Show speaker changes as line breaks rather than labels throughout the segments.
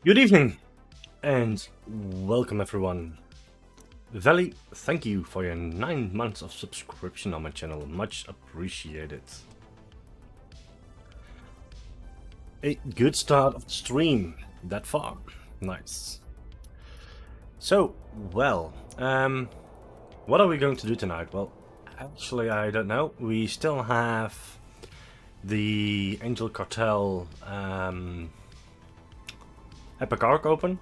Good evening and welcome everyone. Valley, thank you for your 9 months of subscription on my channel, much appreciated. A good start of the stream, that far, nice. So, well, what are we going to do tonight? Well, actually I don't know, we still have the Angel Cartel Epic Arc open,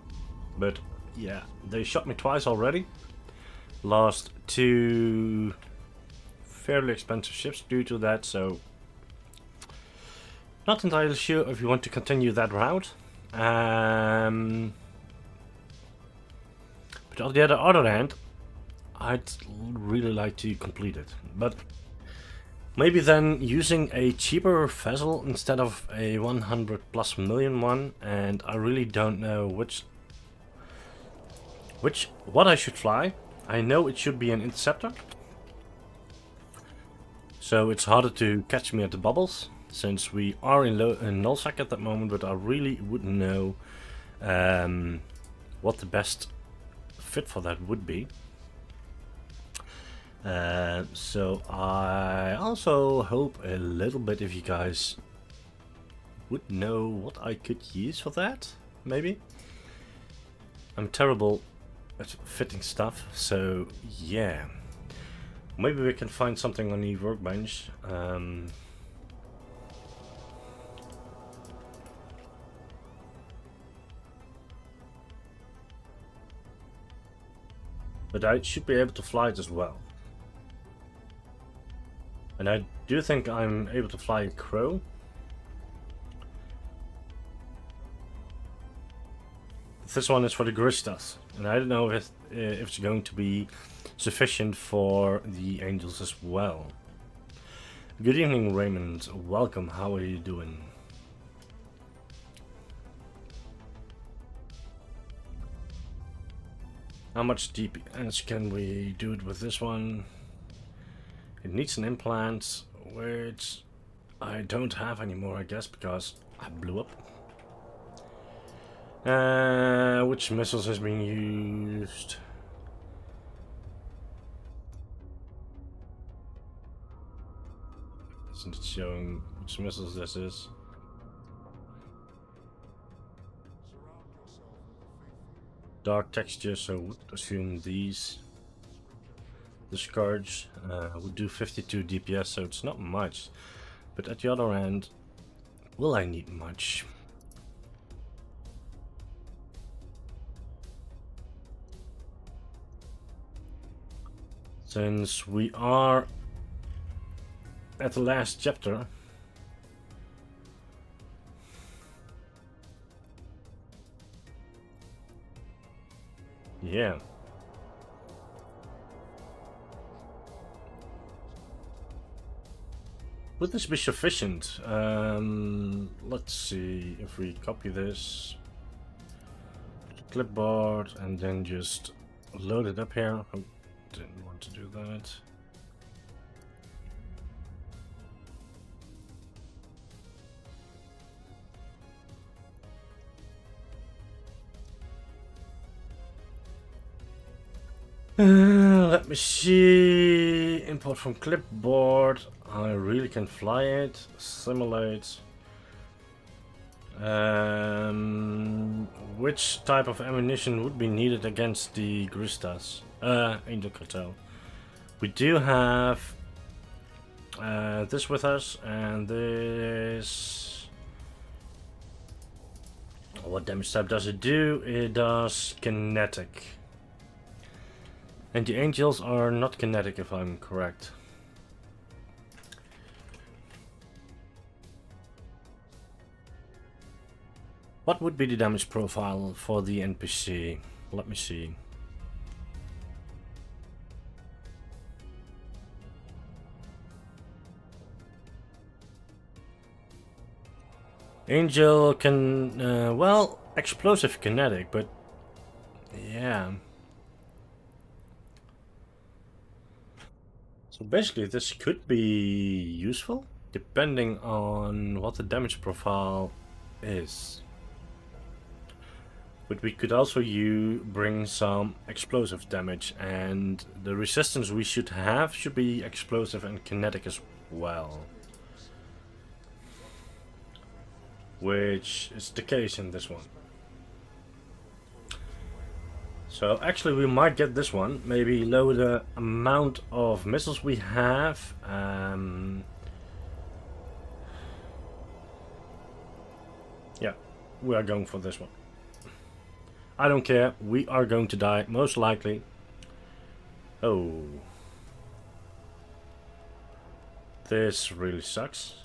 but yeah, they shot me twice already. Lost 2 fairly expensive ships due to that, so not entirely sure if you want to continue that route. But on the other hand, I'd really like to complete it, but maybe then using a cheaper vessel instead of a 100+ million one, and I really don't know what I should fly. I know it should be an interceptor, so it's harder to catch me at the bubbles since we are in nullsec at that moment, but I really wouldn't know what the best fit for that would be. So I also hope a little bit if you guys would know what I could use for that, maybe. I'm terrible at fitting stuff, so yeah. Maybe we can find something on the Workbench. But I should be able to fly it as well. And I do think I'm able to fly a crow. This one is for the Gristas, and I don't know if it's going to be sufficient for the Angels as well. Good evening, Raymond. Welcome. How are you doing? How much DPS can we do it with this one? It needs an implant, which I don't have anymore, I guess, because I blew up. Which missiles has been used? Isn't it showing which missiles this is? Dark texture, so would assume these. The Scourge would do 52 DPS, so it's not much. But at the other end, will I need much? Since we are at the last chapter, yeah. Would this be sufficient? Let's see if we copy this clipboard and then just load it up here. Oh, didn't want to do that. Let me see. Import from clipboard. I really can fly it. Simulate. Which type of ammunition would be needed against the Gristas? Angel Cartel. We do have this with us, and this. What damage type does it do? It does kinetic. And the angels are not kinetic, if I'm correct. What would be the damage profile for the NPC? Let me see. Angel can, well, explosive kinetic, but yeah. So basically this could be useful, depending on what the damage profile is. But we could also bring some explosive damage, and the resistance we should have should be explosive and kinetic as well. Which is the case in this one. So actually we might get this one, maybe lower the amount of missiles we have. Yeah, we are going for this one. I don't care, we are going to die, most likely. Oh. This really sucks.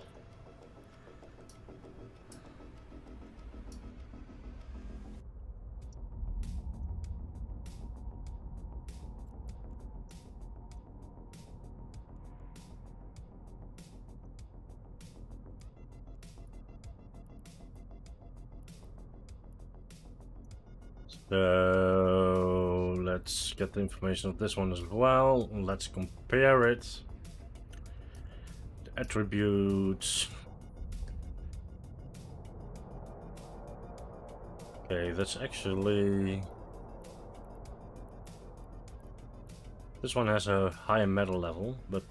So let's get the information of this one as well. Let's compare it. The attributes. Okay, that's actually... This one has a higher metal level, but...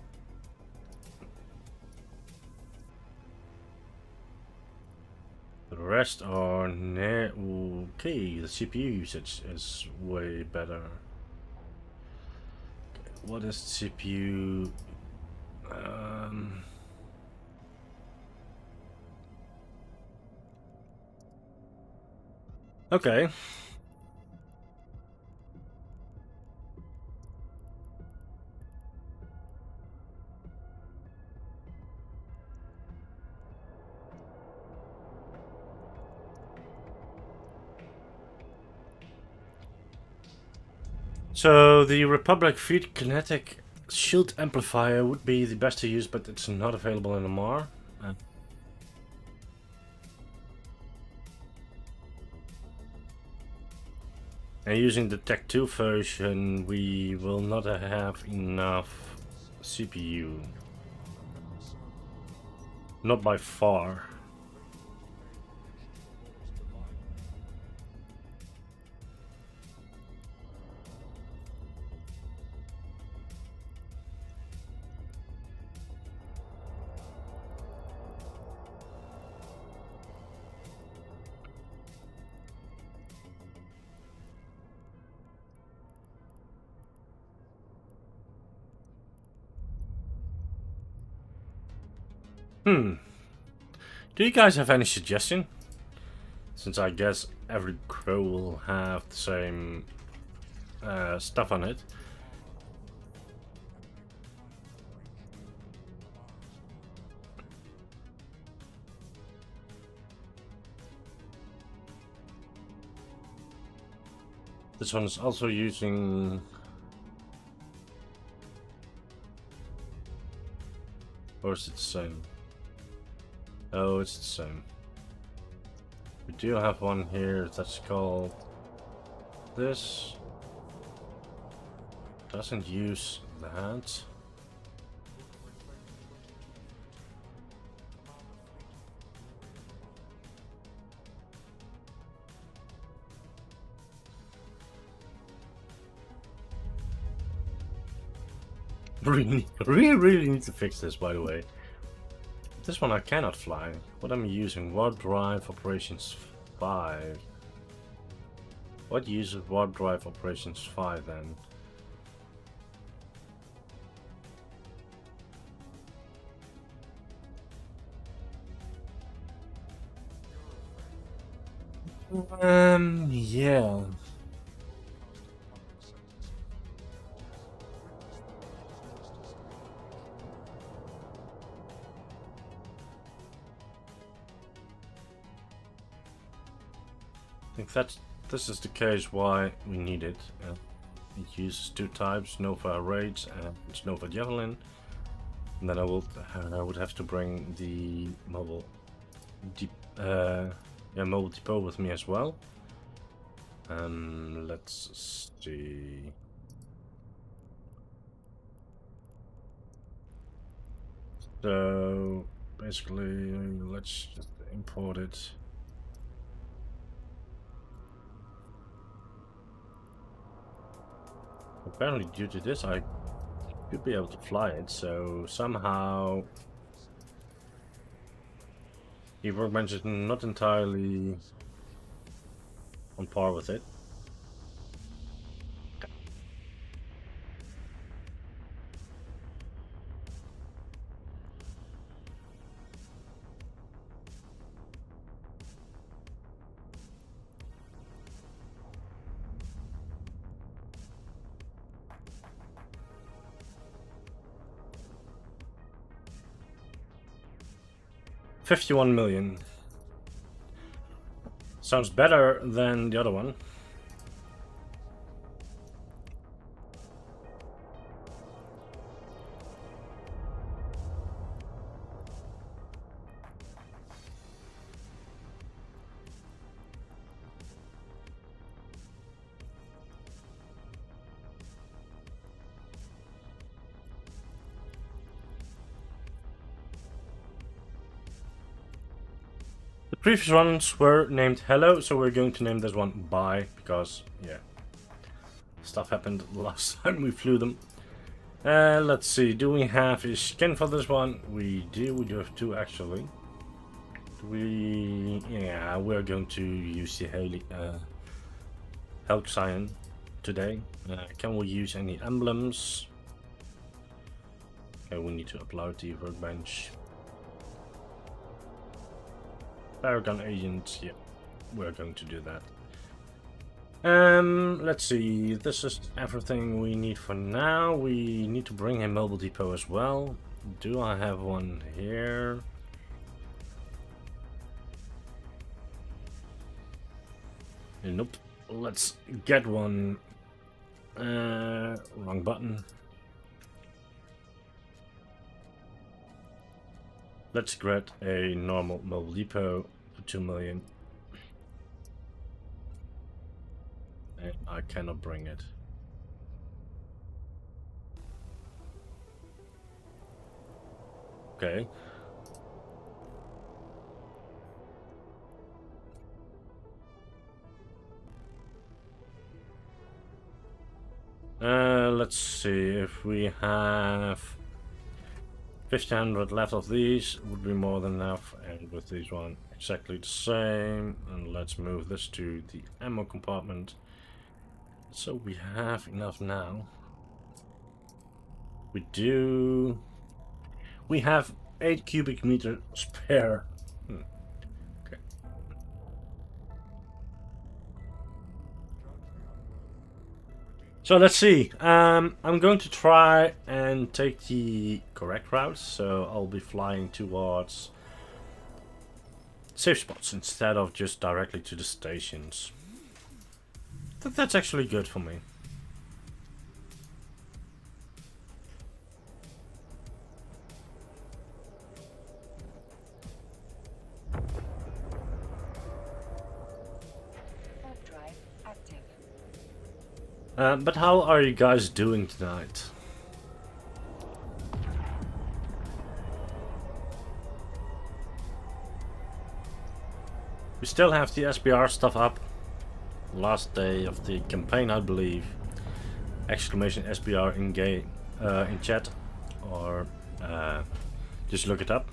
The rest are... Okay, the CPU usage is way better. Okay, what is CPU? Okay. So the Republic Feed Kinetic Shield Amplifier would be the best to use, but it's not available anymore. And using the Tech 2 version, we will not have enough CPU. Not by far. Do you guys have any suggestion? Since I guess every crow will have the same stuff on it. This one is also using... Or is it the same? Oh, it's the same. We do have one here that's called this. Doesn't use that. Really need to fix this, by the way. This one I cannot fly. What am I using? Warp Drive Operations 5. What uses Warp Drive Operations 5 then? Yeah. I think this is the case why we need it. It uses two types, Nova Raids and Nova Javelin. And then I would have to bring the mobile depot with me as well. Let's see. So basically, let's just import it. Apparently, due to this, I could be able to fly it. So somehow, the Workbench is not entirely on par with it. $51 million. Sounds better than the other one. The previous ones were named Hello, so we're going to name this one Bye, because, yeah, stuff happened the last time we flew them. Let's see, do we have a skin for this one? We do have two actually. Yeah, we're going to use the Halcyon today. Can we use any emblems? Okay, we need to upload the Workbench. Paragon Agent, yeah, we're going to do that. Let's see, this is everything we need for now. We need to bring a mobile depot as well. Do I have one here? Nope. Let's get one. Wrong button. Let's get a normal mobile depot for 2 million. and I cannot bring it. Okay. Let's see if we have 1500 left of these would be more than enough, and with these one exactly the same. And let's move this to the ammo compartment. So we have enough now. We do. We have 8 cubic meter spare. Okay. So let's see. I'm going to try and take the correct route. So I'll be flying towards safe spots instead of just directly to the stations. I think that's actually good for me. But how are you guys doing tonight? We still have the SBR stuff up. Last day of the campaign, I believe. Exclamation SBR in game in chat, or just look it up.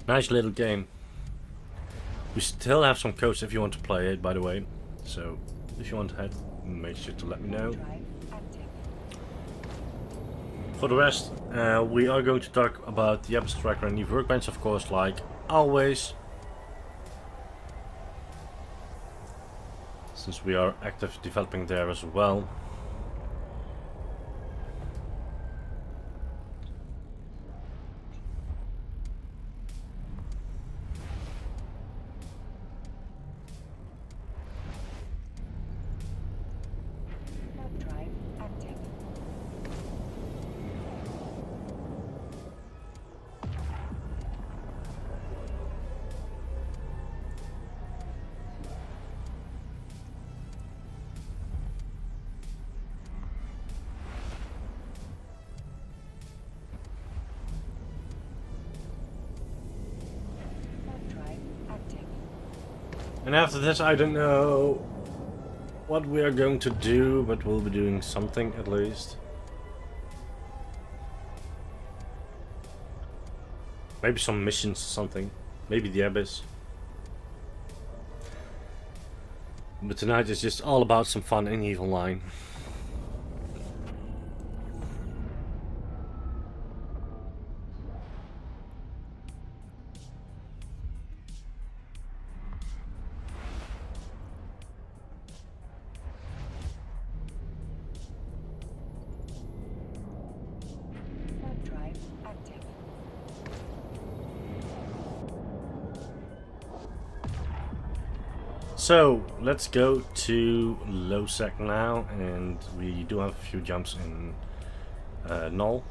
Nice little game. We still have some codes if you want to play it, by the way. So if you want to head, make sure to let me know. For the rest, we are going to talk about the abstract and the Workbench, of course, like always. Since we are active developing there as well. And after this, I don't know what we are going to do, but we'll be doing something at least. Maybe some missions or something. Maybe the Abyss. But tonight is just all about some fun in EVE Online. So let's go to low sec now, and we do have a few jumps in null.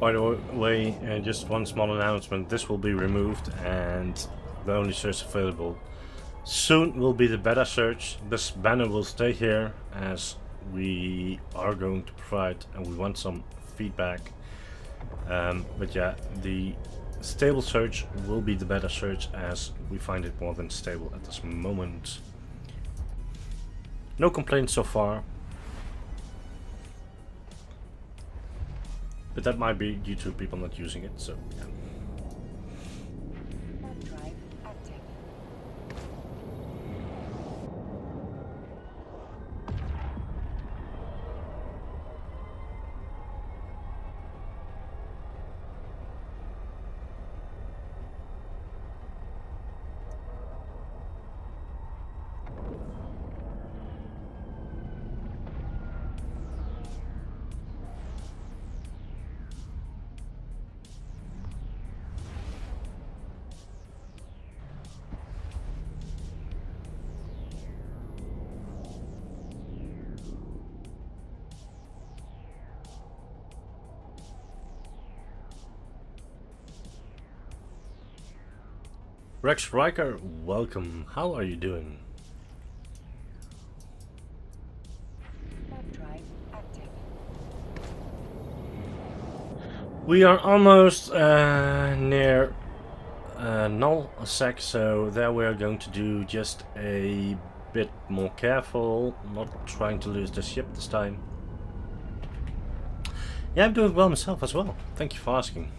By the way, just one small announcement, this will be removed and the only search available soon will be the beta search. This banner will stay here as we are going to provide and we want some feedback. But yeah, the stable search will be the beta search as we find it more than stable at this moment. No complaints so far. But that might be due to people not using it, so yeah. Rex Riker, welcome. How are you doing? We are almost near null sec, so there we are going to do just a bit more careful, not trying to lose the ship this time. Yeah, I'm doing well myself as well. Thank you for asking.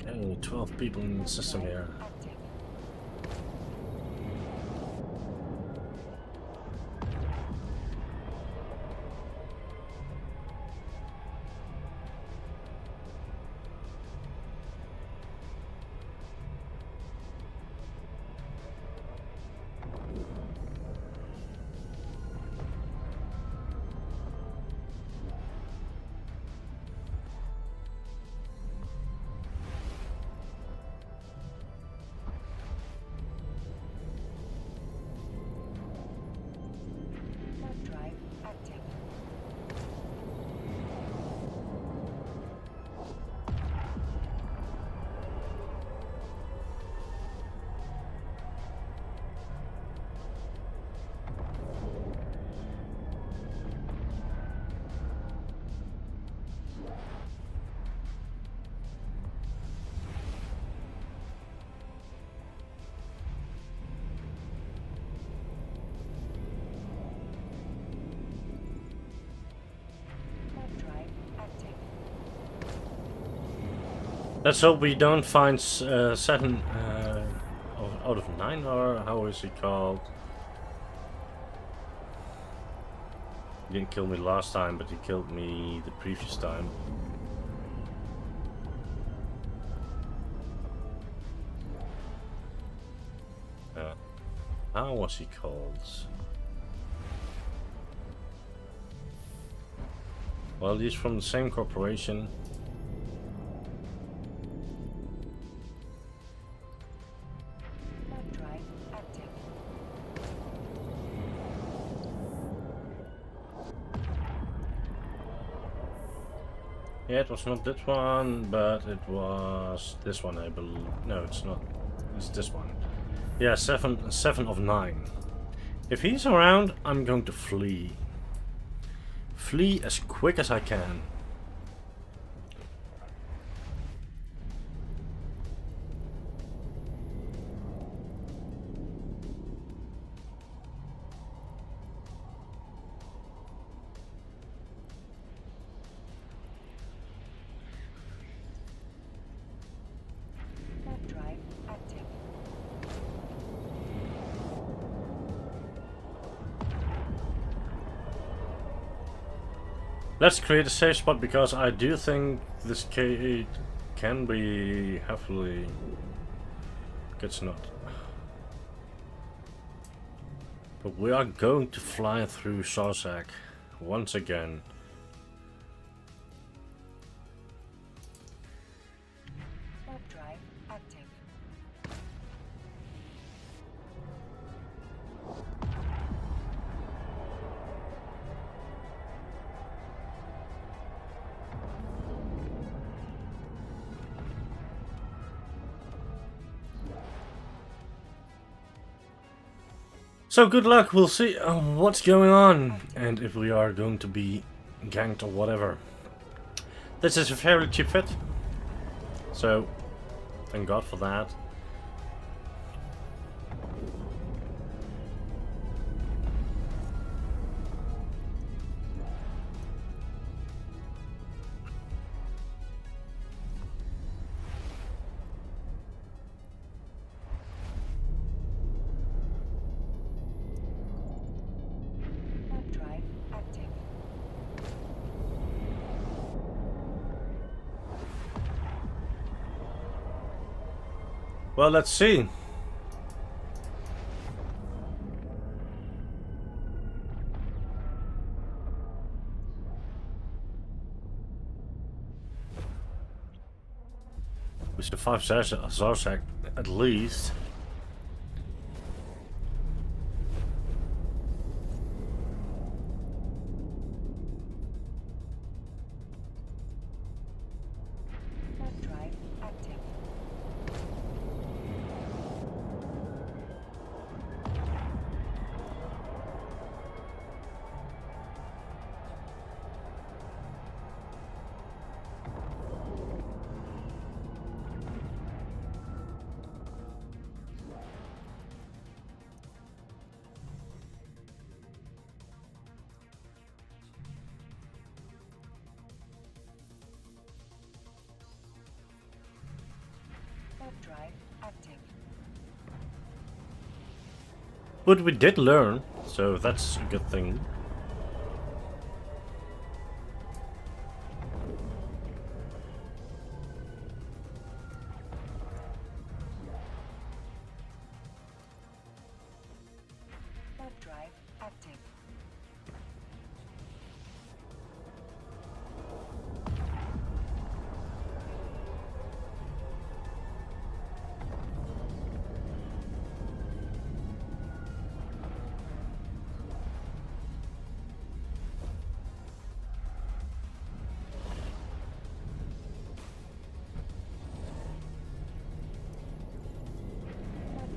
Okay, 12 people in the system here. Let's hope we don't find 7 out of 9, or how is he called? He didn't kill me last time, but he killed me the previous time. How was he called? Well, he's from the same corporation. Yeah, it was not this one, but it was this one, I believe. No, it's not. It's this one. Yeah, 7 of 9. If he's around, I'm going to flee. Flee as quick as I can. Let's create a safe spot, because I do think this K8 can be heavily... It's not. But we are going to fly through Sarsak once again. So good luck, we'll see what's going on, and if we are going to be ganked or whatever. This is a fairly cheap fit, so thank God for that. Well, let's see. We survived Zarzak at least.
Drive active. Drive active.
But we did learn, so that's a good thing.
Drive active.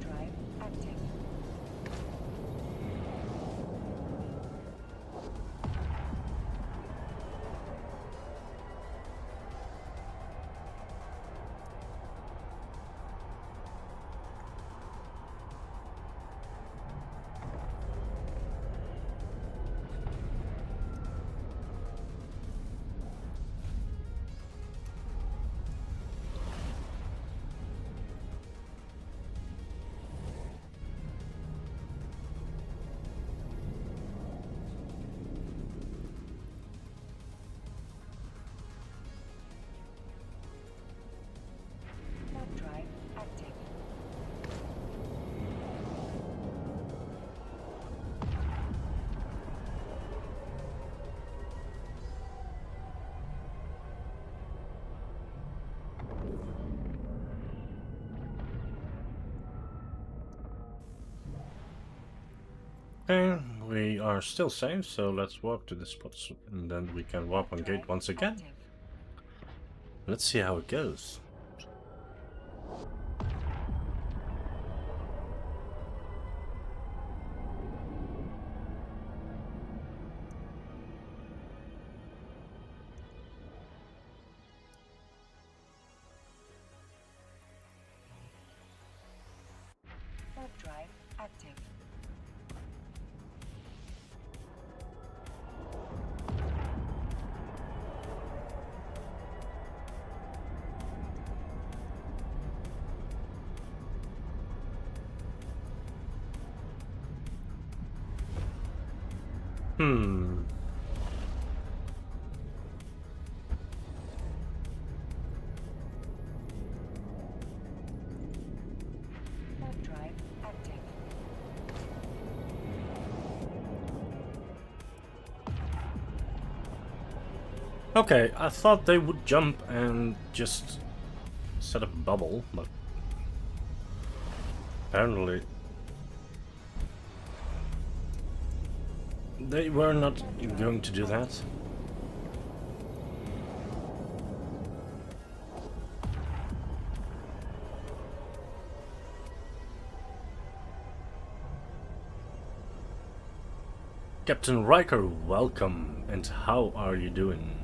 Drive active. Drive active.
Okay, we are still safe, so let's walk to the spots and then we can warp on gate once again.
Active.
Let's see how it goes.
Drive active.
Hmm.
Drive active.
Okay, I thought they would jump and just set up a bubble, but apparently they were not going to do that. Captain Riker, welcome, and how are you doing?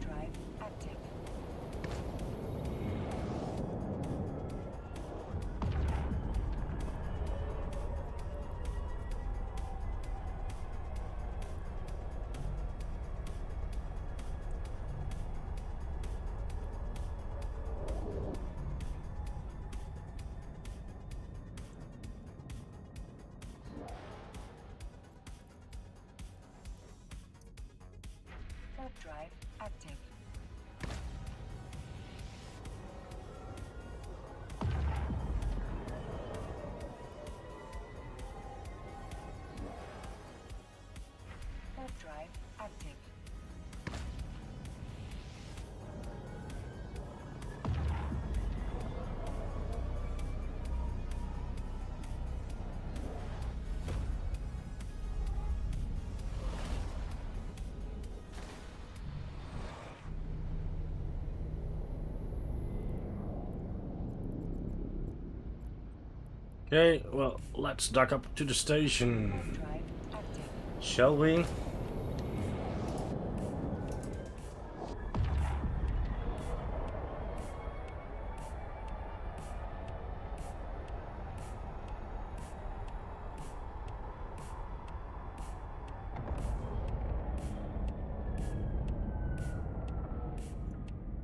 Drive active. active. Warp drive active.
Okay, well, let's dock up to the
Warp
station,
drive active.
shall we?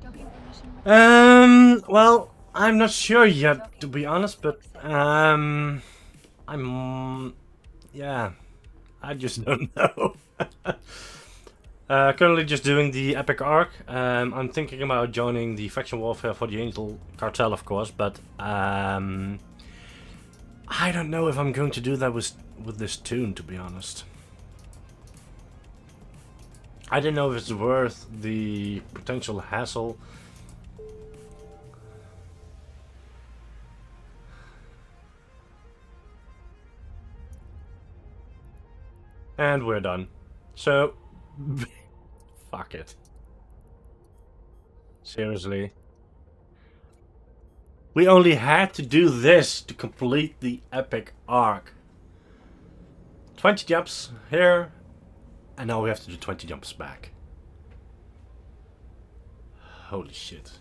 Docking permission.
Well, I'm not sure yet, to be honest, but, yeah, I just don't know. Currently just doing the Epic Arc. I'm thinking about joining the Faction Warfare for the Angel Cartel, of course, but, I don't know if I'm going to do that with this tune, to be honest. I don't know if it's worth the potential hassle. And we're done. So, fuck it. Seriously. We only had to do this to complete the Epic Arc. 20 jumps here, and now we have to do 20 jumps back. Holy shit.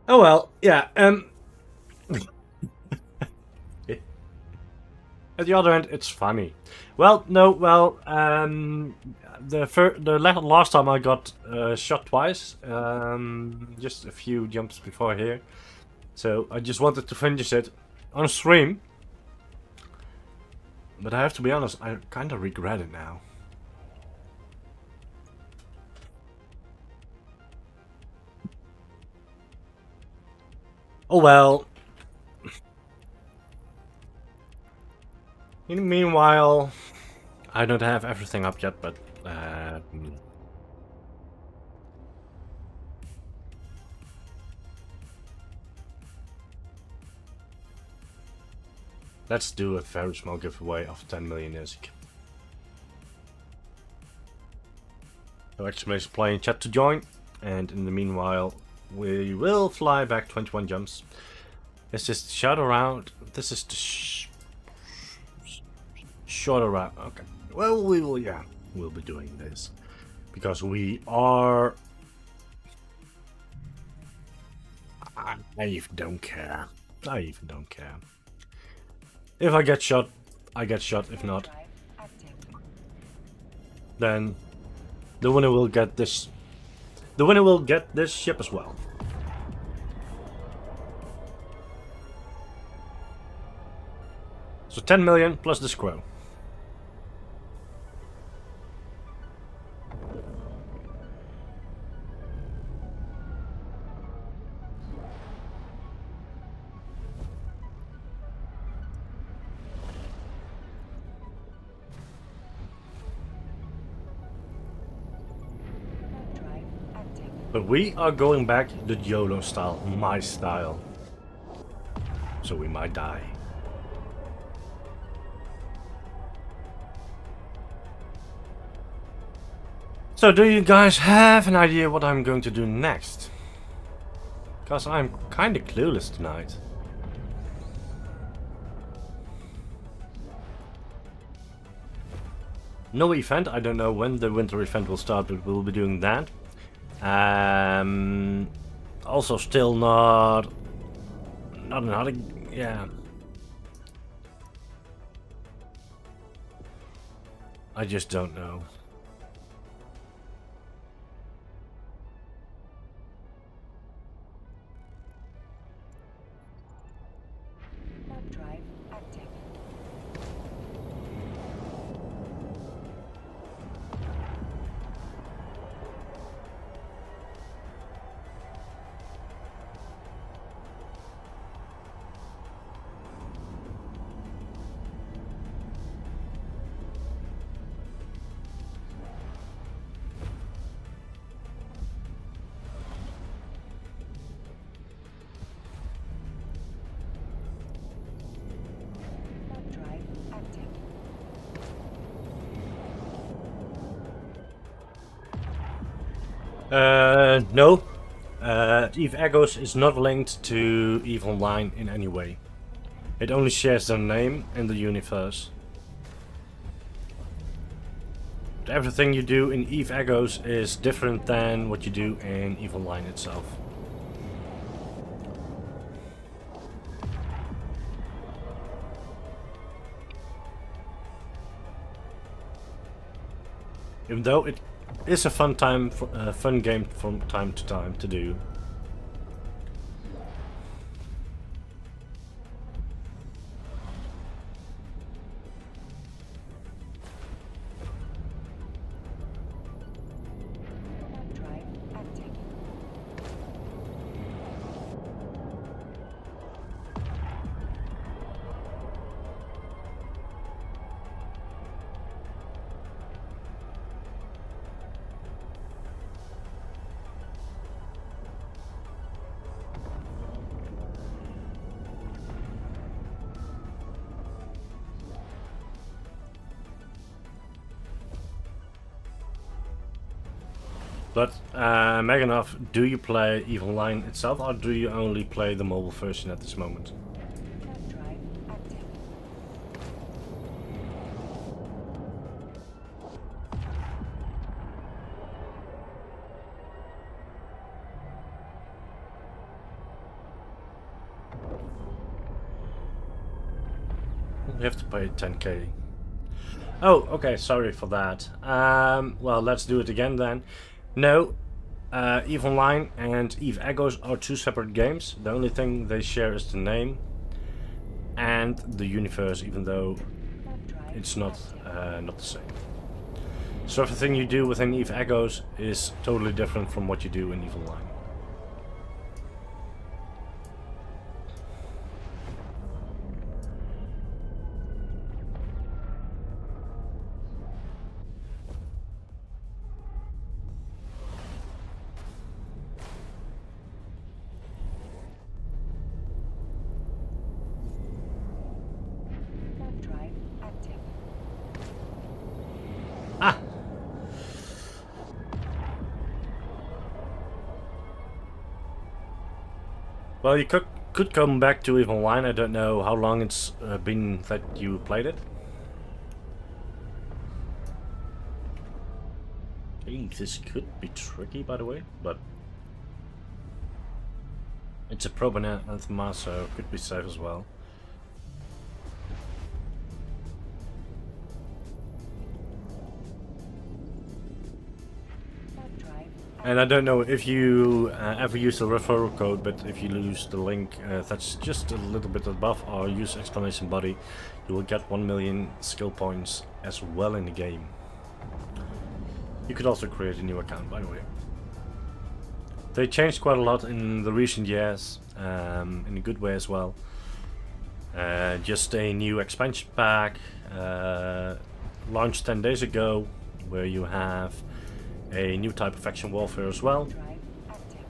Oh well, yeah, at the other end, it's funny. Well, no, well, the last time I got shot twice, just a few jumps before here. So I just wanted to finish it on stream. But I have to be honest, I kind of regret it now. Oh well. In the meanwhile, I don't have everything up yet, but let's do a very small giveaway of 10 million ISK. So exclamation play in chat to join, and in the meanwhile, we will fly back 21 jumps. This is the shorter route. This is the shorter route. Okay. Well, we'll be doing this because we are. I even don't care. I even don't care. If I get shot, I get shot. If not, then the winner will get this. The winner will get this ship as well. So 10 million plus the scroll. But we are going back the YOLO style, my style. So we might die. So do you guys have an idea what I'm going to do next? Because I'm kinda clueless tonight. No event, I don't know when the winter event will start, but we'll be doing that. Also still not another, yeah. I just don't know. No. EVE Echoes is not linked to EVE Online in any way. It only shares their name in the universe. Everything you do in EVE Echoes is different than what you do in EVE Online itself. Even though it is a fun game from time to time to do.
Drive active.
But Meganov, do you play EVE Online itself, or do you only play the mobile version at this moment?
Drive active.
You have to pay 10k. Oh, okay, sorry for that. Well, let's do it again then. No, EVE Online and EVE Echoes are two separate games. The only thing they share is the name and the universe, even though
Drive
it's not
active.
not the same. So everything you do within EVE Echoes is totally different from what you do in EVE Online.
Drive active.
Ah! Well, you could come back to EVE Online. I don't know how long it's been that you played it. Hey, this could be tricky, by the way, but it's a probanant anthema, so it could be safe as well.
Drive
And I don't know if you ever use the referral code, but if you use the link that's just a little bit above or use exclamation body, you will get 1 million skill points as well in the game. You could also create a new account, by the way. They changed quite a lot in the recent years, in a good way as well. Just a new expansion pack launched 10 days ago, where you have a new type of faction warfare as well.
drive active.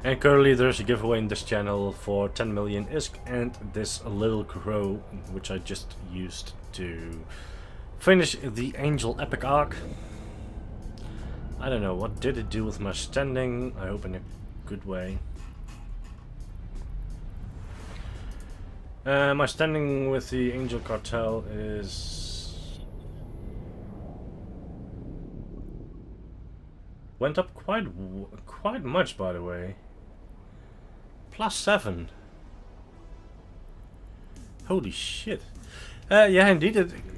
And currently there's a giveaway in this channel for 10 million ISK and this little crow, which I just used to finish the Angel Epic Arc. I don't know, what did it do with my standing? I hope in a good way. My standing with the Angel Cartel is... went up quite much, by the way. +7. Holy shit. Yeah, indeed,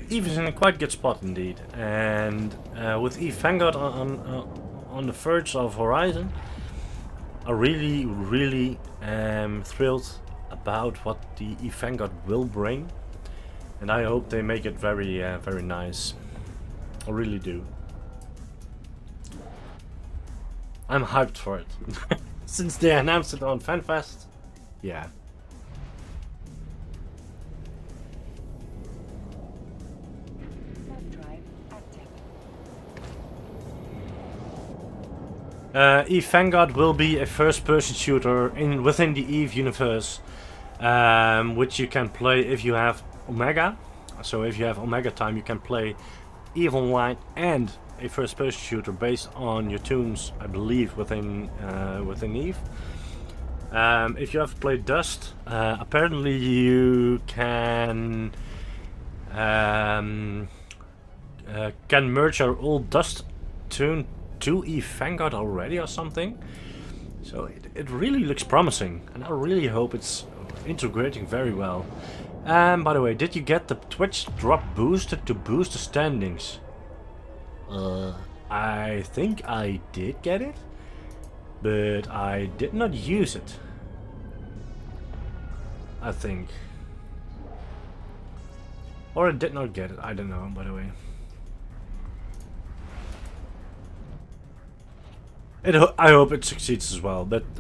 Eve is in a quite good spot indeed. And with Eve Vanguard on the verge of Horizon, I really am thrilled about what the Eve Vanguard will bring. And I hope they make it very nice. I really do. I'm hyped for it. Since they announced it on FanFest. Yeah.
Drive active.
Eve Vanguard will be a first-person shooter within the Eve universe, which you can play if you have Omega. So if you have Omega time, you can play EVE Online and a first-person shooter based on your tunes, I believe, within EVE. If you have played Dust, apparently you can merge your old Dust tune to EVE Vanguard already or something. So it really looks promising, and I really hope it's integrating very well. By the way, did you get the Twitch drop boosted to boost the standings? I think I did get it, but I did not use it. I think. Or I did not get it, I don't know, by the way. I hope it succeeds as well, but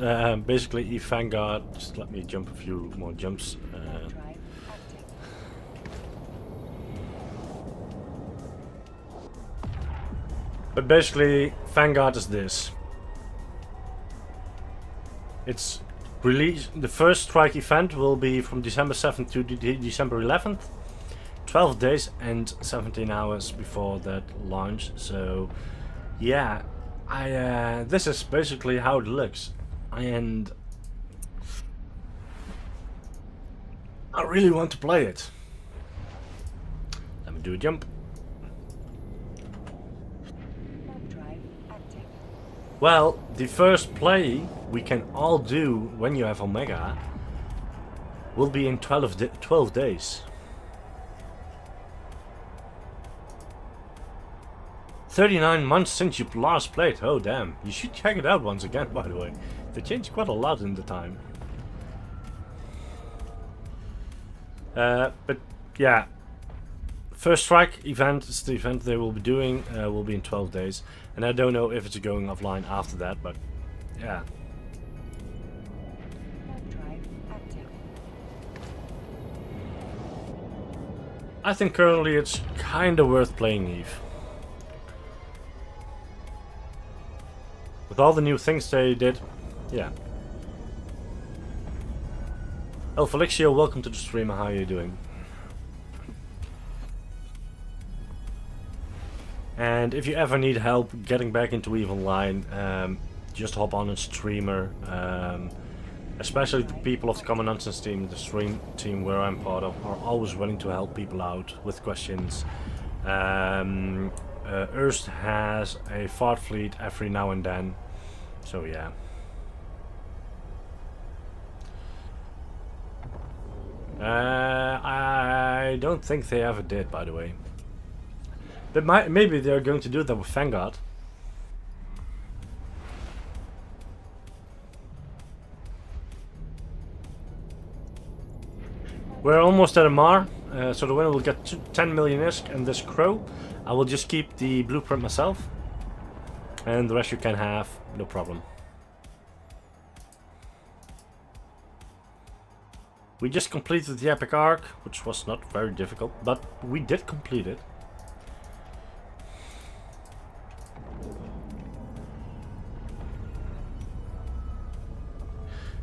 basically EVE Vanguard, just let me jump a few more jumps.
Drive active.
But basically Vanguard is this. It's release. The first strike event will be from December 7th to December 11th. 12 days and 17 hours before that launch. So yeah, this is basically how it looks, and I really want to play it. Let me do a jump.
Warp drive active.
Well, the first play we can all do when you have Omega will be in 12 days. 39 months since you last played. Oh damn, you should check it out once again, by the way. They changed quite a lot in the time. But yeah, first strike event is the event they will be doing, will be in 12 days. And I don't know if it's going offline after that, but yeah.
Warp drive active.
I think currently it's kinda worth playing EVE. With all the new things they did, yeah. Oh, Felixio, welcome to the stream. How are you doing? And if you ever need help getting back into EVE Online, just hop on a streamer. Especially the people of the Common Nonsense team, the stream team where I'm part of, are always willing to help people out with questions. Erst has a fart fleet every now and then, so yeah. I don't think they ever did, by the way. But maybe they're going to do that with Vanguard. We're almost at a Mar, so the winner will get 10 million ISK, and this crow, I will just keep the blueprint myself, and the rest you can have, no problem. We just completed the epic arc, which was not very difficult, but we did complete it.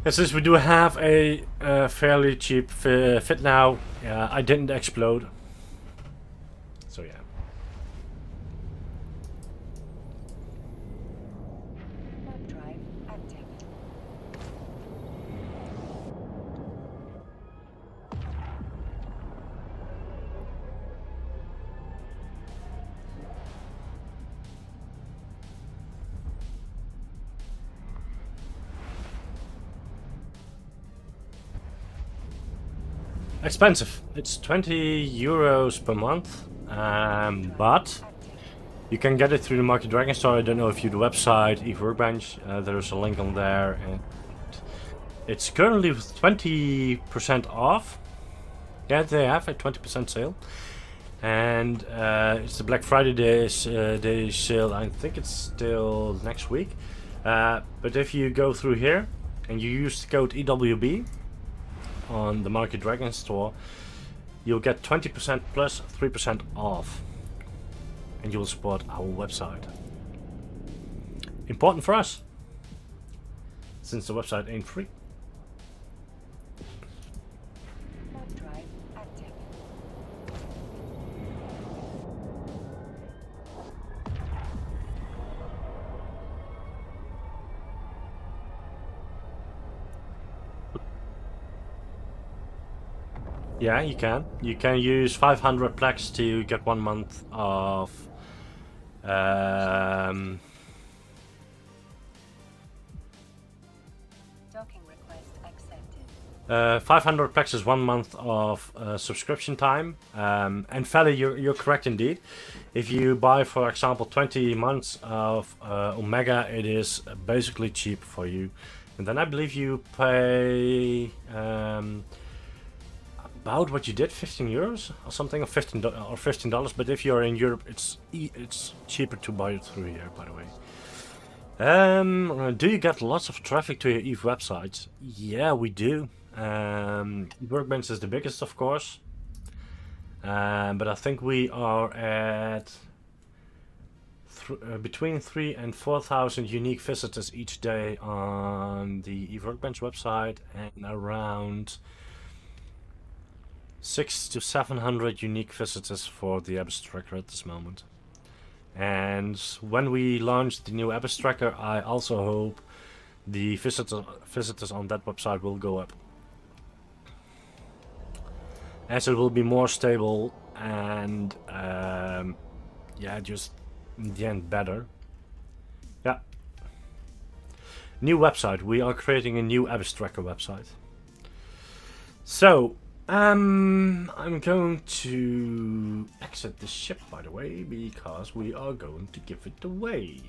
And since we do have a fairly cheap fit now, I didn't explode. So yeah.
Warp drive active.
Expensive. It's 20 euros per month, but you can get it through the Market Dragon store. I don't know if you do the website, EVE Workbench. There's a link on there. And it's currently with 20% off. Yeah, they have a 20% sale. And it's the Black Friday day sale. I think it's still next week. But if you go through here and you use the code EWB on the Market Dragon store, you'll get 20% plus 3% off, and you'll support our website. Important for us, since the website ain't free.
Warp drive active.
Yeah, you can. You can use 500 plex to get 1 month of um,
Docking request accepted.
500 plex is 1 month of subscription time. And Feli, you're correct indeed. If you buy, for example, 20 months of Omega, it is basically cheap for you. And then I believe you pay about what you did, 15 euros or something, or $15. But if you're in Europe, it's cheaper to buy it through here, by the way. Do you get lots of traffic to your Eve website? Yeah, we do. Workbench is the biggest, of course. But I think we are at between 3,000 and 4,000 unique visitors each day on the Eve Workbench website, and around 600 to 700 unique visitors for the Abyss Tracker at this moment. And when we launch the new Abyss Tracker, I also hope the visitors on that website will go up, as it will be more stable and yeah, just in the end better. Yeah. New website. We are creating a new Abyss Tracker website. So I'm going to exit the ship, by the way, because we are going to give it away.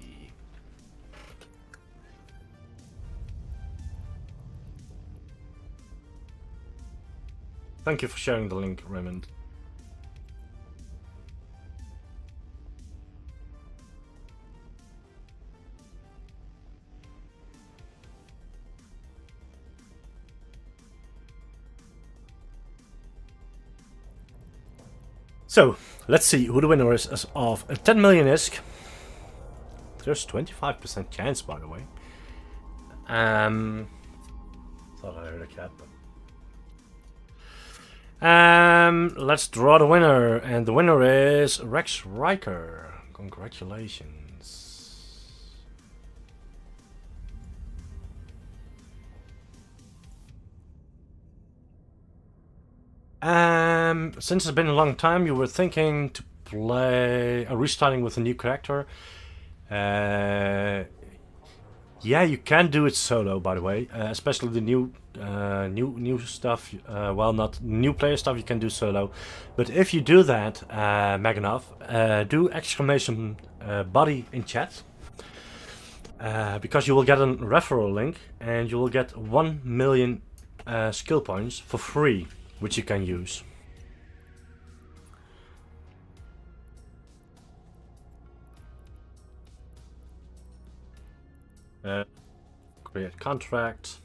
Thank you for sharing the link, Raymond. So, let's see who the winner is of a 10 million ISK. There's 25% chance, by the way. Thought I heard a cat, but... let's draw the winner, and the winner is Rex Riker. Congratulations. Since it's been a long time, you were thinking to play restarting with a new character. Yeah, you can do it solo, by the way. Especially the new stuff. Well, not new player stuff. You can do solo, but if you do that, Maganov, do exclamation body in chat, because you will get a referral link and you will get 1 million skill points for free, which you can use. Create contract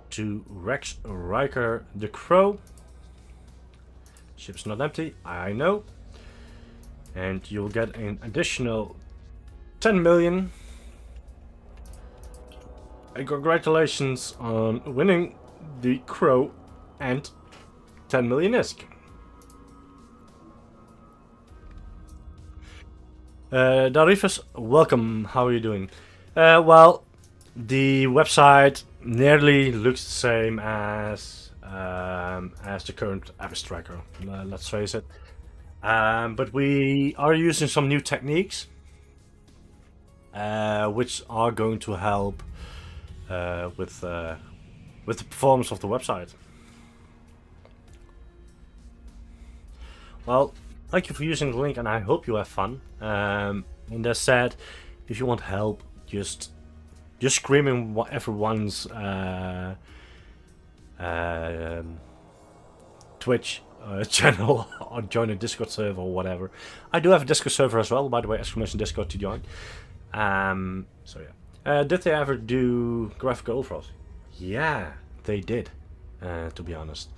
to Rex Riker the Crow. Ship's not empty, I know. And you'll get an additional 10 million. And congratulations on winning the Crow and 10 million ISK. Darifus, welcome. How are you doing? Well, the website nearly looks the same as the current Abyss Tracker. Let's face it. But we are using some new techniques, which are going to help with the performance of the website. Well, thank you for using the link, and I hope you have fun. And as said, if you want help, just screaming everyone's Twitch channel or join a Discord server or whatever. I do have a Discord server as well, by the way, exclamation Discord to join. So yeah. Did they ever do graphical overalls? Yeah, they did, to be honest.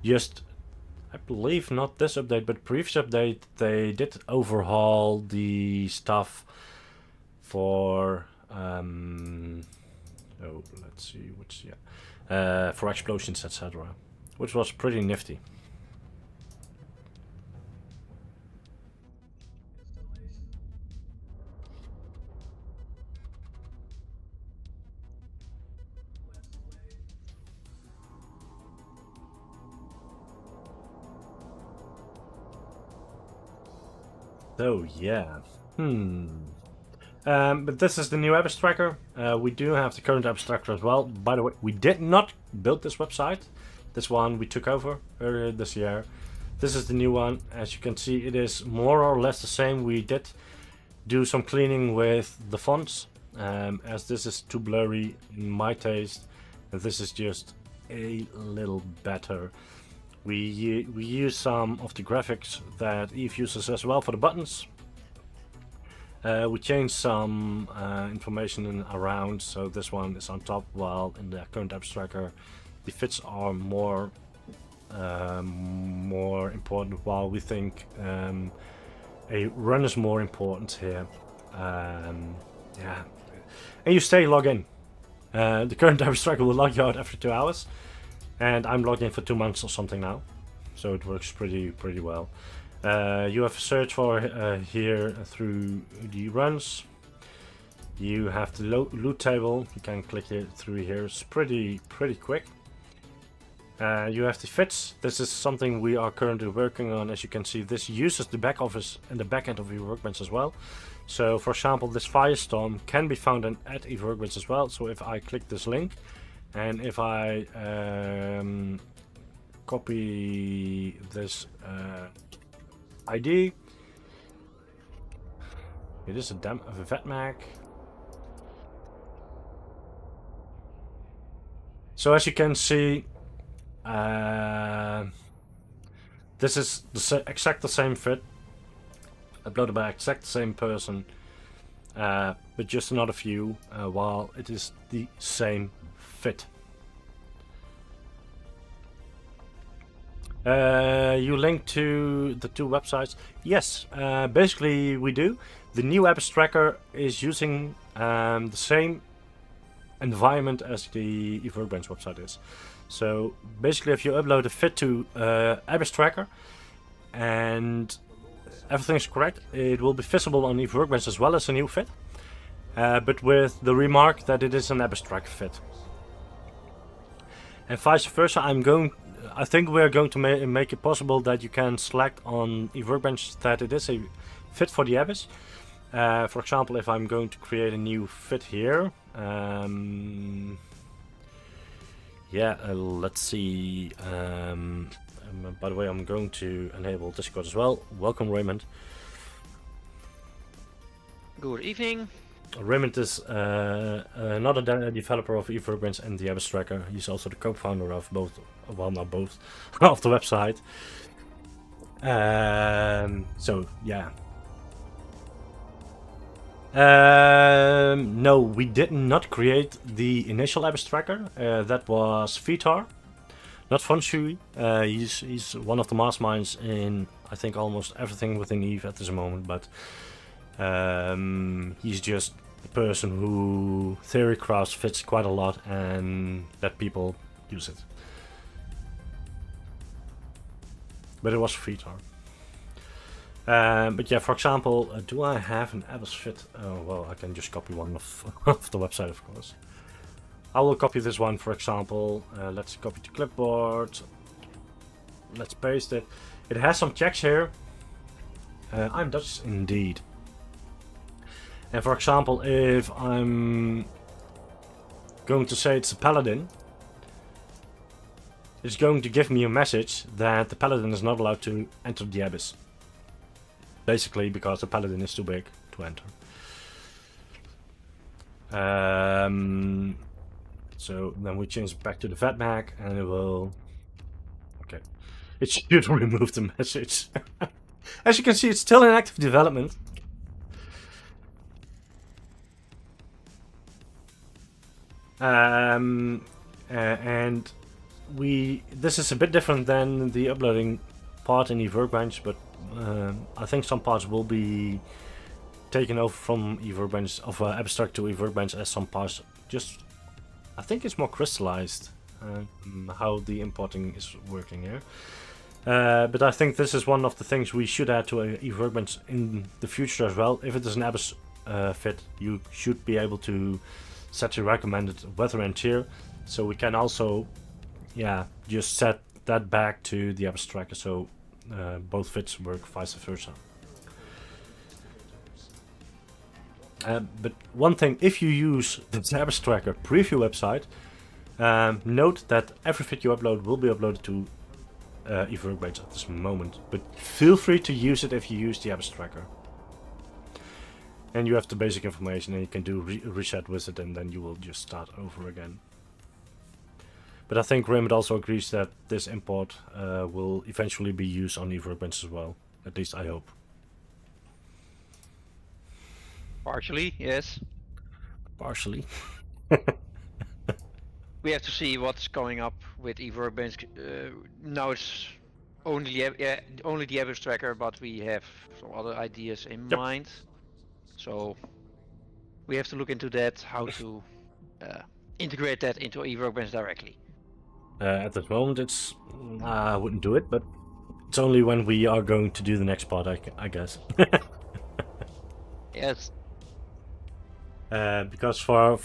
Just, I believe not this update, but previous update, they did overhaul the stuff for let's see, which, yeah, for explosions, etc., which was pretty nifty. So yeah. But this is the new abstractor. We do have the current abstractor as well. By the way, we did not build this website. This one we took over earlier this year. This is the new one. As you can see, it is more or less the same. We did do some cleaning with the fonts, as this is too blurry in my taste. And this is just a little better. We use some of the graphics that Eve uses as well for the buttons. We changed some information around, so this one is on top, while in the current abstractor the fits are more important, while we think a run is more important here. Yeah, and you stay log in. The current abstractor will log you out after 2 hours, and I'm logged in for 2 months or something now, so it works pretty well. You have a search for here through the runs. You have the loot table. You can click it through here. It's pretty quick. You have the fits. This is something we are currently working on. As you can see, this uses the back office and the back end of your Workbench as well. So, for example, this Firestorm can be found at your Workbench as well. So if I click this link, and if I copy this ID, it is a VetMac. So as you can see, this is exact the same fit, uploaded by exact the same person, but just another view, while it is the same fit. You link to the 2 websites. Yes, basically we do. The new abstractor is using the same environment as the Workbench website is. So basically, if you upload a fit to abstractor and everything is correct, it will be visible on Workbench as well as a new fit, but with the remark that it is an abstract fit. And vice versa, I think we're going to make it possible that you can select on Workbench that it is a fit for the Abyss. For example, if I'm going to create a new fit here, let's see. By the way, I'm going to enable Discord as well. Welcome, Raymond.
Good evening.
Raymond is another developer of Workbench and the abstractor. He's also the co-founder of both, well, not both, of the website. So yeah. No, we did not create the initial abstractor. That was Vitar, not Fonshui. He's one of the masterminds in, I think, almost everything within Eve at this moment, but he's just a person who theory crafts fits quite a lot and let people use it. But it was Vitar. But yeah, for example, do I have an Abyss fit? Oh, well, I can just copy one of the website, of course. I will copy this one, for example. Let's copy to clipboard. Let's paste it. It has some checks here. I'm Dutch indeed. And for example, if I'm going to say it's a paladin, it's going to give me a message that the paladin is not allowed to enter the Abyss. Basically, because the paladin is too big to enter. So then we change it back to the VetMac, and it will. Okay, it should remove the message. As you can see, it's still in active development. And this is a bit different than the uploading part in the Workbench, but I think some parts will be taken over from Workbench, of abstract to Workbench, as some parts just, I think it's more crystallized how the importing is working here. But I think this is one of the things we should add to Workbench in the future as well. If it is an Abyss fit, you should be able to set the recommended weather and tier, so we can also, yeah, just set that back to the abstractor, so both fits work vice versa. But one thing, if you use the Zabbis Tracker preview website, note that every video upload will be uploaded to Workbench at this moment. But feel free to use it if you use the Zabbis Tracker. And you have the basic information, and you can do reset with it, and then you will just start over again. But I think Raymond also agrees that this import will eventually be used on Workbench as well. At least I hope.
Partially, yes.
Partially.
We have to see what's coming up with Workbench. Now it's only the average tracker, but we have some other ideas in mind. So we have to look into that, how to integrate that into Workbench directly.
At this moment, it's I wouldn't do it, but it's only when we are going to do the next part, I guess.
Yes.
Because for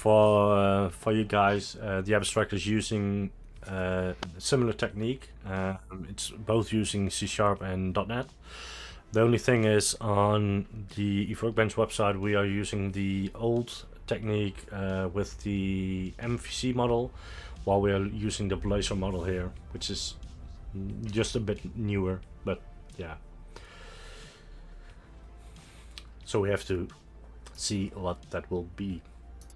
you guys, the abstract is using a similar technique. It's both using C# and .NET. The only thing is, on the Workbench website, we are using the old technique with the MVC model, while we are using the Blazor model here, which is just a bit newer, but yeah. So we have to see what that will be.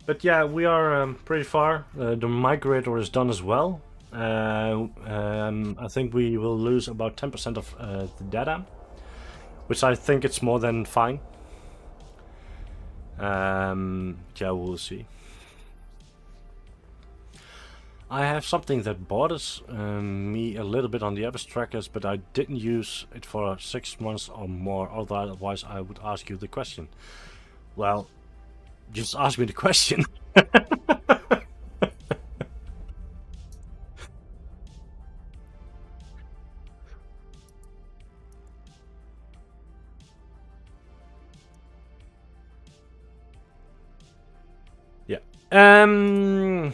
But yeah, we are pretty far. The migrator is done as well. I think we will lose about 10% of the data, which I think it's more than fine. Yeah, we'll see. I have something that bothers me a little bit on the abstractors, but I didn't use it for 6 months or more, otherwise I would ask you the question. Well, just ask me the question. Yeah.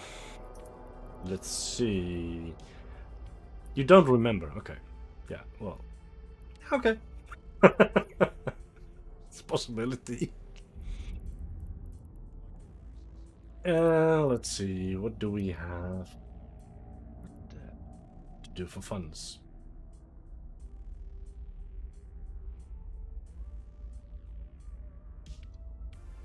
Let's see. You don't remember? Okay. Yeah. Well. Okay. It's a possibility. Let's see. What do we have to do for funds?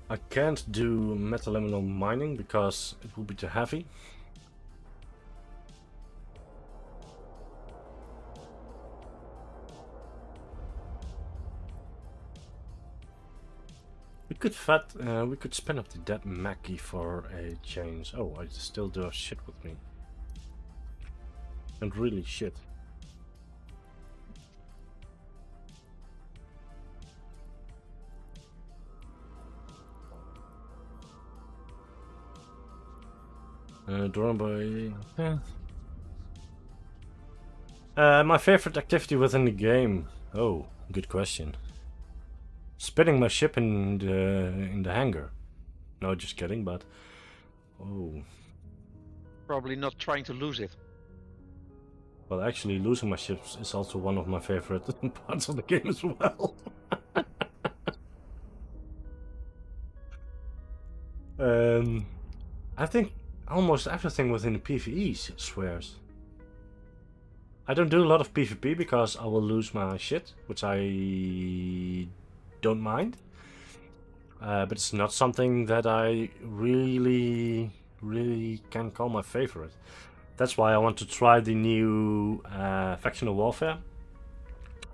I can't do metalaminal mining because it will be too heavy. We could spin up the dead Mackie for a change. Oh, I still do have shit with me. And really shit. Drawn by... my favorite activity within the game. Oh, good question. Spinning my ship in the hangar. No, just kidding, but... Oh.
Probably not trying to lose it.
Well, actually, losing my ships is also one of my favorite parts of the game as well. I think almost everything within the PvE swears. I don't do a lot of PvP because I will lose my shit, which I don't mind. But it's not something that I really can call my favorite. That's why I want to try the new factional warfare.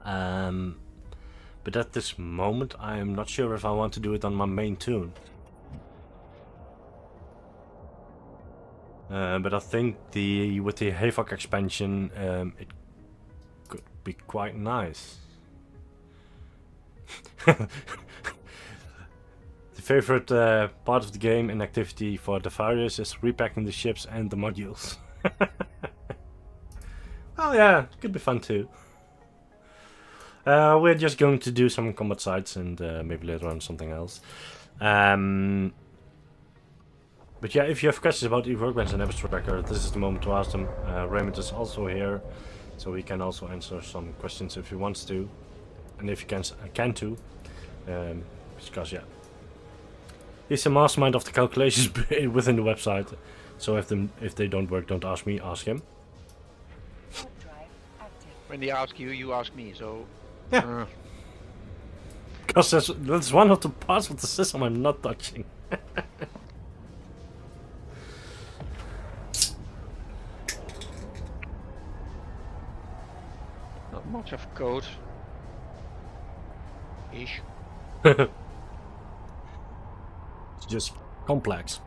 But at this moment, I am not sure if I want to do it on my main tune. But I think with the Havoc expansion, it could be quite nice. The favorite part of the game and activity for the various is repacking the ships and the modules. Oh yeah, it could be fun too. We're just going to do some combat sites and maybe later on something else. But yeah, if you have questions about Workbench and Abstracker, this is the moment to ask them. Raymond is also here, so he can also answer some questions if he wants to, and if he can too. Because yeah, He's a mastermind of the calculations within the website. So if they don't work, don't ask me, ask him.
Warp drive active.
When they ask you, you ask me. So
Yeah. Because that's one of the parts of the system I'm not touching.
not much of code. Ish.
It's just complex.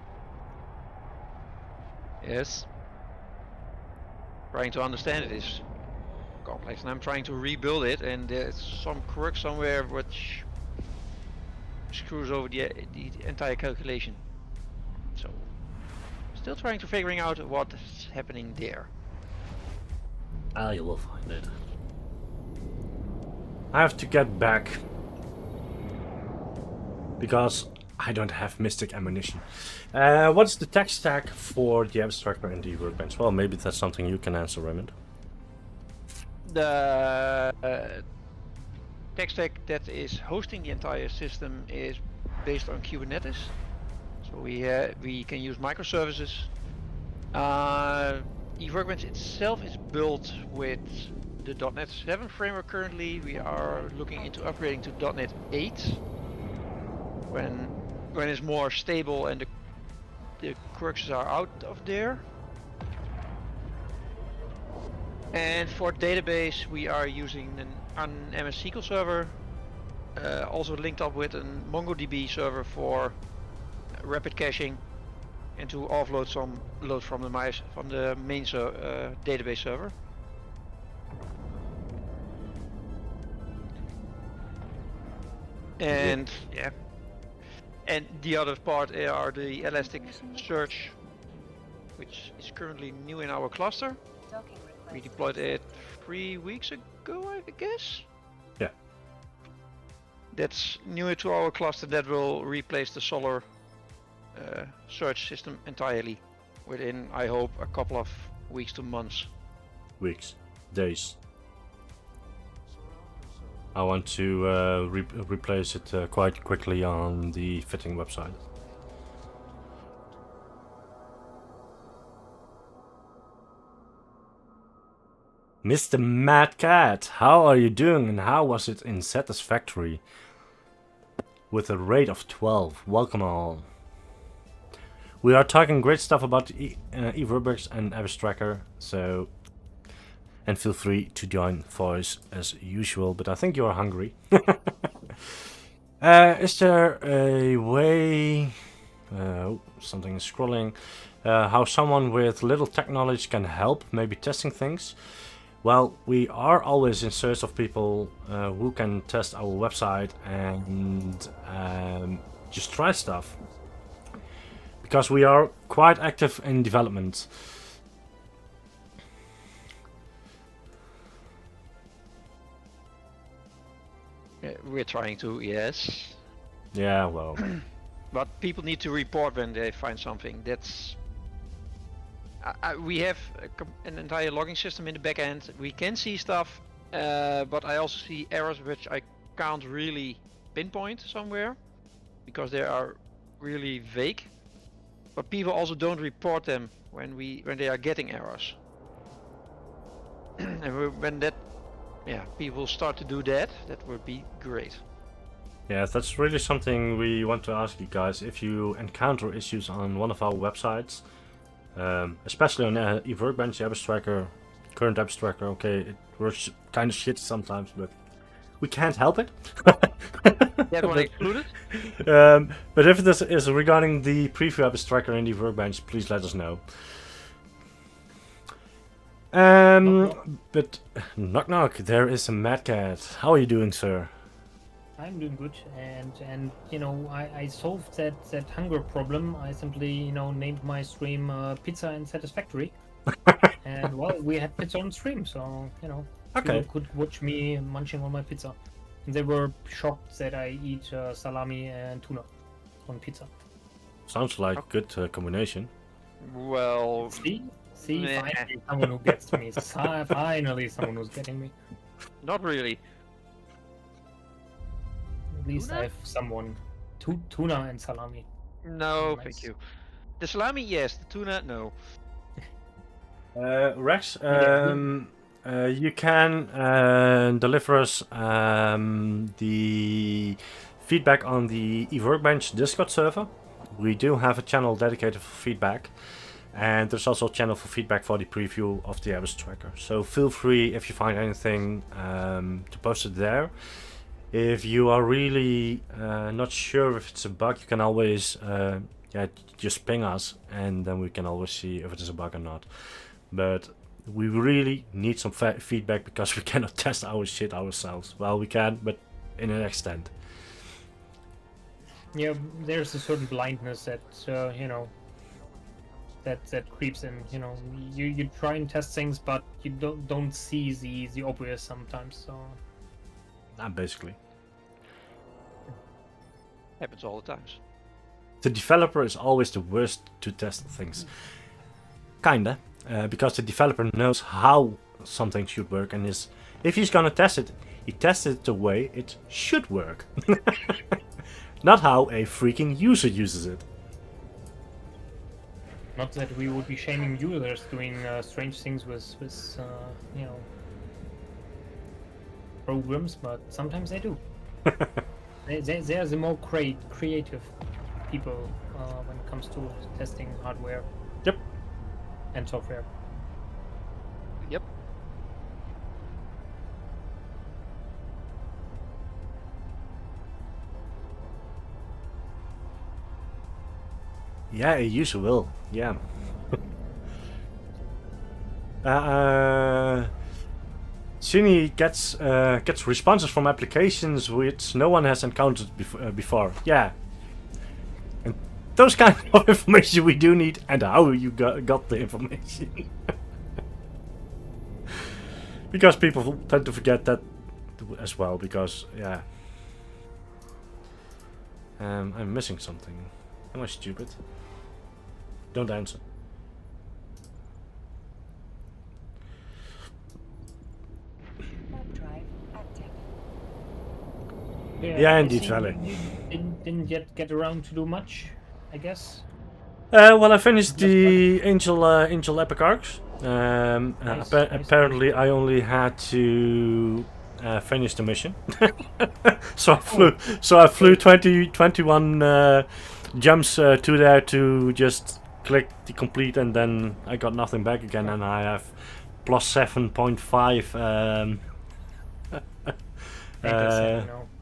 Yes. Trying to understand it is complex, and I'm trying to rebuild it, and there's some quirk somewhere which screws over the entire calculation. So, still trying to figuring out what is happening there.
Ah, you will find it. I have to get back because I don't have mystic ammunition. What's the tech stack for the abstractor and the workbench? Well, maybe that's something you can answer, Raymond.
The tech stack that is hosting the entire system is based on Kubernetes. So we can use microservices. The Workbench itself is built with the .NET 7 framework currently. We are looking into upgrading to .NET 8 when it's more stable and the quirks are out of there. And for database, we are using an MS SQL server, also linked up with a MongoDB server for rapid caching, and to offload some load from the main database server. And yeah, and the other part are the Elasticsearch, which is currently new in our cluster.
Docking
We
request.
deployed it 3 weeks ago, I guess.
Yeah.
That's new to our cluster. That will replace the Solar search system entirely within, I hope, a couple of weeks to months.
Weeks, days. I want to replace it quite quickly on the fitting website. Mr. Mad Cat, how are you doing and how was it in Satisfactory? With a rate of 12. Welcome all. We are talking great stuff about eVerbex and Abstracker, so... And feel free to join voice as usual, but I think you are hungry. Is there a way... something is scrolling. How someone with little tech knowledge can help, maybe testing things? Well, we are always in search of people who can test our website and just try stuff. Because we are quite active in development.
We're trying to, yes.
Yeah, well.
But people need to report when they find something. That's... we have an entire logging system in the back end. We can see stuff, but I also see errors which I can't really pinpoint somewhere because they are really vague. But people also don't report them when they are getting errors. And when that, yeah, people start to do that, that would be great.
Yeah, that's really something we want to ask you guys. If you encounter issues on one of our websites, especially on eWorkbench, Abstracker, current Abstracker, okay, it works kind of shit sometimes, but we can't help it.
That one excluded?
But if this is regarding the preview Abstracker in eWorkbench, please let us know. But knock knock, there is a Mad Cat. How are you doing, sir?
I'm doing good, and you know, I solved that hunger problem. I simply, you know, named my stream Pizza and Satisfactory, and well, we had pizza on stream, so you know,
Okay.
people could watch me munching on my pizza, and they were shocked that I eat salami and tuna on pizza.
Sounds like a good combination.
Well,
See,
Meh.
finally someone who gets me. Finally, someone who's getting me.
not really.
At least
Tuna?
I have someone. Tuna and salami.
No,
Nice.
thank you. The salami, yes. The tuna, no.
Rex,
Yeah,
you can deliver us the feedback on the Workbench Discord server. We do have a channel dedicated for feedback, and there's also a channel for feedback for the preview of the Abyss Tracker. So feel free, if you find anything, to post it there. If you are really not sure if it's a bug, you can always just ping us, and then we can always see if it is a bug or not. But we really need some feedback because we cannot test our shit ourselves. Well, we can, but in an extent.
yeah. There's a certain blindness that that creeps in. You try and test things, but you don't see the obvious sometimes. So
Basically.
Happens all the times.
The developer is always the worst to test things. Kinda. Because the developer knows how something should work, and if he's gonna test it, he tests it the way it should work. Not how a freaking user uses it.
not that we would be shaming users doing strange things with programs, but sometimes they do. They are the more creative people when it comes to testing hardware.
Yep.
And software.
Yep.
Yeah, a user will. Yeah. Sini gets responses from applications which no one has encountered before. Yeah. And those kind of information we do need, and how you got the information. Because people tend to forget that as well, because, yeah. I'm missing something. Am I stupid? Don't answer.
Web drive active.
Yeah,
I
indeed,
see
Valley.
You didn't yet get around to do much, I guess.
Well, I finished the Angel Epic Arcs.
Nice.
Apparently, I only had to finish the mission. So I flew 21 jumps to there to just click the complete, and then I got nothing back again, and I have plus 7.5.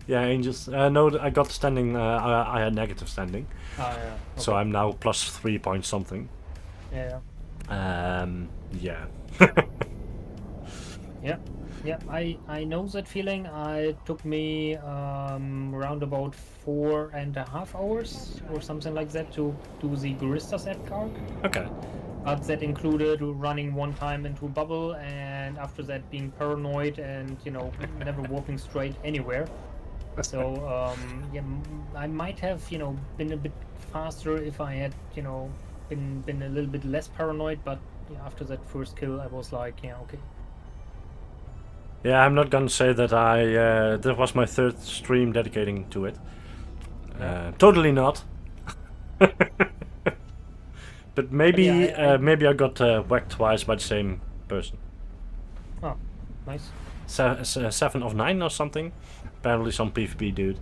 Yeah, Angels. No, I got standing. I had negative standing.
Ah, yeah. Okay.
So I'm now plus 3 point something.
Yeah.
Yeah.
Yeah, I know that feeling. It took me around about 4.5 hours or something like that to do the Baristas app card.
Okay.
But that included running one time into a bubble, and after that being paranoid and never walking straight anywhere. So yeah, I might have been a bit faster if I had been a little bit less paranoid. But yeah, after that first kill, I was like, yeah, okay.
Yeah, I'm not gonna say that that was my third stream dedicating to it. Totally not. But maybe
Yeah,
maybe I got whacked twice by the same person.
Oh, nice.
7 of 9 or something. Apparently some PvP dude.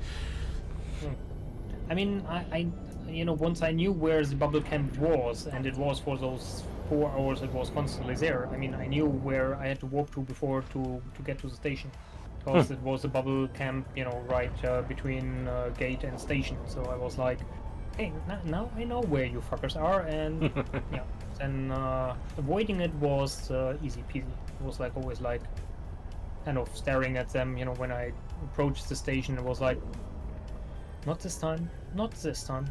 I mean, I once I knew where the bubble camp was, and it was for those 4 hours it was constantly there. I mean, I knew where I had to walk to before to get to the station, because it was a bubble camp, right between gate and station. So I was like, hey, now I know where you fuckers are, and yeah. Then avoiding it was easy peasy. It was like always like kind of staring at them, when I approached the station. It was like, not this time, not this time.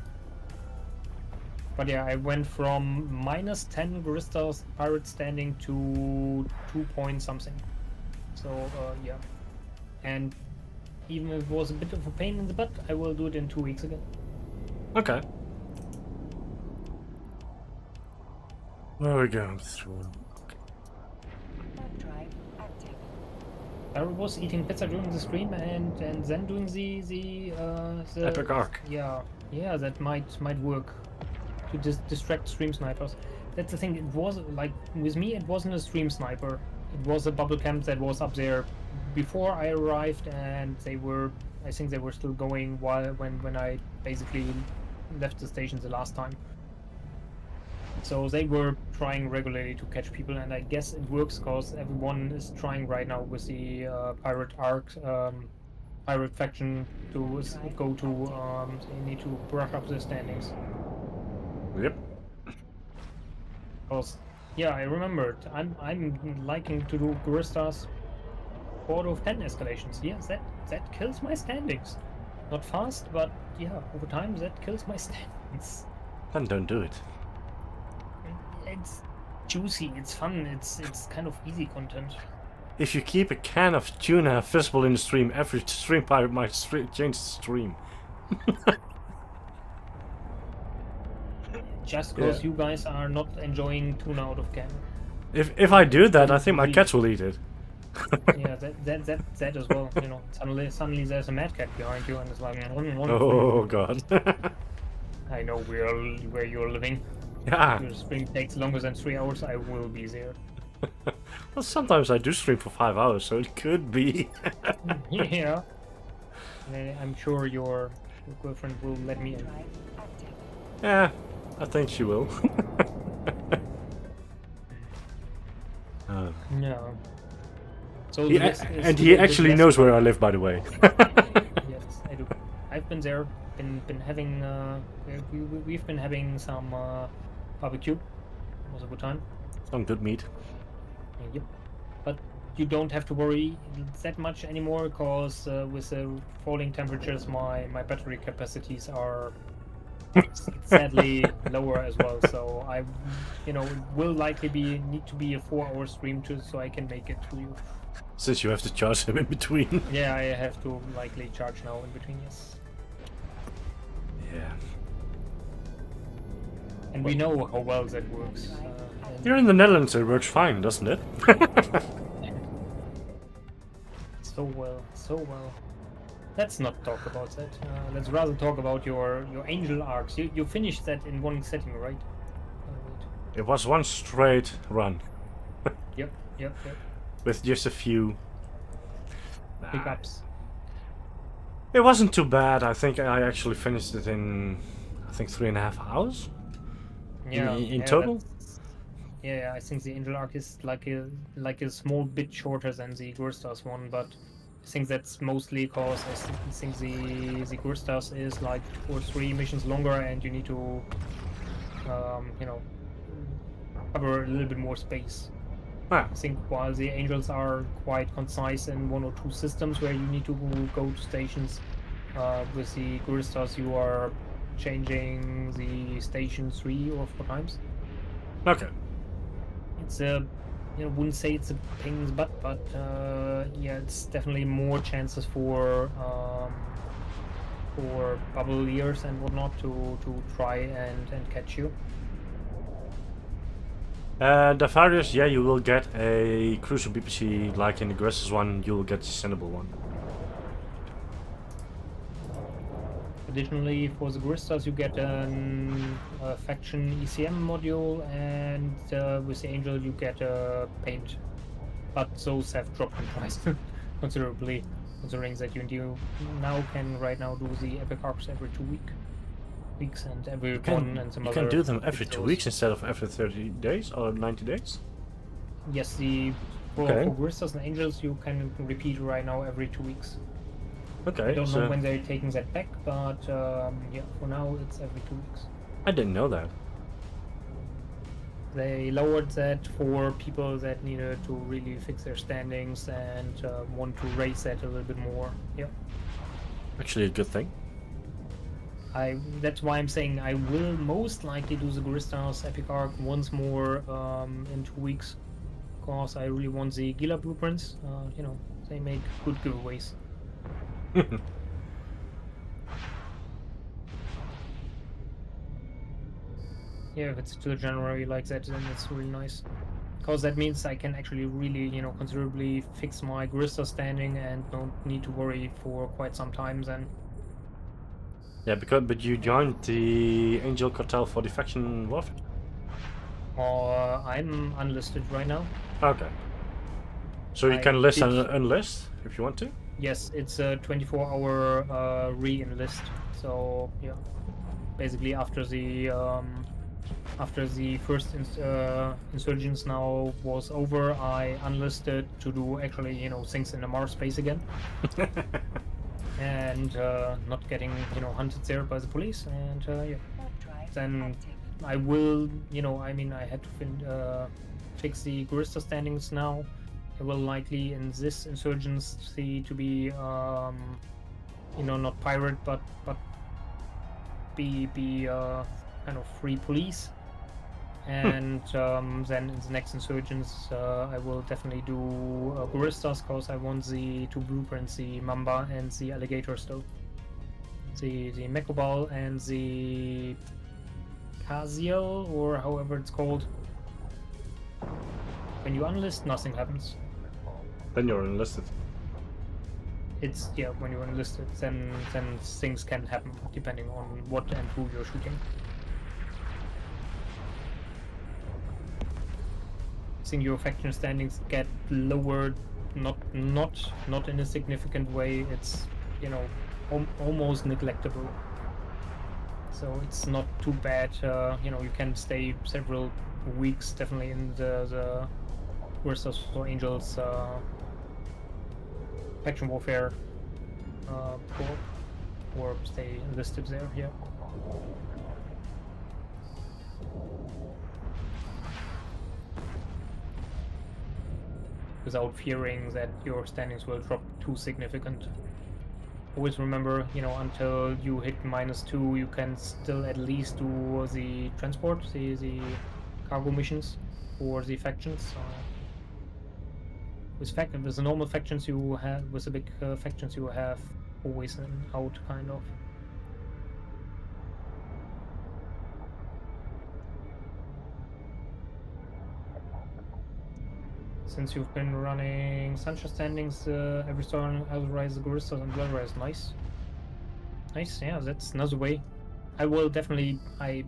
But yeah, I went from -10 Baristas pirate standing to 2 point something. So yeah, and even if it was a bit of a pain in the butt, I will do it in 2 weeks again.
Okay. Where are we going through?
Web drive active.
Taro was eating pizza during the stream and then doing the
Epic arc.
Yeah, that might work to distract stream snipers. That's the thing. It was like with me, it wasn't a stream sniper. It was a bubble camp that was up there before I arrived, and I think they were still going when I basically left the station the last time. So they were trying regularly to catch people, and I guess it works because everyone is trying right now with the pirate arc, pirate faction to go to. They need to brush up their standings.
Yep.
Because yeah, I remembered. I'm liking to do Guristas 4 out of 10 escalations. Yes, that kills my standings. Not fast, but yeah, over time that kills my standings.
Then don't do it.
It's juicy, it's fun, it's kind of easy content.
If you keep a can of tuna visible in the stream, every stream pirate might change the stream.
Just because you guys are not enjoying tuna out of can.
If I do that, I think my cats will eat it.
Yeah, that as well. You know, suddenly there's a mad cat behind you, and it's like,
Oh god.
I know where you're living.
Yeah.
If your stream takes longer than 3 hours, I will be there.
Well, sometimes I do stream for 5 hours, so it could be.
Yeah. I'm sure your girlfriend will let me in.
Drive active.
Yeah, I think she will.
No. So
He
this is
and he
the
actually
best
knows
one.
where I live, by the way.
Yes, I do. I've been there. Been having. We've been having some barbecue. It was a good time.
Some good meat.
Yep. But you don't have to worry that much anymore, because with the falling temperatures, my battery capacities are sadly lower as well. So I, it will likely need to be a 4-hour stream so I can make it to you.
Since you have to charge him in between.
Yeah, I have to likely charge now in between. Yes.
Yeah.
And we know how well that works.
Here in the Netherlands it works fine, doesn't it?
So well, so well. Let's not talk about that. Let's rather talk about your angel arcs. You finished that in one setting, right?
It was one straight run.
Yep.
With just a few
Pickups.
It wasn't too bad. I think I actually finished it in 3.5 hours.
Yeah.
In total.
Yeah, I think the angel arc is like a small bit shorter than the Gurstas one, but I think that's mostly because I think the Gurstas is like 2 or 3 missions longer, and you need to, cover a little bit more space.
Ah,
I think while the angels are quite concise in 1 or 2 systems where you need to go to stations, with the Gurstas you are changing the station 3 or 4 times.
okay.
It's a, wouldn't say it's a pain in the butt, but yeah, it's definitely more chances for bubbliers and whatnot to try and catch you.
The various, yeah, you will get a crucial BPC like in the Gresses one. You will get the sendable one.
Additionally, for the Guristas, you get a faction ECM module, and with the Angel, you get a paint. But those have dropped in price considerably, considering that you now can right now do the epic arcs every 2 weeks, and every one and some
You
other.
can do them every 2
pixels.
weeks instead of every 30 days or 90 days.
Yes, for Guristas and Angels, you can repeat right now every 2 weeks.
Okay.
I don't
so
know when they're taking that back, but yeah, for now it's every 2 weeks.
I didn't know that.
They lowered that for people that needed to really fix their standings and want to raise that a little bit more. Yeah,
Actually, a good thing.
that's why I'm saying I will most likely do the Guristas Epic Arc once more in 2 weeks, because I really want the Gila blueprints. They make good giveaways. Yeah, if it's still January like that, then it's really nice. because that means I can actually really, considerably fix my Grista standing and don't need to worry for quite some time then.
Yeah, but you joined the Angel Cartel for the faction warfare.
I'm unlisted right now.
Okay. So you
I
can list and
did-
unlist if you want to.
Yes, it's a 24-hour re-enlist. So yeah, basically after the first insurgents now was over, I unlisted to do actually things in the Mars space again, and not getting hunted there by the police. And yeah,
Warp drive
then
active.
I will I mean I had to fix the Grista standings now. I will likely in this insurgency to be not pirate but be kind of free police. And then in the next insurgents I will definitely do Guristas, because I want the two blueprints, the Mamba and the Alligator still. The Mechobal and the Kaziel, or however it's called. When you unlist, nothing happens.
Then you're enlisted.
It's when you're enlisted, then things can happen depending on what and who you're shooting. Seeing your faction standings get lowered, not in a significant way. It's almost neglectable. So it's not too bad. You can stay several weeks definitely in the Versus for Angels faction warfare corps, or stay enlisted there. Yeah. Without fearing that your standings will drop too significant. Always remember, until you hit -2, you can still at least do the transport, the cargo missions for the factions. With the normal factions you have, with the big factions you have always an out kind of. Since you've been running Sunshine standings every star, otherwise the Guristas and Blood Rise, nice. Nice, yeah, that's another way. I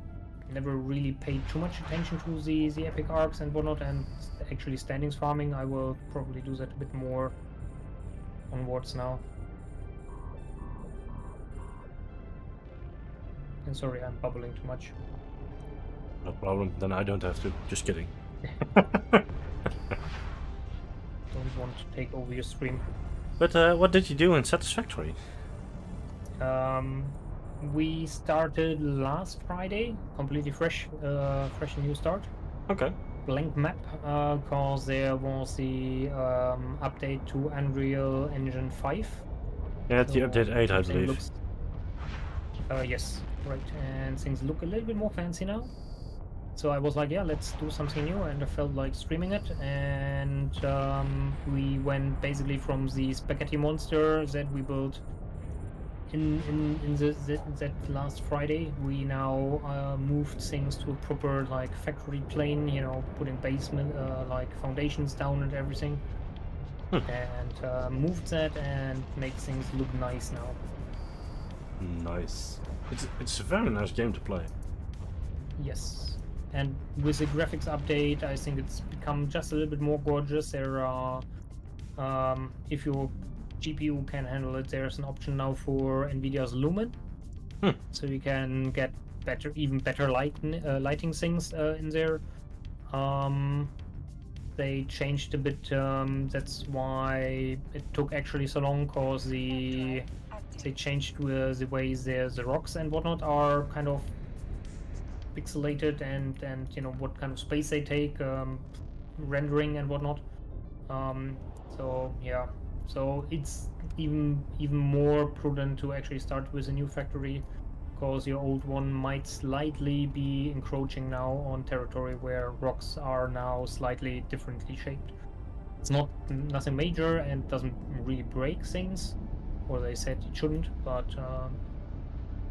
never really paid too much attention to the epic arcs and whatnot, and actually standings farming. I will probably do that a bit more onwards now. And sorry, I'm bubbling too much.
No problem. Then I don't have to. Just kidding.
Don't want to take over your stream.
But what did you do in Satisfactory?
We started last Friday, completely fresh new start.
Okay.
Blank map, cause there was the update to Unreal Engine 5.
Yeah, the update 8, I believe.
Looks, yes, right, and things look a little bit more fancy now. So I was like, yeah, let's do something new, and I felt like streaming it. And we went basically from the spaghetti monster that we built in that last Friday. We now moved things to a proper like factory plane, putting basement like foundations down and everything, and moved that and make things look nice now.
Nice. It's a very nice game to play.
Yes. And with the graphics update, I think it's become just a little bit more gorgeous. There are, if your GPU can handle it, there's an option now for NVIDIA's Lumen, so you can get even better lighting things in there. They changed a bit. That's why it took actually so long, cause they changed the way the rocks and whatnot are kind of pixelated, and what kind of space they take, rendering and whatnot. So yeah, so it's even more prudent to actually start with a new factory, because your old one might slightly be encroaching now on territory where rocks are now slightly differently shaped. It's nothing major and doesn't really break things, or they said it shouldn't, but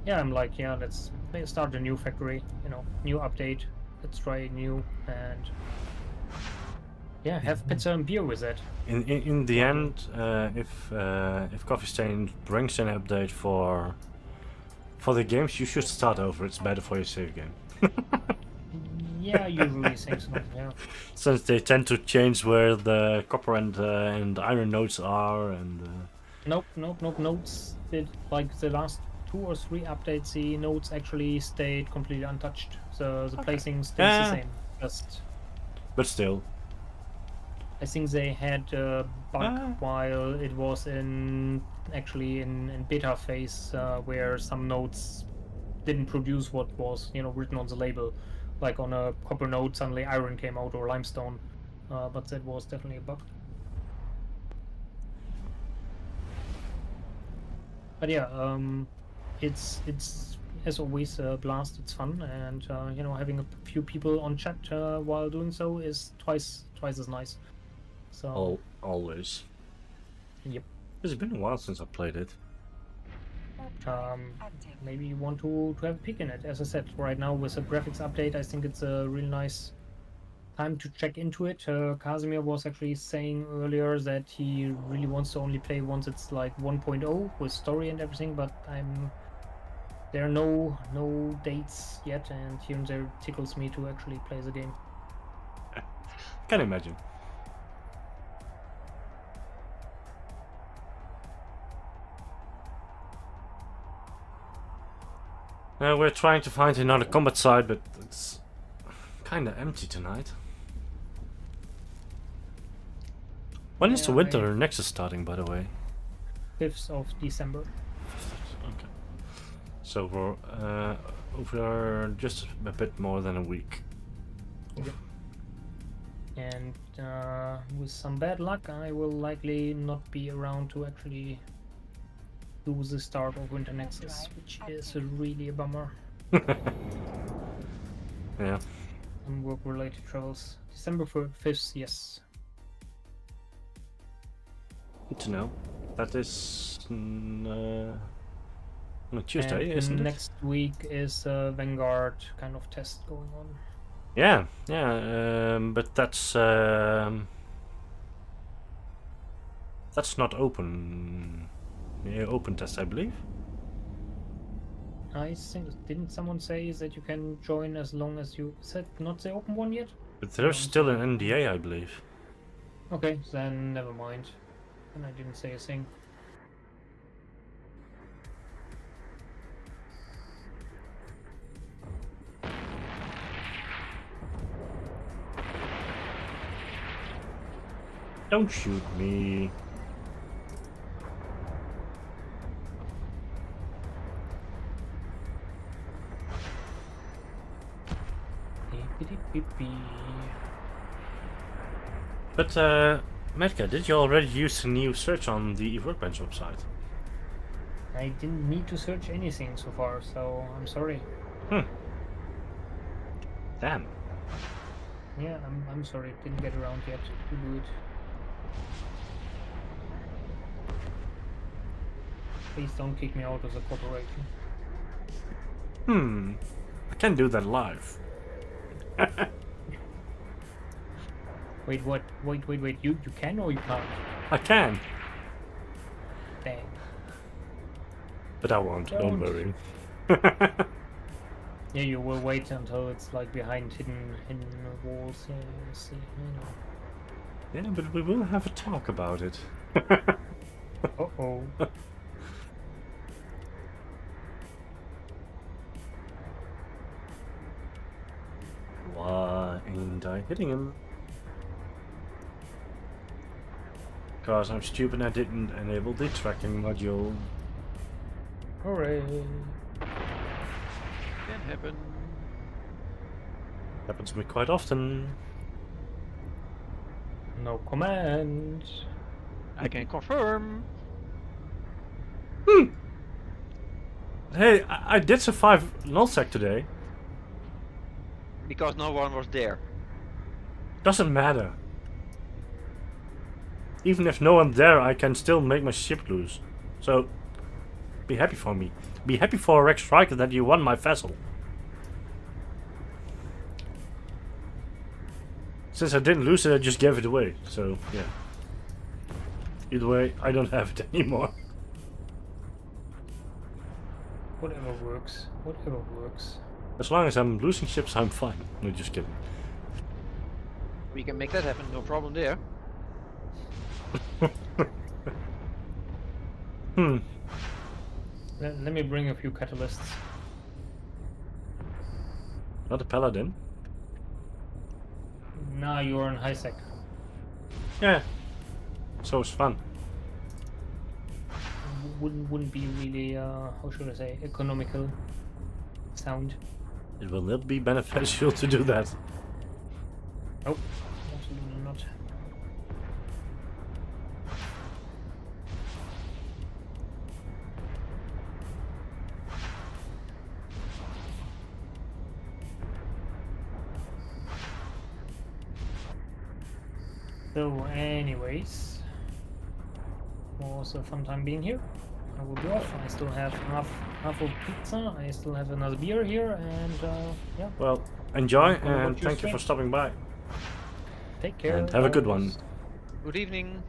yeah, I'm like, yeah, let's start a new factory, new update, let's try new, and Yeah, have pizza and beer with it.
In the end, if Coffee Stain brings an update for the games, you should start over. It's better for your save game.
Yeah, usually things so. Yeah.
Since they tend to change where the copper and iron nodes are, and
Nope. Notes did like the last 2 or 3 updates. The notes actually stayed completely untouched. So the placing stays the
Yeah.
same. Just
but still,
I think they had a bug
Ah.
while it was actually in beta phase where some nodes didn't produce what was written on the label. Like on a copper node, suddenly iron came out or limestone. But that was definitely a bug. But yeah, it's as always a blast. It's fun, and having a few people on chat while doing so is twice as nice. So
always.
yep.
It's been a while since I played it.
Warp drive
Um,
active.
maybe you want to have a peek in it. As I said, right now with a graphics update, I think it's a really nice time to check into it. Casimir was actually saying earlier that he really wants to only play once it's like 1.0 with story and everything, but there are no dates yet, and here and there tickles me to actually play the game.
Can imagine. We're trying to find another combat site, but it's kind of empty tonight. When is the
Yeah,
winter Nexus starting, by the way?
5th of December.
Okay. So we're over just a bit more than a week.
And with some bad luck, I will likely not be around to actually do the start of Winter Nexus, which is really a bummer.
Yeah.
Some work-related travels. December 5th, yes.
Good to know. That is on a Tuesday,
And
isn't it?
next week is a Vanguard kind of test going on.
Yeah, yeah, but that's not open. Yeah, open test, I believe.
I think, didn't someone say that you can join as long as you said not the open one yet?
But there's still an NDA, I believe.
Okay, then never mind. And I didn't say a thing.
Don't shoot me. But Metka, did you already use the new search on the Workbench website?
I didn't need to search anything so far, so I'm sorry.
Damn.
Yeah, I'm sorry. Didn't get around yet to do it. Please don't kick me out of the corporation.
I can do that live.
Wait, what? Wait. You can or you can't?
I can,
Dang.
but I won't. Don't
Don't.
worry.
Yeah, you will wait until it's like behind hidden walls. Yeah, I see. I know.
Yeah, but we will have a talk about it.
Uh-oh.
Why ain't I hitting him? Because I'm stupid and I didn't enable the tracking module.
Hooray.
Can happen.
Happens to me quite often.
No command.
I can confirm.
Hey, I did survive nullsec today.
Because no one was there.
Doesn't matter. Even if no one's there, I can still make my ship lose. So, be happy for me. Be happy for Rex Striker that you won my vessel. Since I didn't lose it, I just gave it away. So yeah. Either way, I don't have it anymore.
Whatever works. Whatever works.
As long as I'm losing ships, I'm fine. No, just kidding.
We can make that happen, no problem there.
Hmm.
Let me bring a few catalysts.
Not a paladin.
Nah, you're on high sec.
Yeah. So it's fun.
Wouldn't be really how should I say, economical sound.
It will not be beneficial to do that.
Nope, absolutely not. So anyways, was a fun time being here. I will be off. I still have half of pizza. I still have another beer here, and yeah.
Well, enjoy
I'm gonna
and
watch your
thank you for
stream.
stopping by.
Take care.
And have a good one.
always.
Good evening.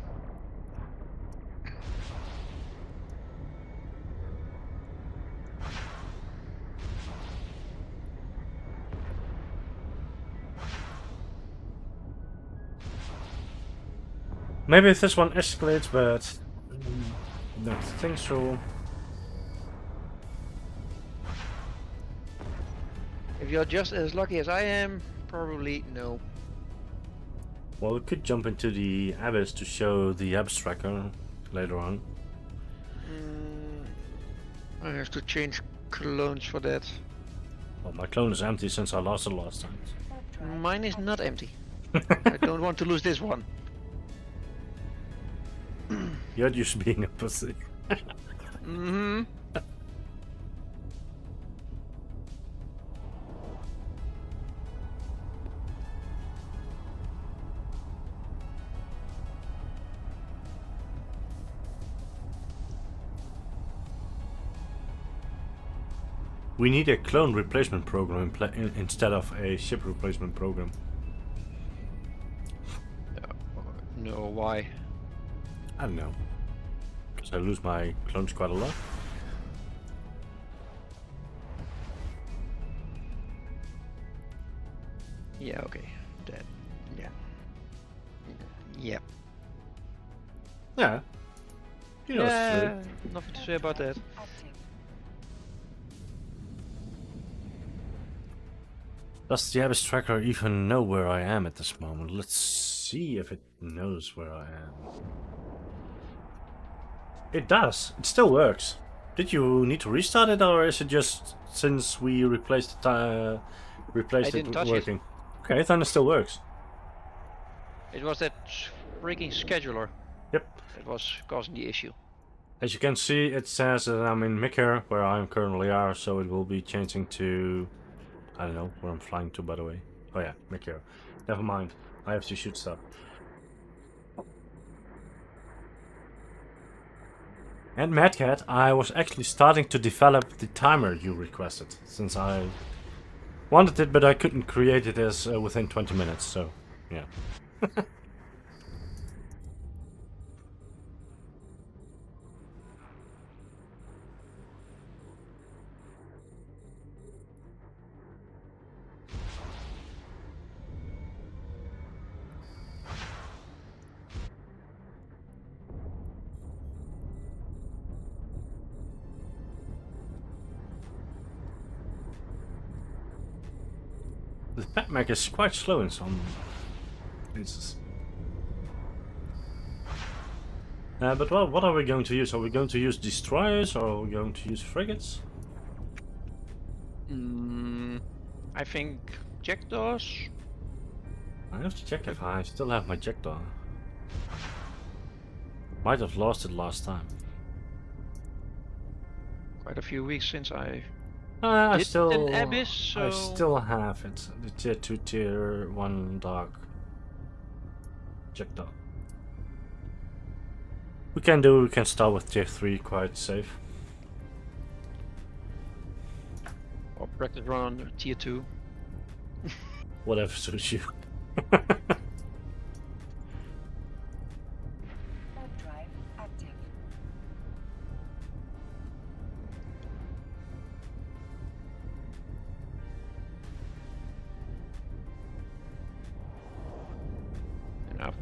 Maybe if this one escalates, but don't think so.
If you're just as lucky as I am, probably no.
Well, we could jump into the Abyss to show the Abyss tracker later on.
I have to change clones for that.
Well, my clone is empty since I lost it last time.
Mine is not empty. I don't want to lose this one.
You're just being a pussy.
Mm-hmm.
We need a clone replacement program instead of a ship replacement program.
No, why?
I don't know. Because I lose my clones quite a lot.
Yeah, okay. That. Yeah. Yeah.
Yeah. You know, it's
Yeah,
true.
nothing to say about that.
Does the Abyss tracker even know where I am at this moment? Let's see if it knows where I am. It does. It still works. Did you need to restart it, or is it just since we replaced it,
didn't touch it.
working? Okay, then it still works.
It was that freaking scheduler
Yep.
that was causing the issue.
As you can see, it says that I'm in Mikir, where I currently are, so it will be changing to... I don't know where I'm flying to, by the way. Oh yeah, Mikir. Never mind. I have to shoot stuff. And Madcat, I was actually starting to develop the timer you requested, since I wanted it, but I couldn't create it as within 20 minutes, so yeah. The Batmech is quite slow in some instances. But well, what are we going to use? Are we going to use destroyers or are we going to use frigates?
I think jackdaws.
I have to check if I still have my jackdaw. Might have lost it last time.
Quite a few weeks since I
I
did
still,
an Abyss, so...
I still have it. The tier 2, tier 1 dark jackdaw. We can start with tier 3 quite safe.
Or practice run on tier 2.
Whatever suits you.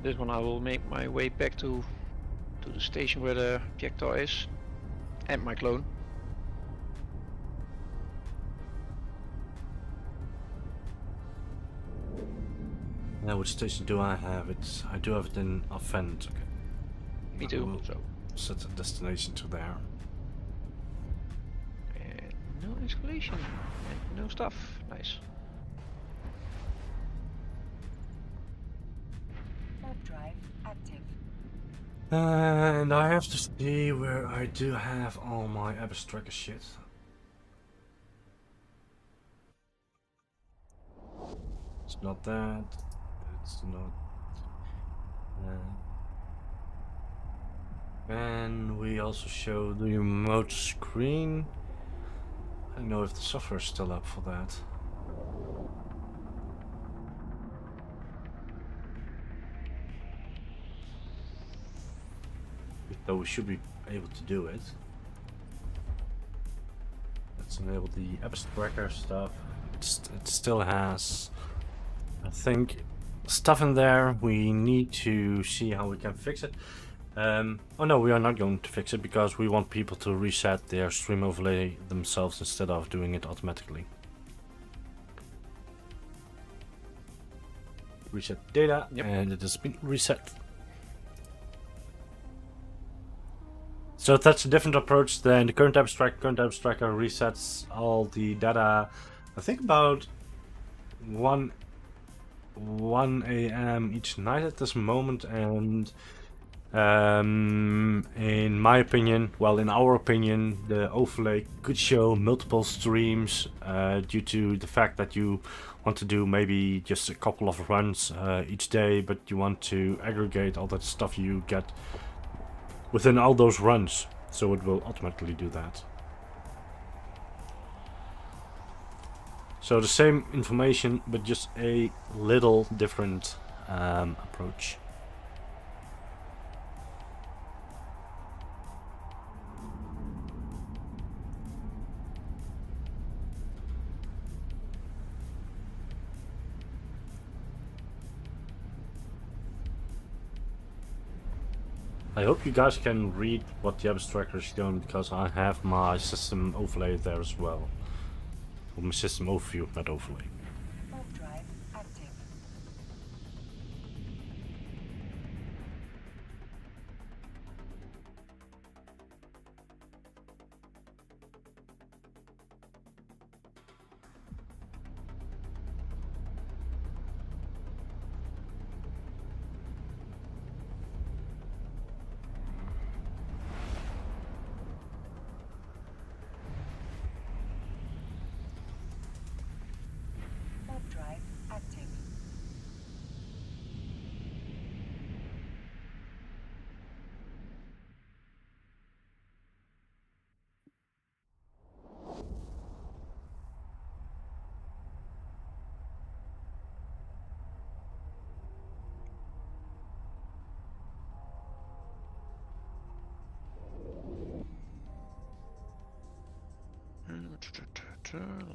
This one I will make my way back to the station where the projector is, and my clone.
Now, which station do I have? I do have it in Offend. Okay.
Me
I
too.
will
So
set a destination to there.
and no escalation and no stuff. Nice.
Warp drive active.
And I have to see where I do have all my Abyss Tracker shit. It's not that. It's not. And we also show the remote screen. I don't know if the software is still up for that. Though we should be able to do it. Let's enable the Abyss Tracker stuff. It still has, I think, stuff in there. We need to see how we can fix it. Oh no, we are not going to fix it because we want people to reset their stream overlay themselves instead of doing it automatically. Reset data,
Yep.
and it has been reset. So that's a different approach than the current abstract. Current abstract resets all the data, I think about 1 a.m. each night at this moment, and in my opinion, well, in our opinion, the overlay could show multiple streams due to the fact that you want to do maybe just a couple of runs each day, but you want to aggregate all that stuff you get within all those runs, so it will automatically do that. So the same information, but just a little different approach. I hope you guys can read what the Abyss Tracker is doing, because I have my system overlay there as well. Or my system overview, not overlay.
Warp drive active. Warp drive active.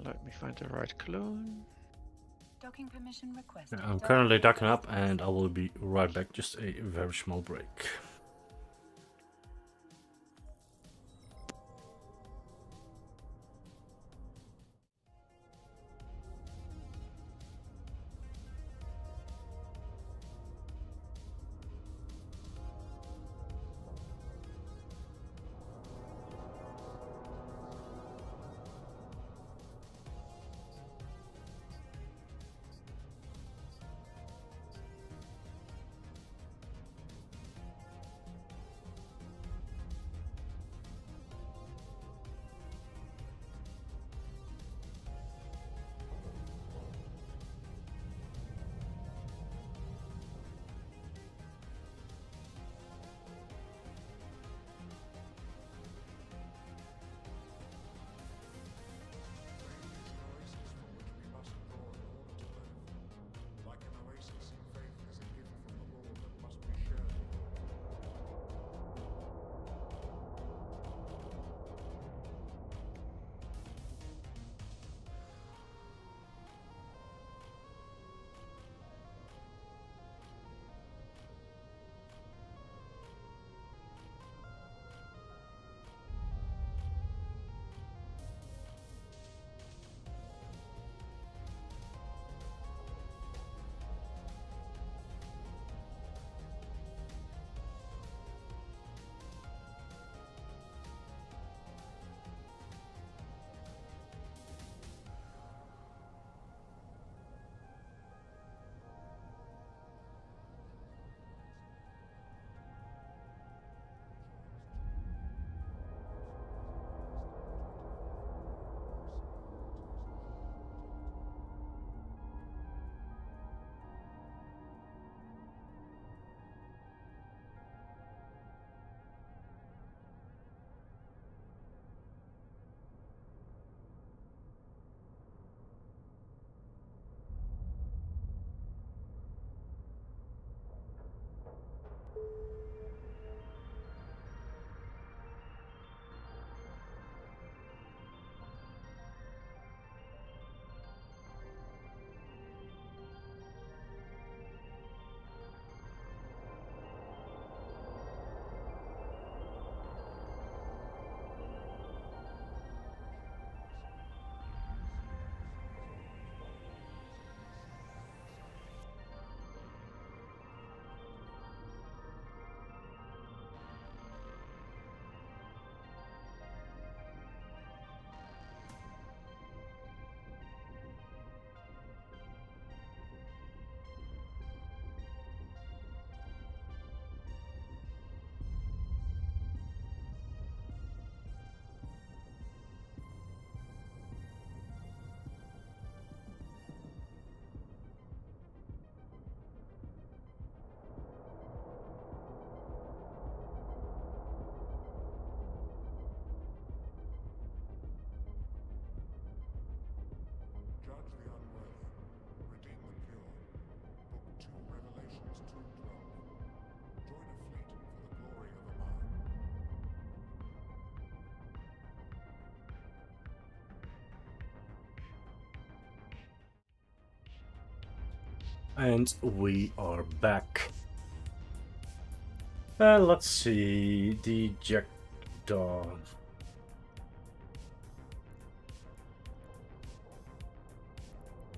Let me find the right clone.
Docking permission requested.
I'm currently docking up, and I will be right back. Just a very small break. And we are back. Let's see. The jackdaw.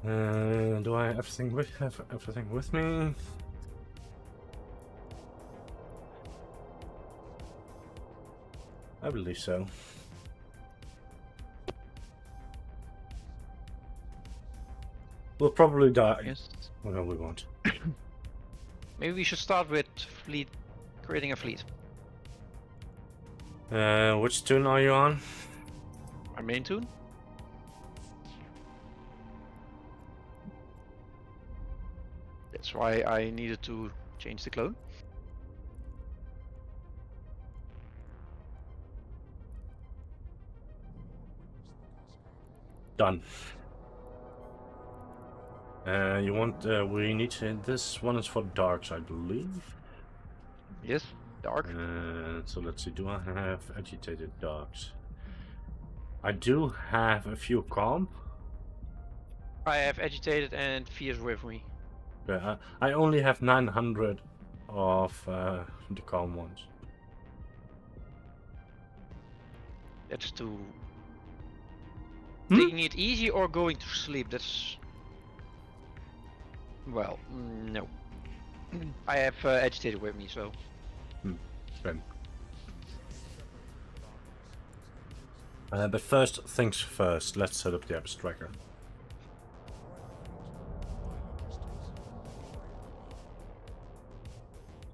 Do I have everything with me? I believe so. We'll probably die.
Yes.
Well, no, we won't.
Maybe we should start with fleet, creating a fleet.
Which tune are you on?
Our main tune. That's why I needed to change the clone.
Done. You want? We need this one is for darks, I believe.
Yes, dark.
So let's see. Do I have agitated darks? I do have a few calm.
I have agitated and fierce with me.
Yeah, I only have 900 of the calm ones.
That's too.
Hmm?
Taking it easy or going to sleep. That's. Well, no. I have agitated with me, so.
Same. But first things first, let's set up the abstractor.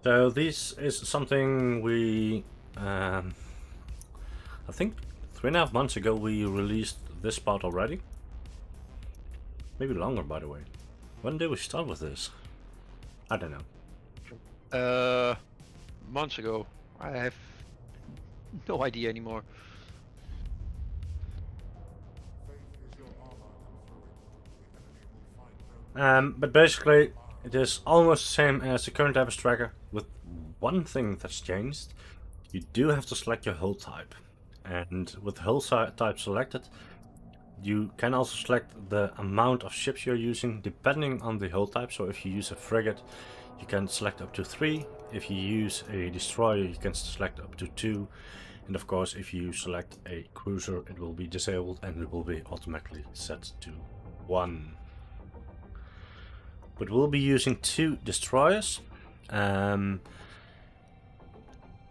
So this is something we, I think 3.5 months ago we released this part already. Maybe longer, by the way. When did we start with this? I don't know.
Months ago. I have no idea anymore.
But basically, it is almost the same as the current abstractor, with one thing that's changed. You do have to select your hull type, and with hull type selected, you can also select the amount of ships you're using depending on the hull type. So if you use a frigate, you can select up to 3. If you use a destroyer, you can select up to 2. And of course, if you select a cruiser, it will be disabled and it will be automatically set to 1. But we'll be using 2 destroyers.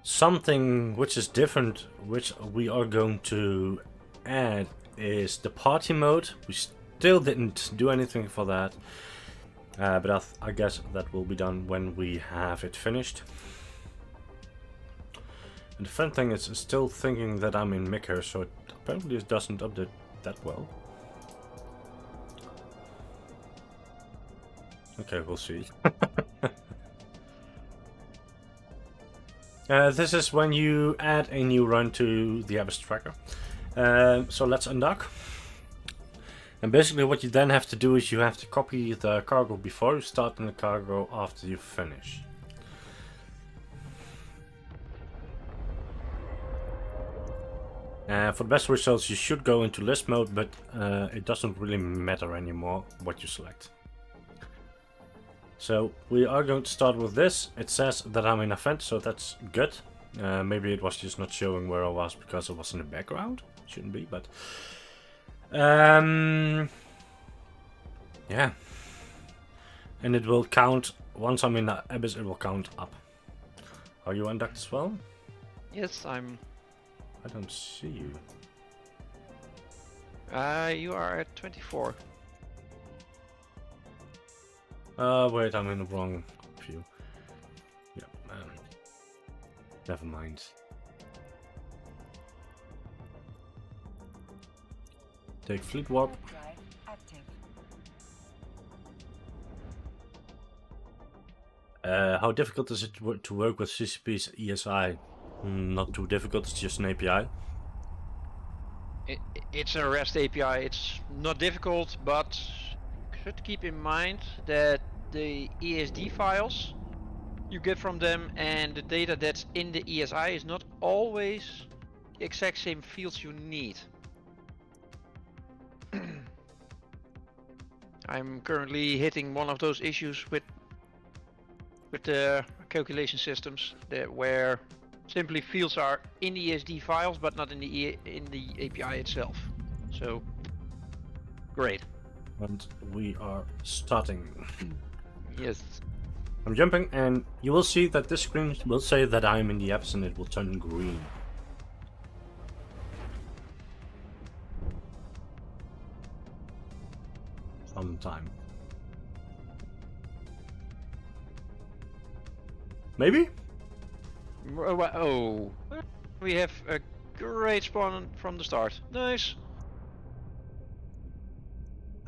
Something which is different, which we are going to add, is the party mode. We still didn't do anything for that, but I guess that will be done when we have it finished. And the fun thing is, it's still thinking that I'm in Micker, so it apparently doesn't update that well. Okay, we'll see. This is when you add a new run to the Abyss tracker. So let's undock. And basically what you then have to do is you have to copy the cargo before you start and the cargo after you finish. For the best results you should go into list mode, but it doesn't really matter anymore what you select. So we are going to start with this. It says that I'm in a vent, so that's good. Maybe it was just not showing where I was because it was in the background. Shouldn't be, but yeah. And it will count once I'm in the abyss. It will count up. Are you undocked as well?
Yes, I'm.
I don't see you.
You are at 24.
Wait, I'm in the wrong view. Yeah, never mind. Take fleet warp.
Drive active.
How difficult is it to work with CCP's ESI? Not too difficult, it's just an API.
It's a REST API. It's not difficult, but should keep in mind that the ESD files you get from them and the data that's in the ESI is not always the exact same fields you need. I'm currently hitting one of those issues with the calculation systems where simply fields are in the ESD files but not in the API itself. So great.
And we are starting.
Yes.
I'm jumping, and you will see that this screen will say that I'm in the apps, and it will turn green. Sometime. Maybe?
Oh, we have a great spawn from the start. Nice.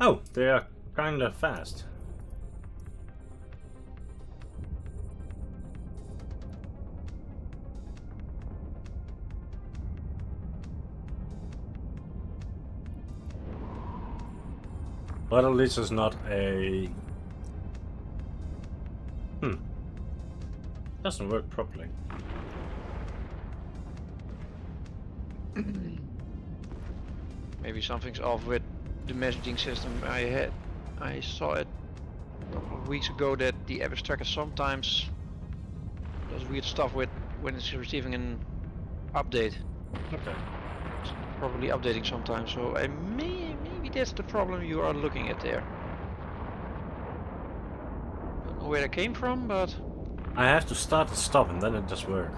Oh, they are kinda fast. But at least it's not a... Doesn't work properly.
Maybe something's off with the messaging system. I saw it a couple of weeks ago that the average tracker sometimes does weird stuff with when it's receiving an update.
Okay.
It's probably updating sometimes, so maybe that's the problem you are looking at there. Don't know where that came from, but
I have to start and stop, and then it does work.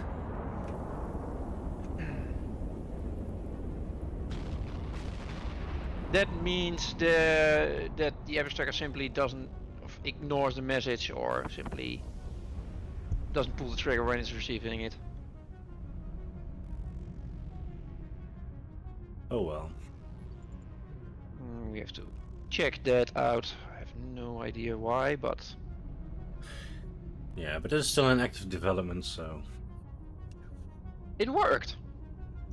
that means that the average tracker simply ignores the message or simply doesn't pull the trigger when it's receiving it.
Oh well.
We have to check that out. I have no idea why, but
Yeah, but it's still in active development, so...
it worked.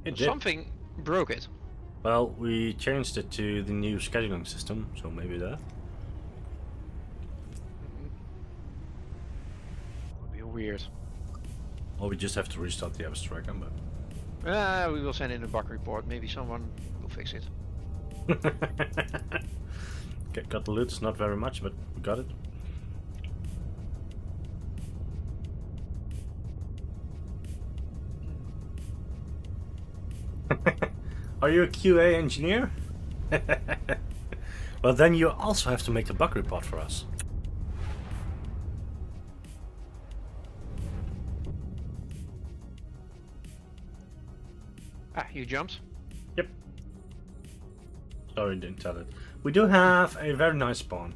It did.
Something broke it.
Well, we changed it to the new scheduling system, so maybe that.
Would be weird.
Or we just have to restart the abstract, but...
We will send in a bug report. Maybe someone will fix it.
Okay, got the loot, it's not very much, but we got it. Are you a QA engineer? Well, then you also have to make the bug report for us.
Ah, you jumped?
Yep. Sorry, didn't tell it. We do have a very nice spawn.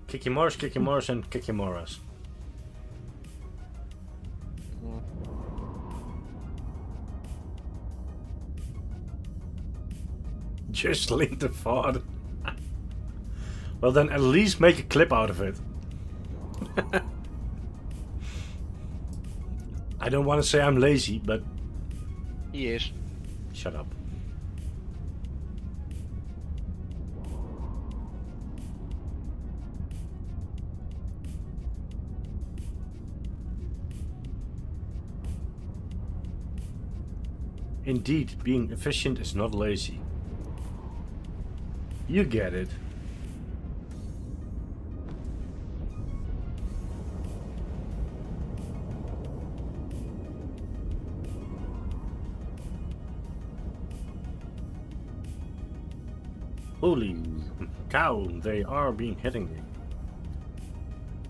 Kikimoras, and Kikimoras. Just link the VOD. Well, then at least make a clip out of it. I don't want to say I'm lazy, but...
He is.
Shut up. Indeed, being efficient is not lazy. You get it. Holy cow, they are hitting me.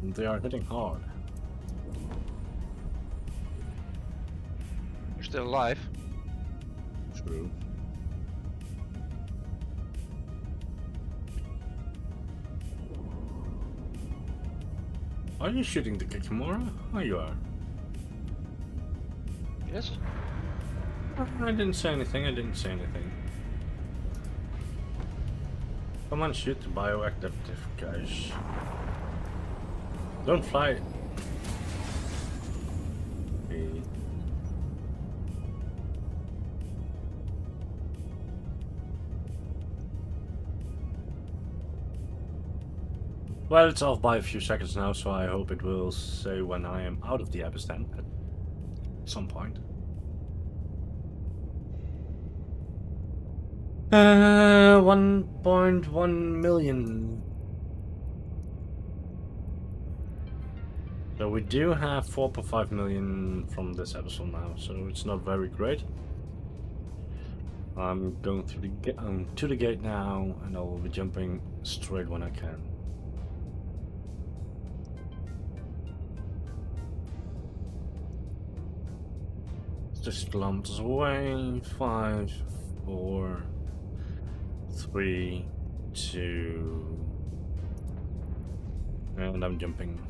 They are hitting hard.
You're still alive.
True. Are you shooting the Kikimora? Oh, you are.
Yes.
I didn't say anything, Come on, shoot the bioactive guys. Don't fly. Okay. Well, it's off by a few seconds now, so I hope it will say when I am out of the Abysstan at some point. 1.1 million So we do have 4.5 million from this episode now, so it's not very great. I'm going through to the gate now, and I will be jumping straight when I can. Just kilometers away. 5, 4, 3, 2, and I'm jumping.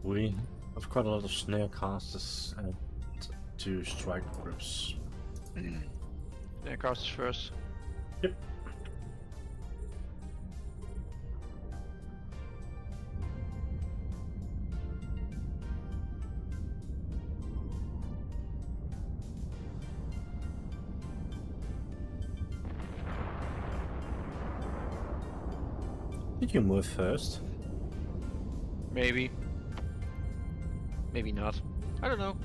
We have quite a lot of snare casters and 2 strike groups.
Then casters first.
Yep. Did you move first?
Maybe. Maybe not. I don't know.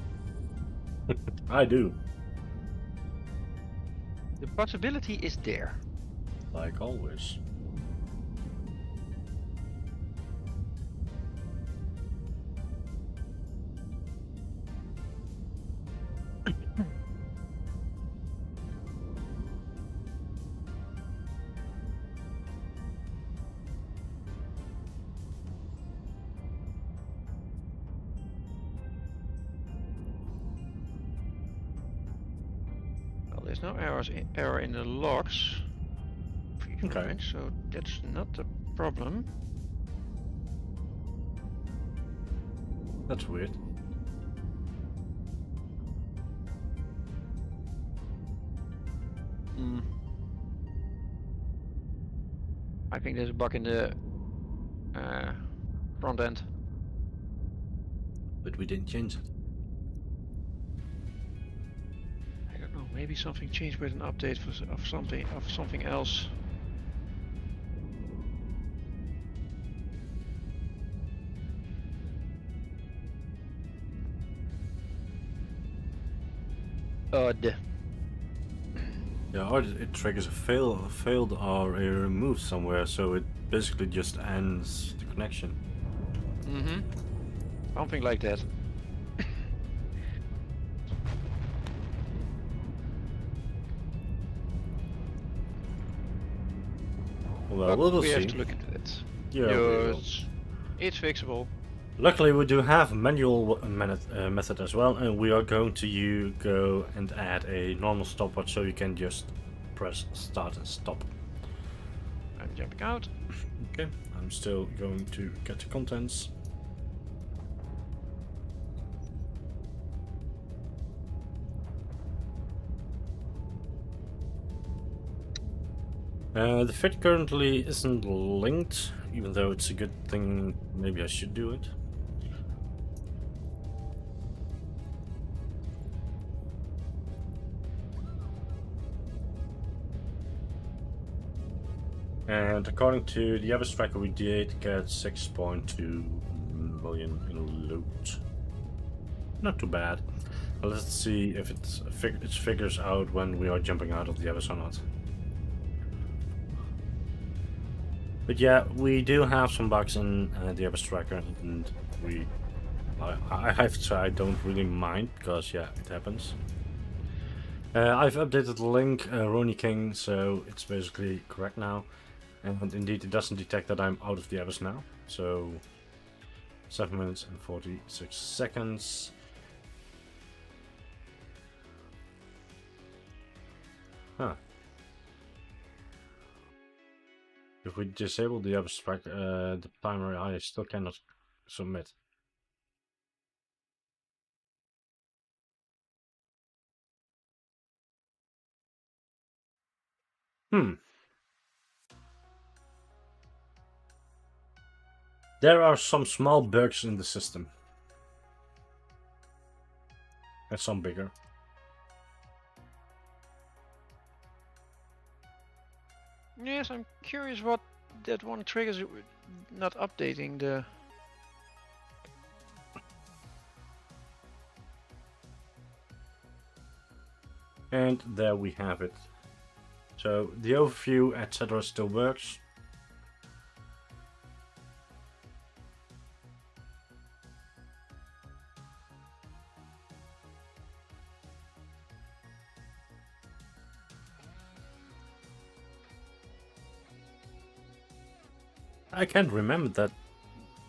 I do.
The possibility is there.
Like always.
Well, there's no error in the logs.
Okay.
Workbench, so that's not the problem.
That's weird.
I think there's a bug in the front end.
But we didn't change it.
I don't know. Maybe something changed with an update of something else. Odd.
Yeah, or it triggers a failed or a remove somewhere, so it basically just ends the connection.
Mm-hmm. Something like that.
Well,
But
we'll
we
see.
have to look into it.
Yeah, we will.
It's fixable.
Luckily, we do have a manual method as well, and we are going to go and add a normal stopwatch so you can just press start and stop.
I'm jumping out.
Okay, I'm still going to get the contents. The fit currently isn't linked, even though it's a good thing. Maybe I should do it. And according to the average tracker, we did get 6.2 million in loot. Not too bad. But let's see if it figures out when we are jumping out of the abyss or not. But yeah, we do have some bugs in the abyss tracker, and I have to say I don't really mind, because yeah, it happens. I've updated the link, Ronnie King, so it's basically correct now. And indeed, it doesn't detect that I'm out of the abyss now. So 7 minutes and 46 seconds. Huh. If we disable the abstract, the primary, I still cannot submit. There are some small bugs in the system. And some bigger.
Yes, I'm curious what that one triggers it with not updating the...
And there we have it. So the overview, etc. still works. I can't remember that.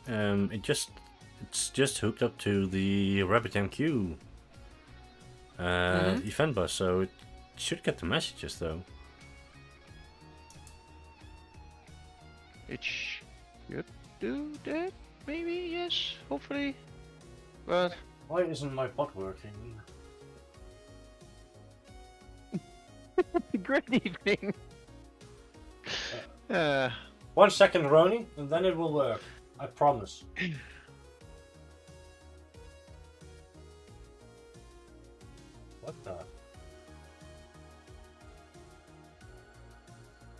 It's just hooked up to the RabbitMQ event bus, so it should get the messages though.
It should do that, maybe, yes, hopefully. But
Why isn't my bot working?
great evening.
1 second, Roni, and then it will work. I promise. What the?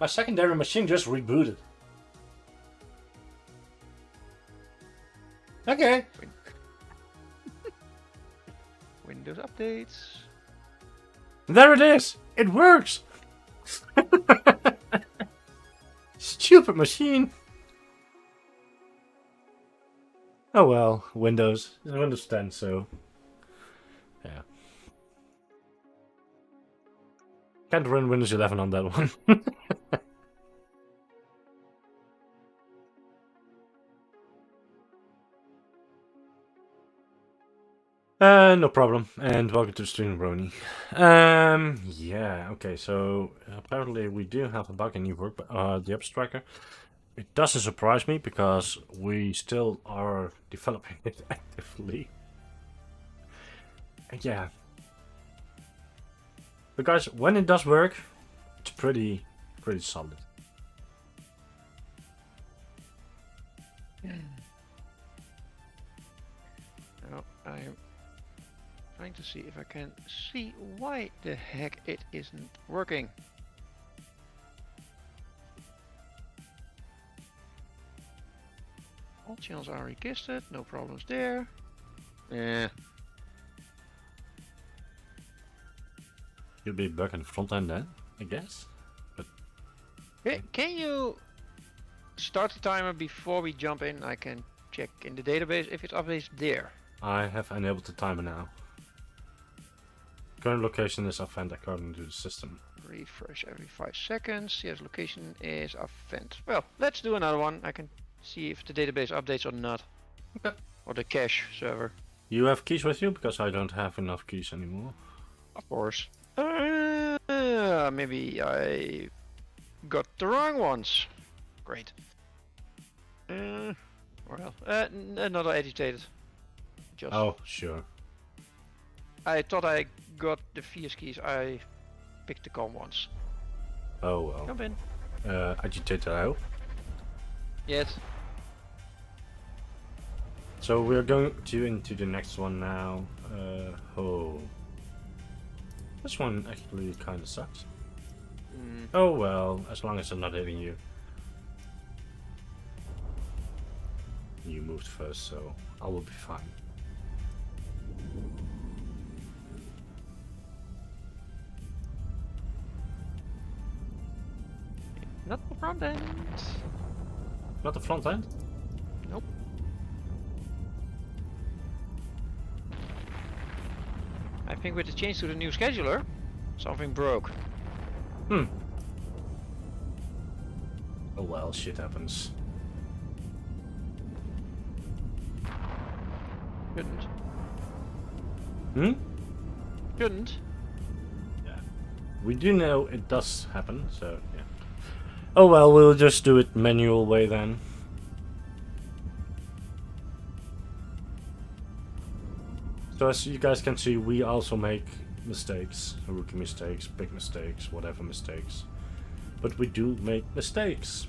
My secondary machine just rebooted. Okay.
Windows updates.
There it is! It works! Stupid machine! Oh well, Windows. It's Windows 10, so... yeah. Can't run Windows 11 on that one. No problem, and welcome to the stream, Roni. Yeah, okay, so apparently we do have a bug in the abstractor. It doesn't surprise me because we still are developing it actively. And yeah. But guys, when it does work, it's pretty solid.
Now I'm trying to see if I can see why the heck it isn't working. All channels are registered, no problems there. Yeah.
You'll be back in the front end then, I guess. But
Can you start the timer before we jump in? I can check in the database if it's updated there.
I have enabled the timer now. Current location is event according to the system.
Refresh every 5 seconds. Yes, location is event. Well, let's do another one. I can see if the database updates or not.
Okay.
Or the cache server.
You have keys with you? Because I don't have enough keys anymore.
Of course. Maybe I got the wrong ones. Great. Well, another agitated. Just.
Oh, sure.
I thought I got the fierce keys. I picked the calm ones.
Oh well.
Jump in.
Agitated, I hope.
Yes.
So we're going into the next one now. Oh. This one actually kind of sucks. Oh well, as long as I'm not hitting you. You moved first, so I will be fine.
Not the front end.
Not the front end?
Nope. I think with the change to the new scheduler, something broke.
Oh well, shit happens.
Shouldn't. Shouldn't.
Yeah. We do know it does happen, so yeah. Oh well, we'll just do it manual way then. So as you guys can see, we also make mistakes, rookie mistakes, big mistakes, whatever mistakes. But we do make mistakes.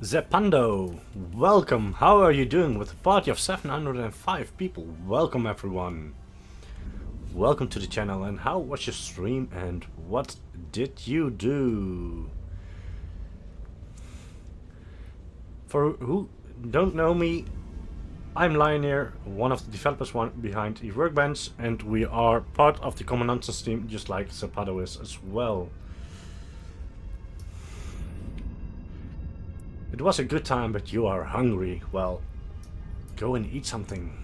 Zepando, welcome. How are you doing with a party of 705 people? Welcome everyone. Welcome to the channel. And how was your stream and what did you do? For who don't know me, I'm Lioneer, one of the developers behind Workbench, and we are part of the Common Nonsense team, just like Zepando is as well. It was a good time, but you are hungry. Well, go and eat something.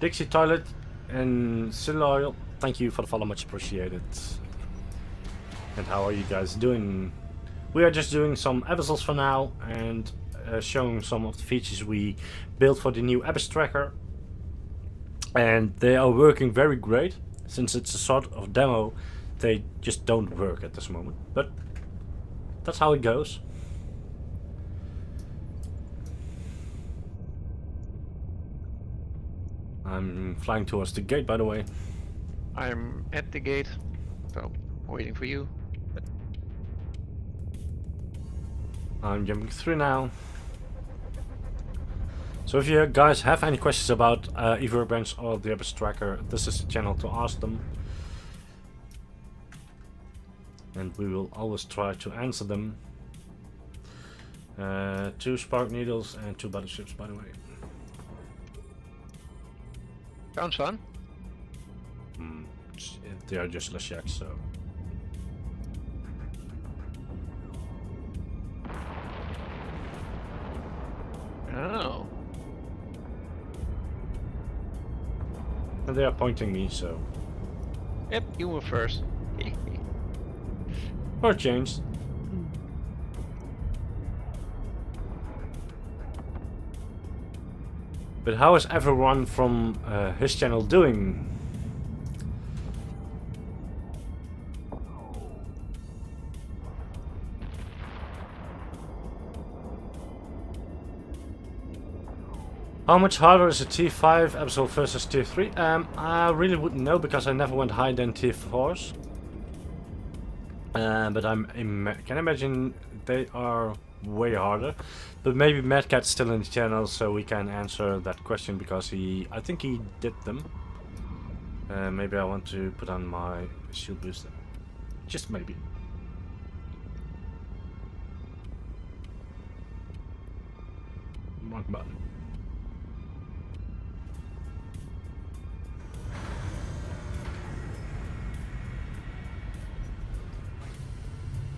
Dixie Toilet and Siloil, thank you for the follow, much appreciated. And how are you guys doing? We are just doing some abyssals for now and showing some of the features we built for the new abyss tracker. And they are working very great. Since it's a sort of demo, they just don't work at this moment. But that's how it goes. I'm flying towards the gate, by the way.
I'm at the gate, so waiting for you.
I'm jumping through now. So if you guys have any questions about Workbench or the Abyss Tracker, this is the channel to ask them. And we will always try to answer them. 2 spark needles and 2 battleships, by the way.
Sounds fun.
They are just Lashak, so...
Oh.
And they are pointing me, so...
Yep, you were first.
Or changed. But how is everyone from his channel doing? How much harder is a T5 episode versus Tier 3? I really wouldn't know because I never went higher than Tier 4s. But I can imagine they are way harder. But maybe Madcat's still in the channel, so we can answer that question because I think he did them. Maybe I want to put on my shield booster. Just maybe. Wrong button.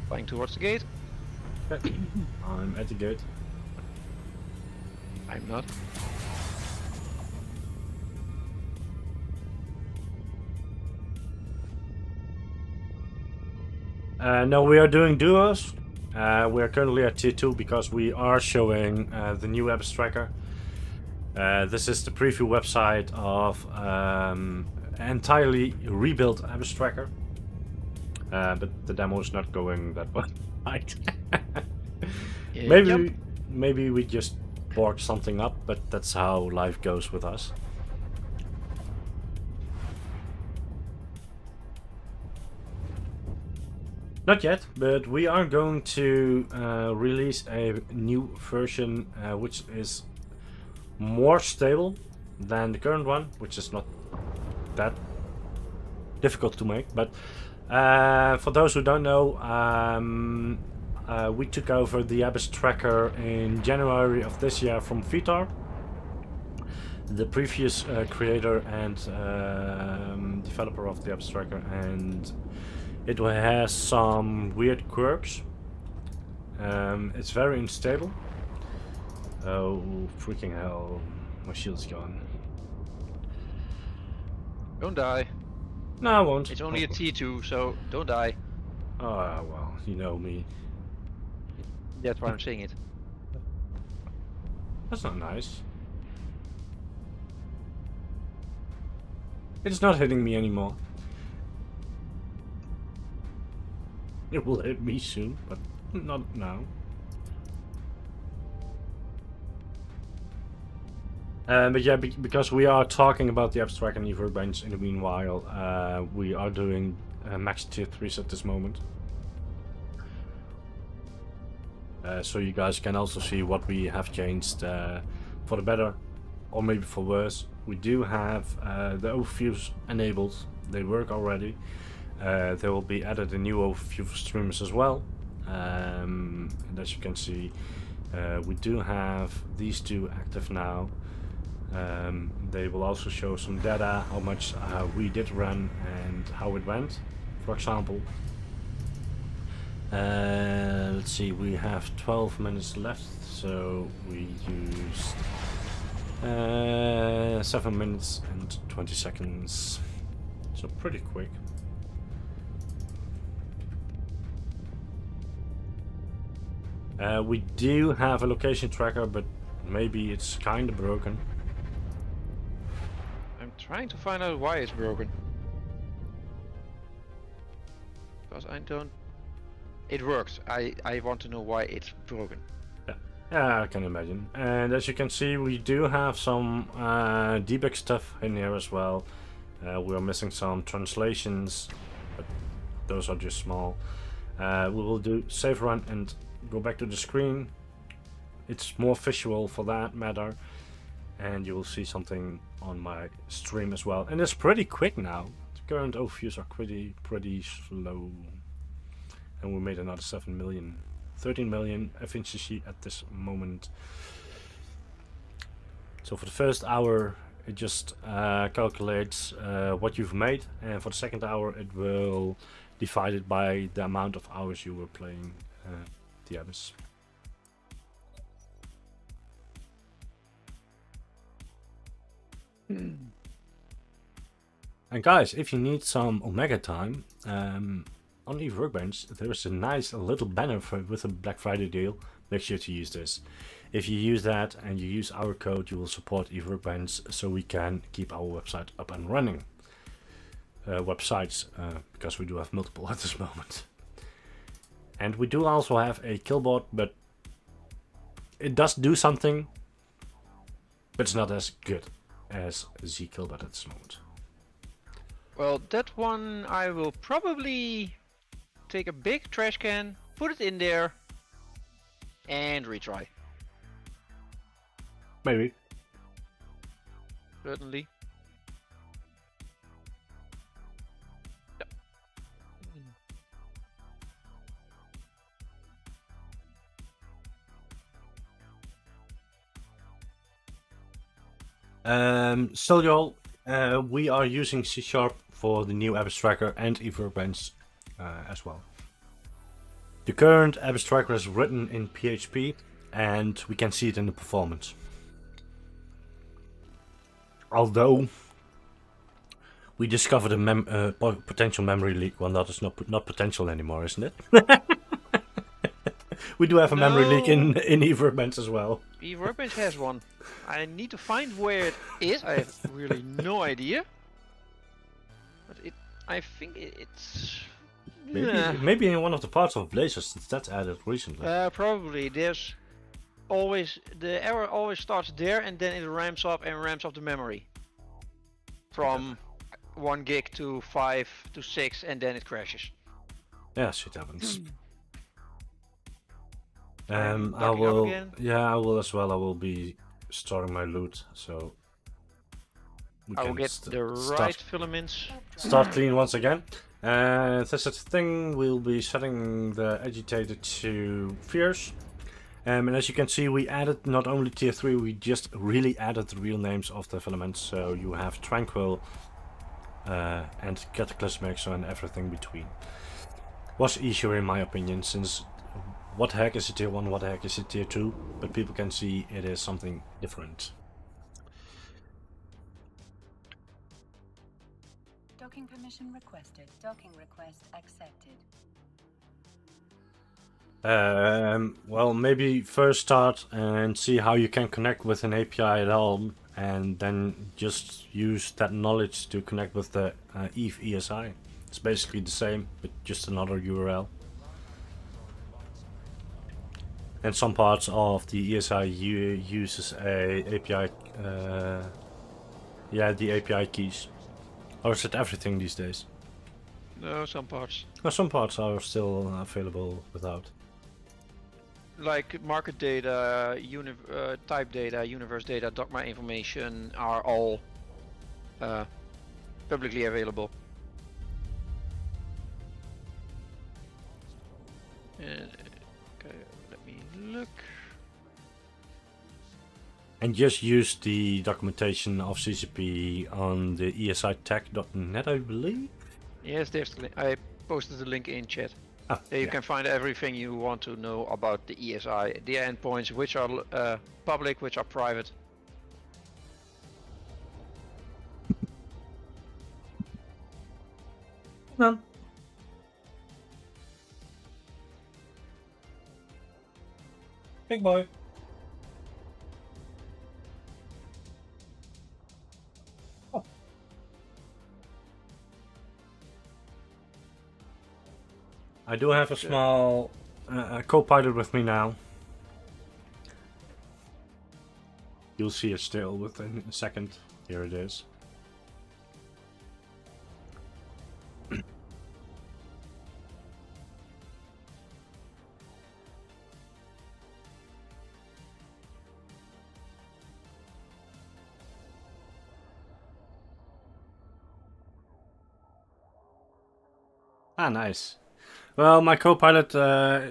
Flying towards the gate.
Okay. I'm at the gate.
I'm not.
No, we are doing duos. We are currently at Tier 2 because we are showing the new Abyss Tracker. This is the preview website of entirely rebuilt Abyss Tracker. But the demo is not going that well. Maybe we just borked something up, but that's how life goes with us. Not yet, but we are going to release a new version which is more stable than the current one, which is not that difficult to make. But for those who don't know, we took over the Abyss Tracker in January of this year from Vitar, the previous creator and developer of the Abyss Tracker, and it has some weird quirks. It's very unstable. Oh, freaking hell. My shield's gone.
Don't die.
No, I won't.
It's only a T2, so don't die.
Oh, well, you know me.
That's why I'm saying it.
That's not nice. It's not hitting me anymore. It will hit me soon, but not now. But yeah, because we are talking about the abstract and Workbench in the meanwhile, we are doing max tier 3s at this moment. So you guys can also see what we have changed for the better, or maybe for worse. We do have the overviews enabled. They work already. There will be added a new overview for streamers as well. And as you can see, we do have these two active now. They will also show some data, how much we did run and how it went, for example. Let's see, we have 12 minutes left, so we used 7 minutes and 20 seconds, so pretty quick. We do have a location tracker, but maybe it's kind of broken.
I'm trying to find out why it's broken. Because I don't... It works. I want to know why it's broken.
Yeah, I can imagine. And as you can see, we do have some debug stuff in here as well. We are missing some translations, but those are just small. We will do save run and go back to the screen. It's more visual for that matter. And you will see something on my stream as well. And it's pretty quick now. The current overviews are pretty slow. And we made another 7 million, 13 million efficiency at this moment. So for the first hour, it just calculates what you've made, and for the second hour, it will divide it by the amount of hours you were playing the Abyss. And guys, if you need some Omega time, on the Workbench, there is a nice little banner with a Black Friday deal. Make sure to use this. If you use that and you use our code, you will support Workbench, so we can keep our website up and running. Websites, because we do have multiple at this moment. And we do also have a killbot, but it does do something, but it's not as good as the killbot at this moment.
Well, that one I will probably take a big trash can, put it in there, and retry.
Maybe.
Certainly.
Still, y'all, we are using C# for the new Abyss Tracker and Workbench as well. The current Abyss Tracker is written in PHP, and we can see it in the performance. Although we discovered a potential memory leak. Well, that is not potential anymore, isn't it? We do have a memory leak in Workbench as well.
Workbench has one. I need to find where it is. I have really no idea. But I think it's...
Maybe in one of the parts of Blazor, since that's added recently.
Probably. There's always... The error always starts there, and then it ramps up the memory. From 1 gig to 5 to 6, and then it crashes.
Yeah, shit happens.
I'm
I
backing up
will.
again.
Yeah, I will as well. I will be storing my loot, so we
I will
can
get the right filaments.
start clean once again. That's the thing. We'll be setting the agitated to fierce. And as you can see, we added not only tier 3, we just really added the real names of the filaments. So you have tranquil and cataclysmic, so and everything between. Was easier in my opinion, since what the heck is a tier 1, what the heck is a tier 2, but people can see it is something different.
Docking permission requested. Docking request accepted.
Well, maybe first start and see how you can connect with an API at all, and then just use that knowledge to connect with the Eve ESI. It's basically the same, but just another URL. And some parts of the ESI uses a API, yeah, the API keys. Or is it everything these days?
No, some parts.
No, some parts are still available without.
Like market data, type data, universe data, dogma information are all publicly available. And, okay, let me look.
And just use the documentation of CCP on the esitech.net, I believe.
Yes, there's the link. I posted the link in chat.
Ah,
There you
yeah.
can find everything you want to know about the ESI, the endpoints, which are public, which are private.
No. Big boy. Oh. I do have a small co-pilot with me now. You'll see it still within a second. Here it is. Ah, nice. Well, my co-pilot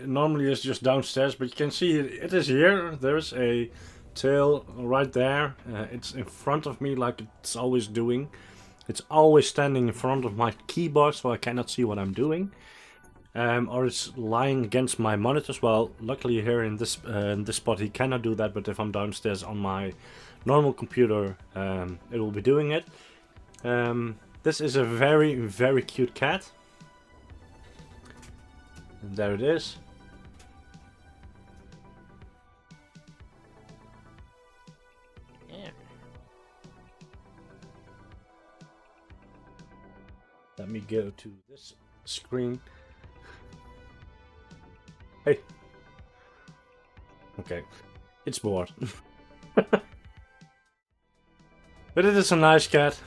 normally is just downstairs, but you can see it is here. There's a tail right there. It's in front of me like it's always doing. It's always standing in front of my keyboard, so I cannot see what I'm doing. Or it's lying against my monitors. Well, luckily here in this spot he cannot do that, but if I'm downstairs on my normal computer, it will be doing it. This is a very, very cute cat. And there it is.
Yeah.
Let me go to this screen. Hey. Okay. It's bored. But it is a nice cat.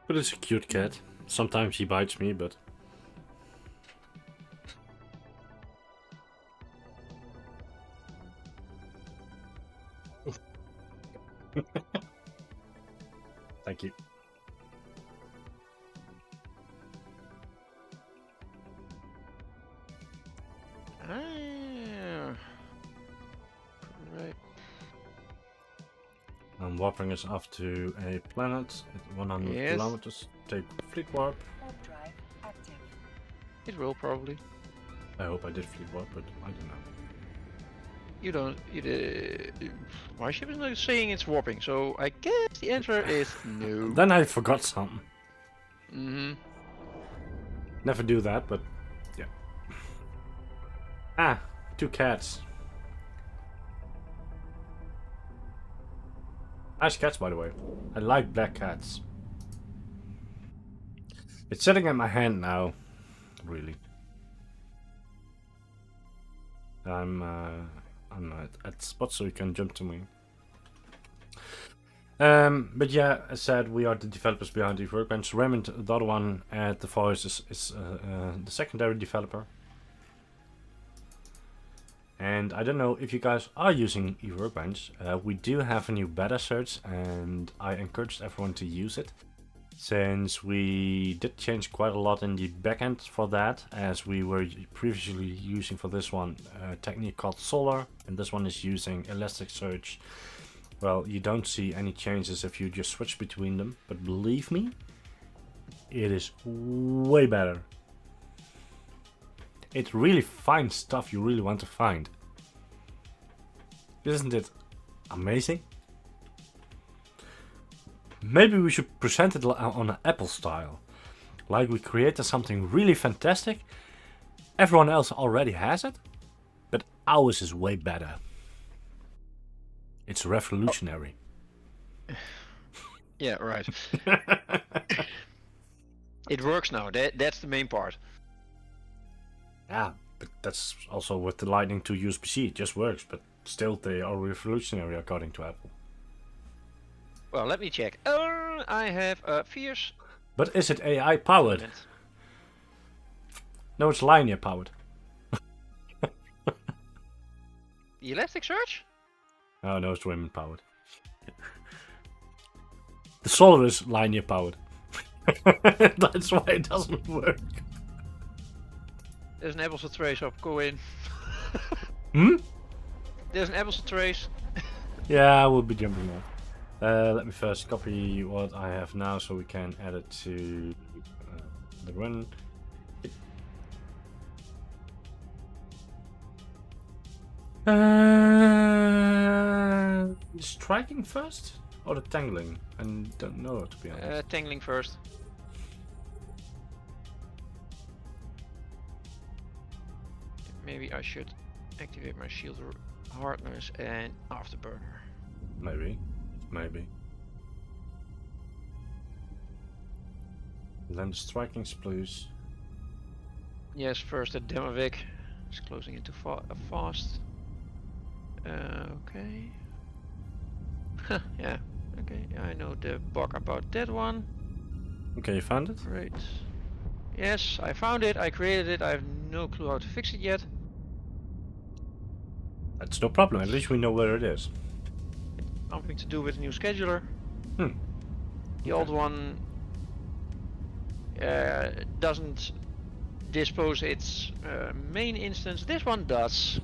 But it's a cute cat. Sometimes he bites me, but... Thank you.
Ah, right.
I'm warping us off to a planet at 100
Yes.
kilometers. Take fleet warp.
Warp drive active.
It will probably.
I hope I did fleet warp, but I don't know.
You don't. My ship is not saying it's warping, so I guess the answer is no.
Then I forgot something.
Mm-hmm.
Never do that, but yeah. Ah, 2 cats. Nice cats, by the way. I like black cats. It's sitting in my hand now. Really. I'm at spot so you can jump to me. But yeah, as said, we are the developers behind the Workbench. Raymond, the other one at the voice, is the secondary developer. And I don't know if you guys are using eWorkbench. We do have a new beta search, and I encouraged everyone to use it, since we did change quite a lot in the backend for that, as we were previously using for this one a technique called Solar, and this one is using Elasticsearch. Well, you don't see any changes if you just switch between them, but believe me, it is way better. It really finds stuff you really want to find. Isn't it amazing? Maybe we should present it on an Apple style. Like we created something really fantastic. Everyone else already has it, but ours is way better. It's revolutionary.
Yeah, right. It works now. That's the main part.
Yeah, but that's also with the Lightning to USB-C. It just works, but still they are revolutionary according to Apple.
Well, let me check. I have fierce.
But is it AI powered? No, it's linear powered.
The Elasticsearch?
Oh no, it's women powered. The Solar is linear powered. That's why it doesn't work.
There's an Apple's trace up. Go in.
Hmm?
There's an Apple's trace.
Yeah, I will be jumping off. Let me first copy what I have now so we can add it to the run. Striking first or the tangling? I don't know, to be honest.
Tangling first. Maybe I should activate my shield hardness and afterburner.
Maybe. Then the striking sploos.
Yes, first the Demovic is closing into fast. Okay. Yeah. Okay. I know the bug about that one.
Okay, you found it?
Great. Yes, I found it. I created it. I have no clue how to fix it yet.
That's no problem. At least we know where it is.
Something to do with the new scheduler.
Hmm.
The old one doesn't dispose its main instance. This one does.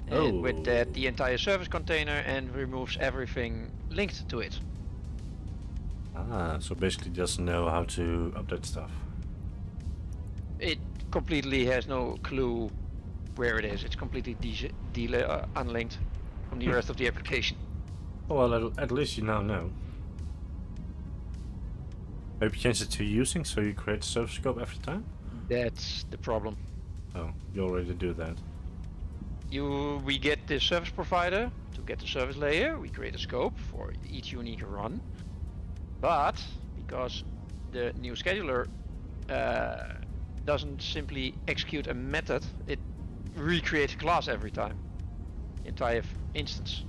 And with that, the entire service container and removes everything linked to it.
Ah, so basically doesn't know how to update stuff.
It completely has no clue where it is. It's completely unlinked from the rest of the application.
Well, at least you now know. Maybe change it to using so you create a service scope every time?
That's the problem.
Oh, you already do that.
We get the service provider to get the service layer. We create a scope for each unique run. But because the new scheduler doesn't simply execute a method, it recreates a class every time. Entire instance.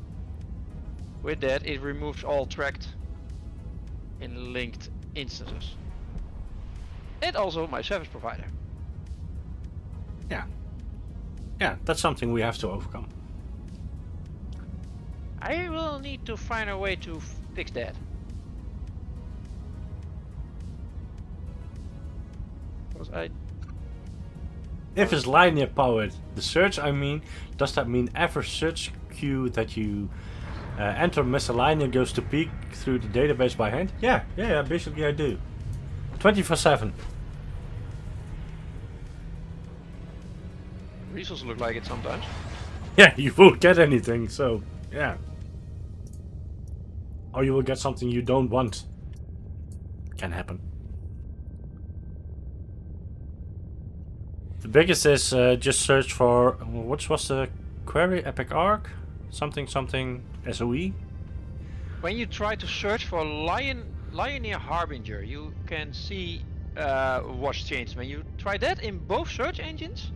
With that, it removes all tracked and linked instances. And also my service provider.
Yeah. Yeah, that's something we have to overcome.
I will need to find a way to fix that. Because
If it's linear powered, the search I mean, does that mean every search queue that you enter misaligned goes to peek through the database by hand? Yeah, basically I do. 24/7.
results look like it sometimes.
Yeah, you won't get anything, so yeah. Or you will get something you don't want. Can happen. The biggest is just search for, what was the query? Epic Arc? Something SOE?
When you try to search for Lioneer Harbinger, you can see what's changed. When you try that in both search engines,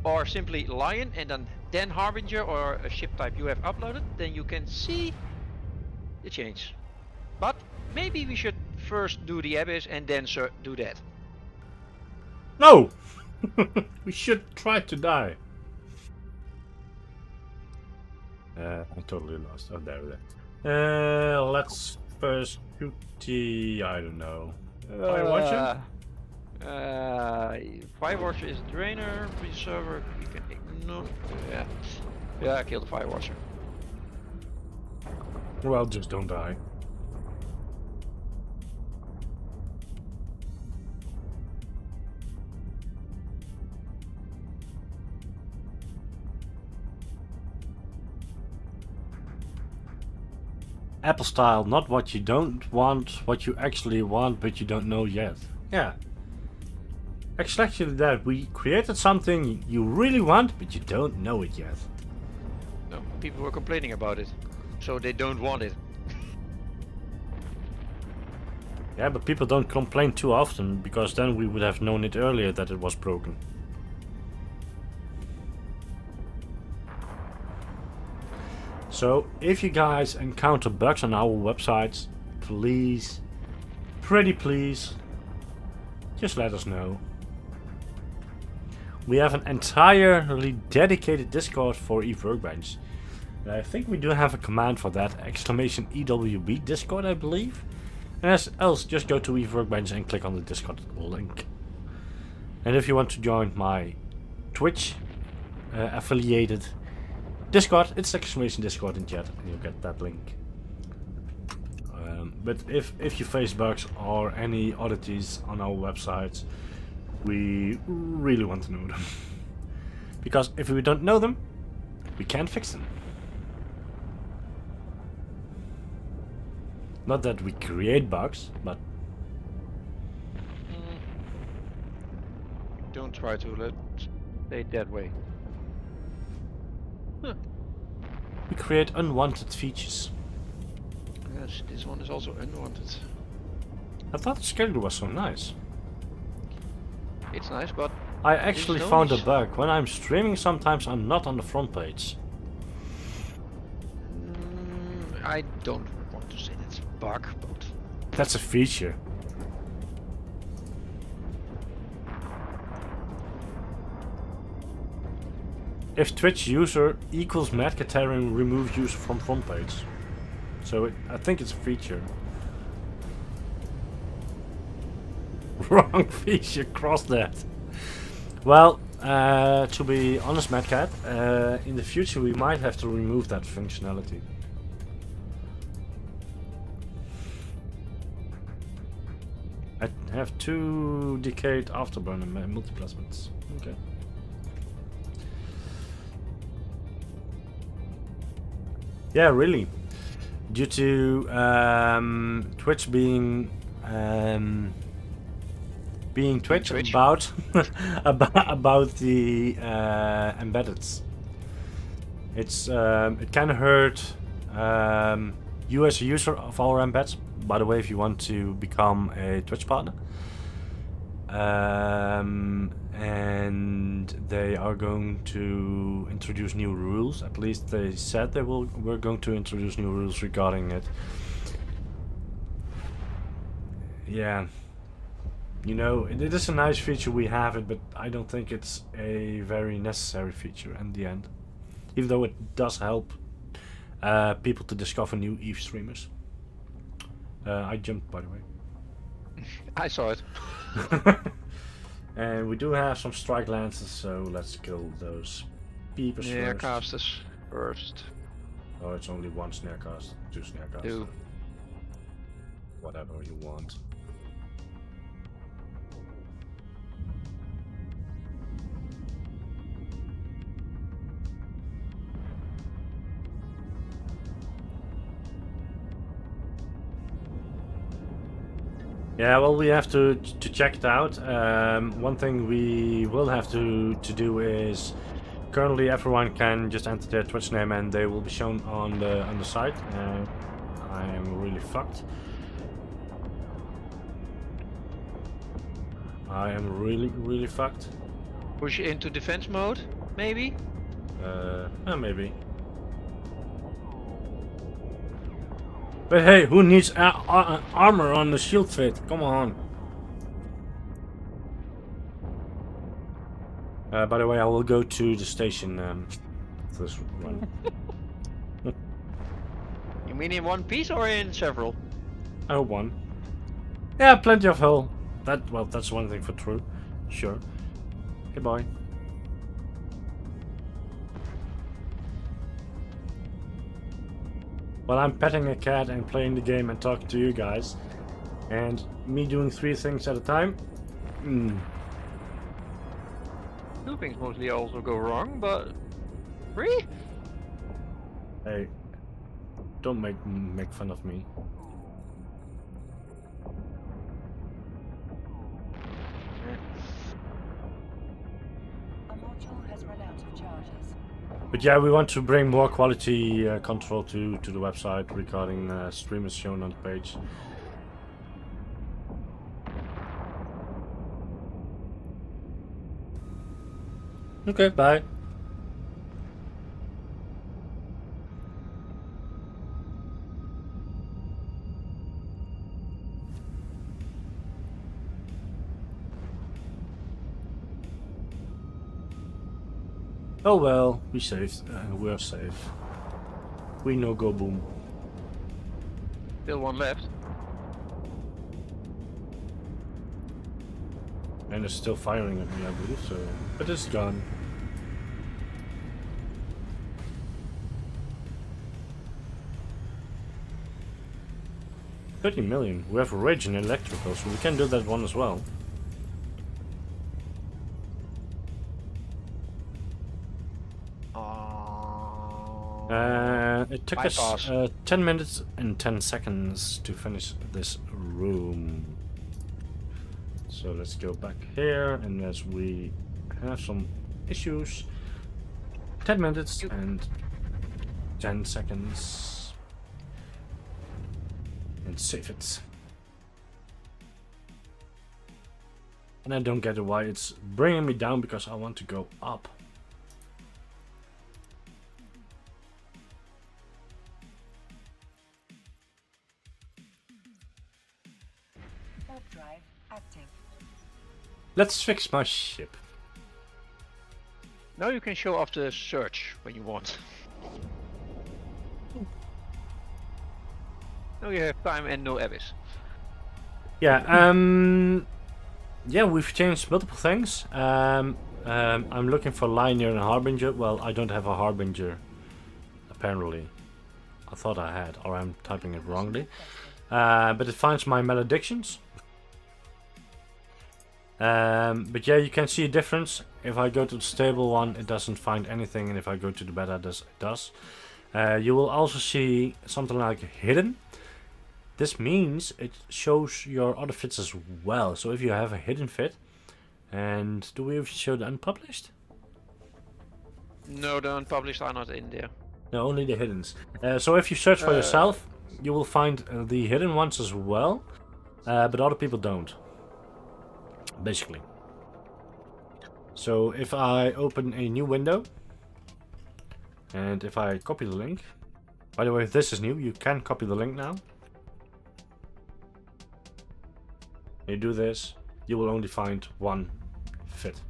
or simply Lion and then Harbinger or a ship type you have uploaded, then you can see the change. But maybe we should first do the Abyss and then do that.
No! We should try to die. I'm totally lost. Oh, there. Let's first shoot the, I don't know. Firewatcher?
Firewatcher is a drainer, preserver, you can ignore. Yeah, kill the Firewatcher.
Well, just don't die. Apple style, not what you don't want, what you actually want, but you don't know yet. Yeah. Actually that, we created something you really want, but you don't know it yet.
No. people were complaining about it, so they don't want it.
Yeah, but people don't complain too often, because then we would have known it earlier that it was broken. So, if you guys encounter bugs on our websites, please, pretty please, just let us know. We have an entirely dedicated Discord for Eve Workbench. I think we do have a command for that, exclamation EWB Discord, I believe. And as else, just go to Eve Workbench and click on the Discord link. And if you want to join my Twitch affiliated Discord, it's exclamation Discord in chat, and you'll get that link. But if you face bugs or any oddities on our websites, we really want to know them. Because if we don't know them, we can't fix them. Not that we create bugs, but...
Don't try to, let's stay that way. Huh.
we create unwanted features.
Yes, this one is also unwanted.
I thought the schedule was so nice.
It's nice, but
I actually found a
noise.
bug. When I'm streaming, sometimes I'm not on the front page.
I don't want to say it's a bug, but
That's a feature. If Twitch user equals Madcatarian, remove user from front page. So I think it's a feature. Wrong feature, cross that. Well, to be honest, Madcat, in the future we might have to remove that functionality. I have 2 decayed afterburner multiplasmids. Okay. Yeah, really. Due to Twitch being Twitch,
Twitch.
about about the embeddeds. It's it can hurt you as a user of our embeds. By the way, if you want to become a Twitch partner, and they are going to introduce new rules. At least they said they will. We're going to introduce new rules regarding it. Yeah, you know, it is a nice feature we have it, but I don't think it's a very necessary feature in the end. Even though it does help people to discover new Eve streamers. I jumped, by the way.
I saw it.
And we do have some strike lances, so let's kill those peepers
Yeah,
first.
casters first.
Oh, it's only 1 snare cast, 2 snare casts.
2.
Whatever you want. Yeah, well, we have to check it out. One thing we will have to do is currently everyone can just enter their Twitch name and they will be shown on the site. I am really fucked. I am really fucked.
Push into defense mode, maybe?
Maybe. But hey, who needs armor on the shield fit? Come on. By the way, I will go to the station for this run.
You mean in one piece or in several?
Oh, 1. Yeah, plenty of hull. That's one thing for true. Sure. Hey, bye. While I'm petting a cat and playing the game and talking to you guys, and me doing 3 things at a time.
2 things mostly also go wrong, but 3?
Hey, don't make fun of me.
A module has run out of charges.
But yeah, we want to bring more quality control to the website regarding streamers shown on the page. Okay, bye. Oh well, we saved. We are safe. We no go boom.
Still one left.
And it's still firing at me, I believe, so... But it's gone. $30 million. We have a rage in electrical, so we can do that one as well. It took
bypass.
us 10 minutes and 10 seconds to finish this room. So let's go back here, and as we have some issues, 10 minutes and 10 seconds. And save it. And I don't get why it's bringing me down, because I want to go up.
Warp drive active.
Let's fix my ship.
Now you can show off the search when you want. Now you have time and no abyss.
Yeah, yeah, we've changed multiple things. I'm looking for linear and harbinger. Well, I don't have a harbinger, apparently. I thought I had, or I'm typing it wrongly. But it finds my maledictions. But yeah, you can see a difference. If I go to the stable one, it doesn't find anything, and if I go to the beta, it does. You will also see something like hidden. This means it shows your other fits as well. So if you have a hidden fit, and do we show the unpublished?
No, the unpublished are not in there.
No, only the hiddens. So if you search for yourself, you will find the hidden ones as well, but other people don't. Basically. So if I open a new window, and if I copy the link, by the way, if this is new, you can copy the link now. You do this, you will only find one fit.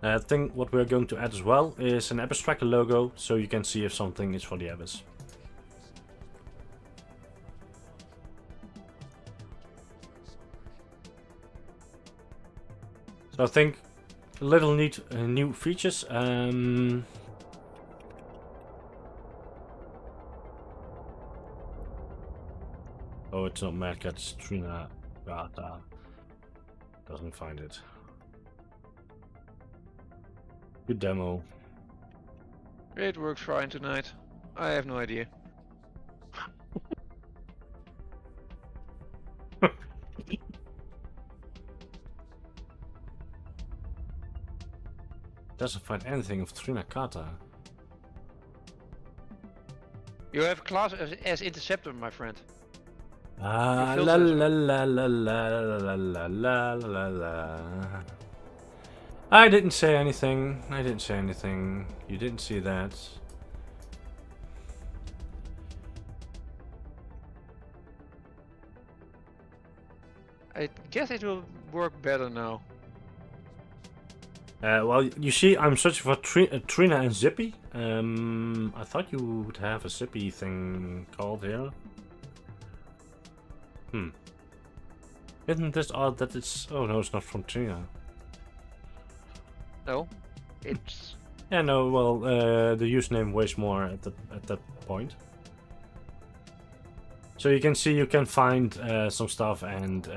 I think what we're going to add as well is an Abyss Tracker logo, so you can see if something is for the Abyss. So I think a little neat new features. Oh, it's not Mad Cat, it's Trina Gata. Doesn't find it. Good demo.
It works fine tonight. I have no idea.
Doesn't find anything of Trinakata.
You have class as interceptor, my friend.
Ah,
Your
la
filters
la la la la la la la la la. I didn't say anything. I didn't say anything. You didn't see that.
I guess it will work better now.
Well, you see, I'm searching for Trina and Zippy. I thought you would have a Zippy thing called here. Isn't this odd that it's... Oh no, it's not from Trina.
No, it's
Yeah, no, well, the username weighs more at that point. So you can see you can find some stuff, and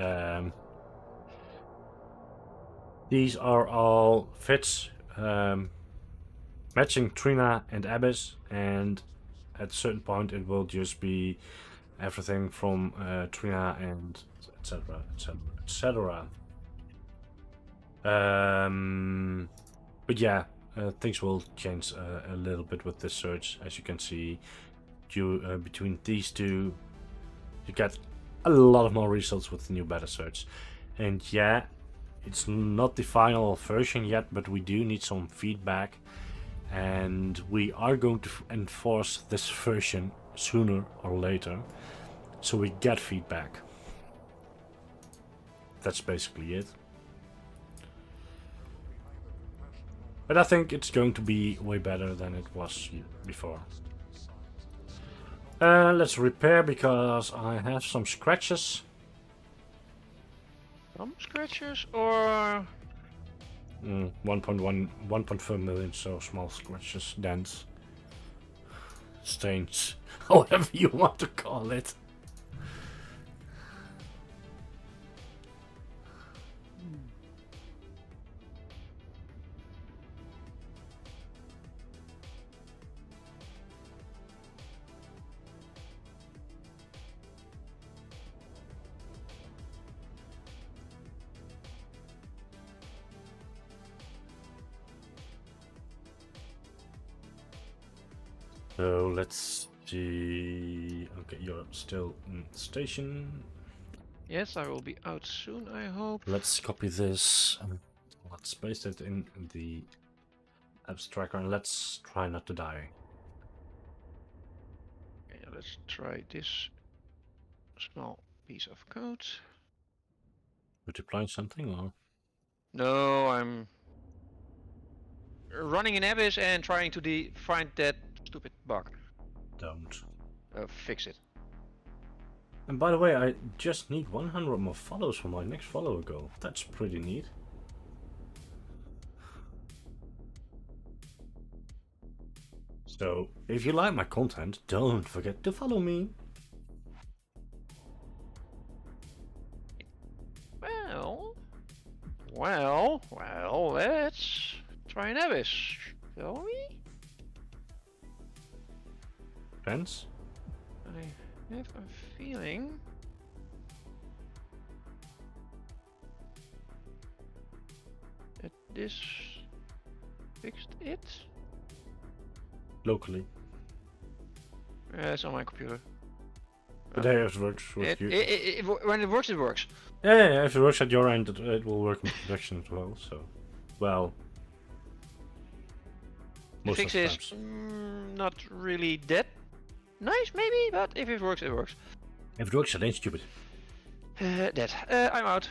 these are all fits matching Trina and Abyss, and at a certain point it will just be everything from Trina and etc. etc. But yeah, things will change a little bit with this search. As you can see, between these two, you get a lot more results with the new beta search. And yeah, it's not the final version yet, but we do need some feedback, and we are going to enforce this version sooner or later, so we get feedback. That's basically it. But I think it's going to be way better than it was before. Let's repair, because I have some scratches.
Some scratches or
1.4 million, so small scratches, dents, stains, however you want to call it. So let's see. Okay, you're still in station.
yes, I will be out soon, I hope.
Let's copy this. Let's paste it in the abstractor, and let's try not to die.
Okay, let's try this small piece of code.
Multiplying something, or
No, I'm running an Abyss and trying to find that stupid bug.
don't.
Fix it.
And by the way, I just need 100 more follows for my next follower goal. That's pretty neat. So, if you like my content, don't forget to follow me.
Well, let's try an Abyss, shall we?
Friends?
I have a feeling. That this fixed it?
Locally.
It's on my computer.
But hey, if it works with you.
When it works, it works.
Yeah, if it works at your end, it will work in production as well, so... Well...
The
Most
fix
of the
is
times.
not really that nice, maybe, but if it works, it works.
If it works, it ain't stupid.
That. I'm out.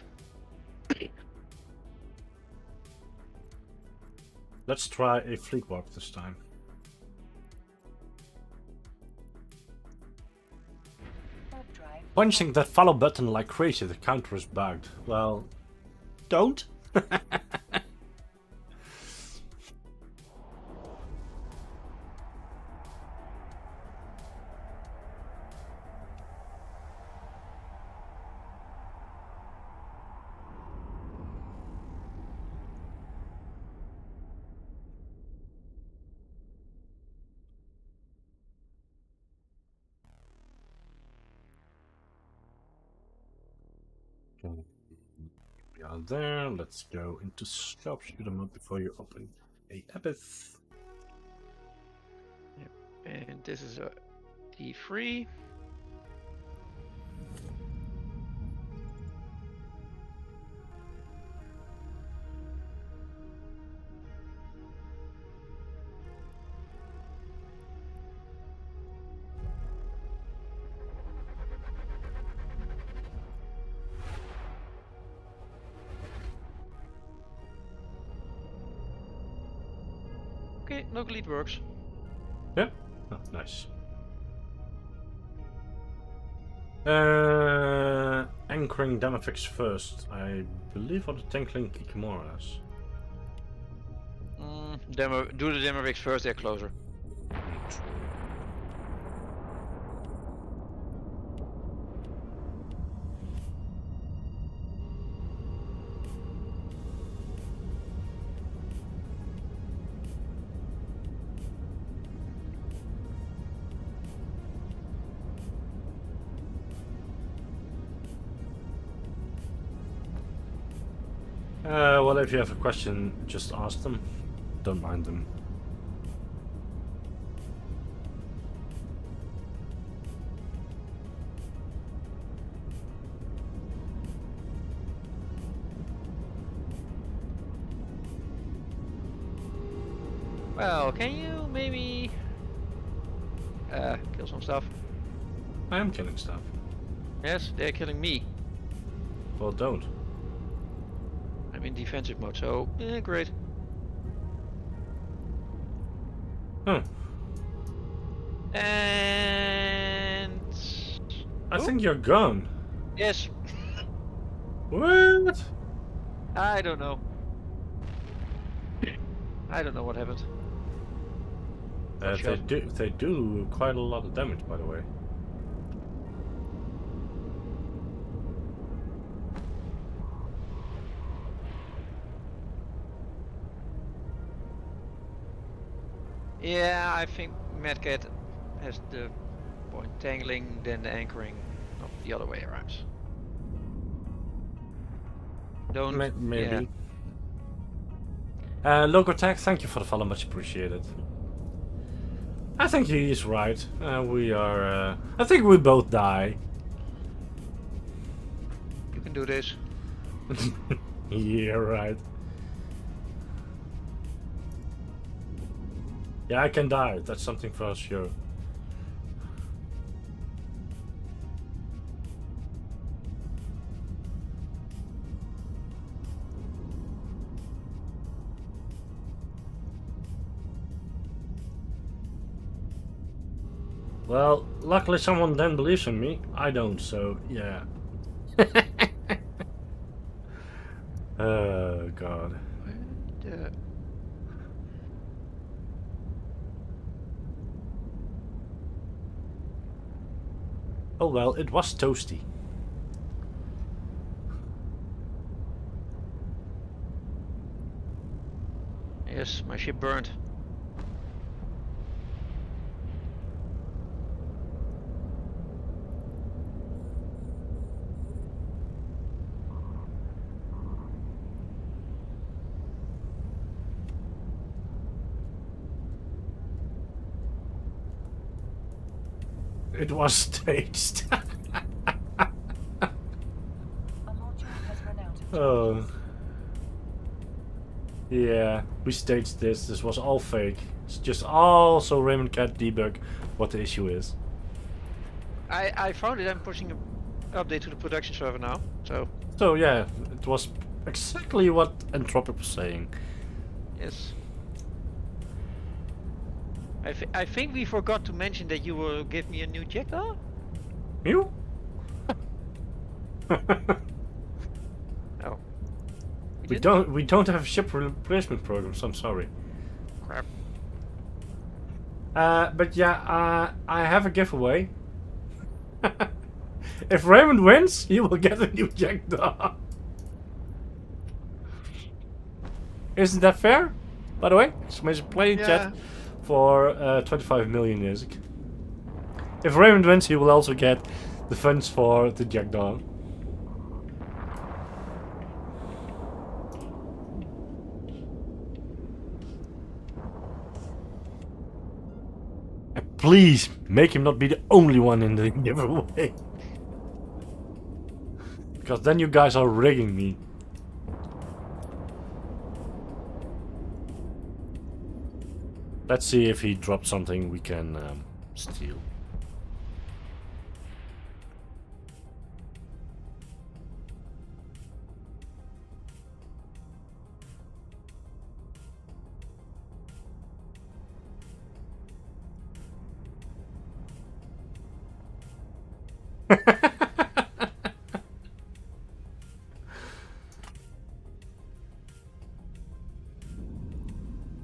Let's try a fleet warp this time.
Warp drive.
Punching that follow button like crazy, the counter is bugged. Well, don't. We are there. Let's go into shop, shoot them up before you open a Abyss.
And this is a D3. Okay, locally it works.
Yeah? Oh, nice. Anchoring Demafix first. I believe, or the Tankling Kikimoras.
Do the demo rigs first, they're closer.
Well, if you have a question, just ask them. don't mind them.
Well, can you maybe kill some stuff?
I am killing stuff.
Yes, they're killing me.
Well, don't.
I'm in defensive mode, so yeah, great.
Huh.
And
I think you're gone.
yes,
What?
I don't know. I don't know what happened.
They do quite a lot of damage, by the way.
Yeah, I think Madcat has the more entangling than the anchoring, not the other way around. Don't.
Maybe. Logo Tech, thank you for the follow, much appreciated. I think he is right. We are. I think we both die.
You can do this.
Yeah, right. Yeah, I can die. That's something for sure. Well, luckily someone then believes in me. I don't, so yeah. Oh god. Oh well, it was toasty.
Yes, my ship burned.
It was staged.
A module has run out of
Oh. Yeah, we staged this. This was all fake. It's just all so Raymond can debug what the issue is.
I found it. I'm pushing an update to the production server now. So
So yeah, it was exactly what Entropic was saying.
yes. I think we forgot to mention that you will give me a new jackdaw.
You?
Oh.
We don't have ship replacement programs. I'm sorry.
Crap.
But yeah, I have a giveaway. If Raymond wins, he will get a new jackdaw. Isn't that fair? By the way, exclamation play in chat for 25 million music. If Raymond wins, he will also get the funds for the jackdaw. And please make him not be the only one in the giveaway. Because then you guys are rigging me. Let's see if he drops something we can steal.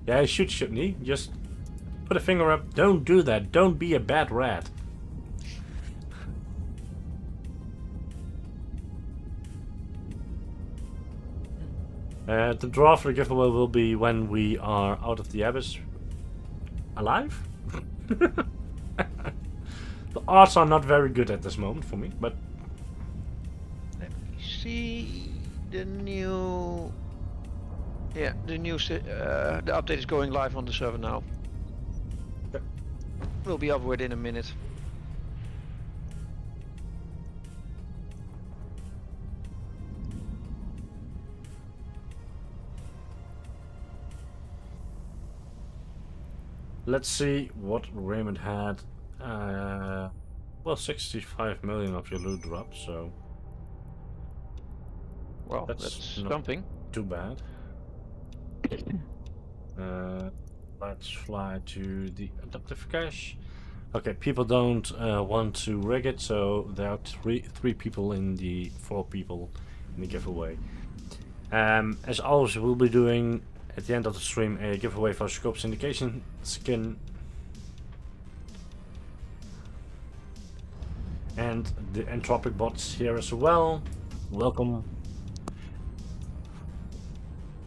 Yeah, he should, shouldn't he? Just put a finger up. Don't do that. Don't be a bad rat. The draw for the giveaway will be when we are out of the abyss. Alive? The odds are not very good at this moment for me, but...
Let me see the new Yeah, the the update is going live on the server now.
Yep.
We'll be up within a minute.
Let's see what Raymond had. Well, 65 million of your loot dropped, so
Well,
That's
that's
not-
something.
too bad. Let's fly to the adaptive cache. Okay, people don't want to rig it, so there are three people in the 4 people in the giveaway. As always, we'll be doing at the end of the stream a giveaway for Scope Syndication skin. And the Entropic bots here as well. Welcome.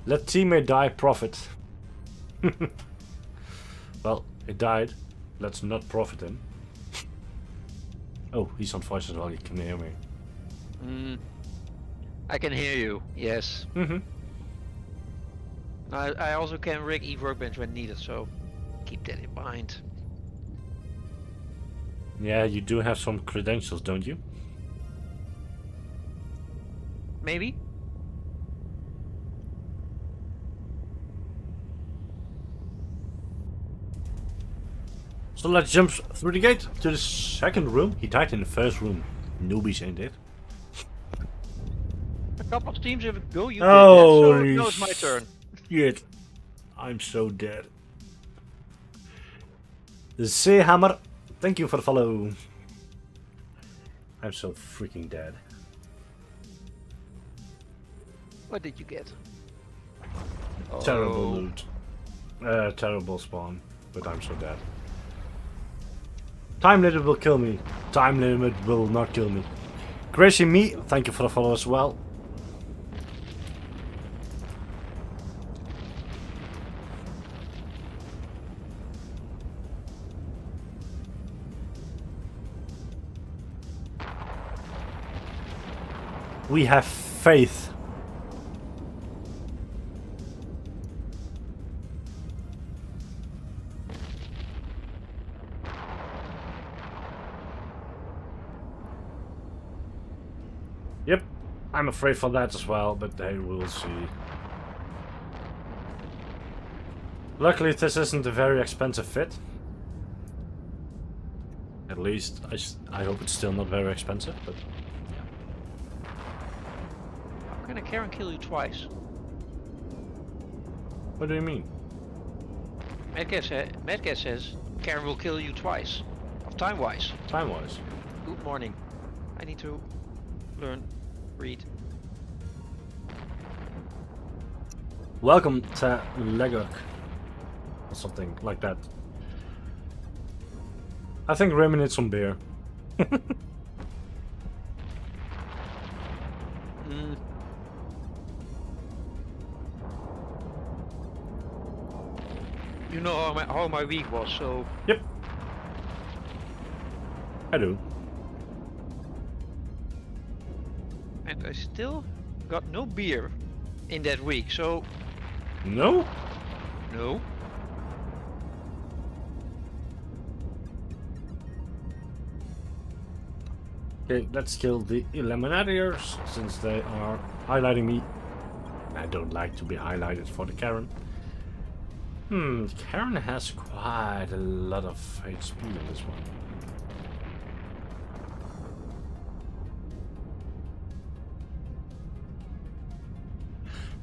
Let teammate die, profit. Well, it died. Let's not profit him. Oh, he's on voice as well, you can hear me.
I can hear you, yes.
Mm-hmm.
I also can rig Workbench when needed, so keep that in mind.
Yeah, you do have some credentials, don't you?
Maybe?
So let's jump through the gate to the second room. He died in the first room. Nobody's in it.
A couple of teams ago you
Holy
did that, so now it's my turn.
Shit. I'm so dead. The Hammer, thank you for the follow. I'm so freaking dead.
What did you get?
Terrible loot. Terrible spawn, but I'm so dead. Time limit will kill me. Time limit will not kill me. Crazy Me, thank you for the follow as well. We have faith. Yep, I'm afraid for that as well, but they will see. Luckily, this isn't a very expensive fit. At least, I hope it's still not very expensive, but yeah.
How can a Karen kill you twice?
What do you mean?
Madcast says Karen will kill you twice. Of time-wise.
Time-wise.
Good morning. I need to learn, read.
Welcome to Legok. Or something like that. I think Remy needs some beer.
You know how my week was, so...
Yep. I do.
And I still got no beer in that week, so...
No?
No.
Okay, let's kill the Eliminators, since they are highlighting me. I don't like to be highlighted for the Karen. Karen has quite a lot of HP in this one.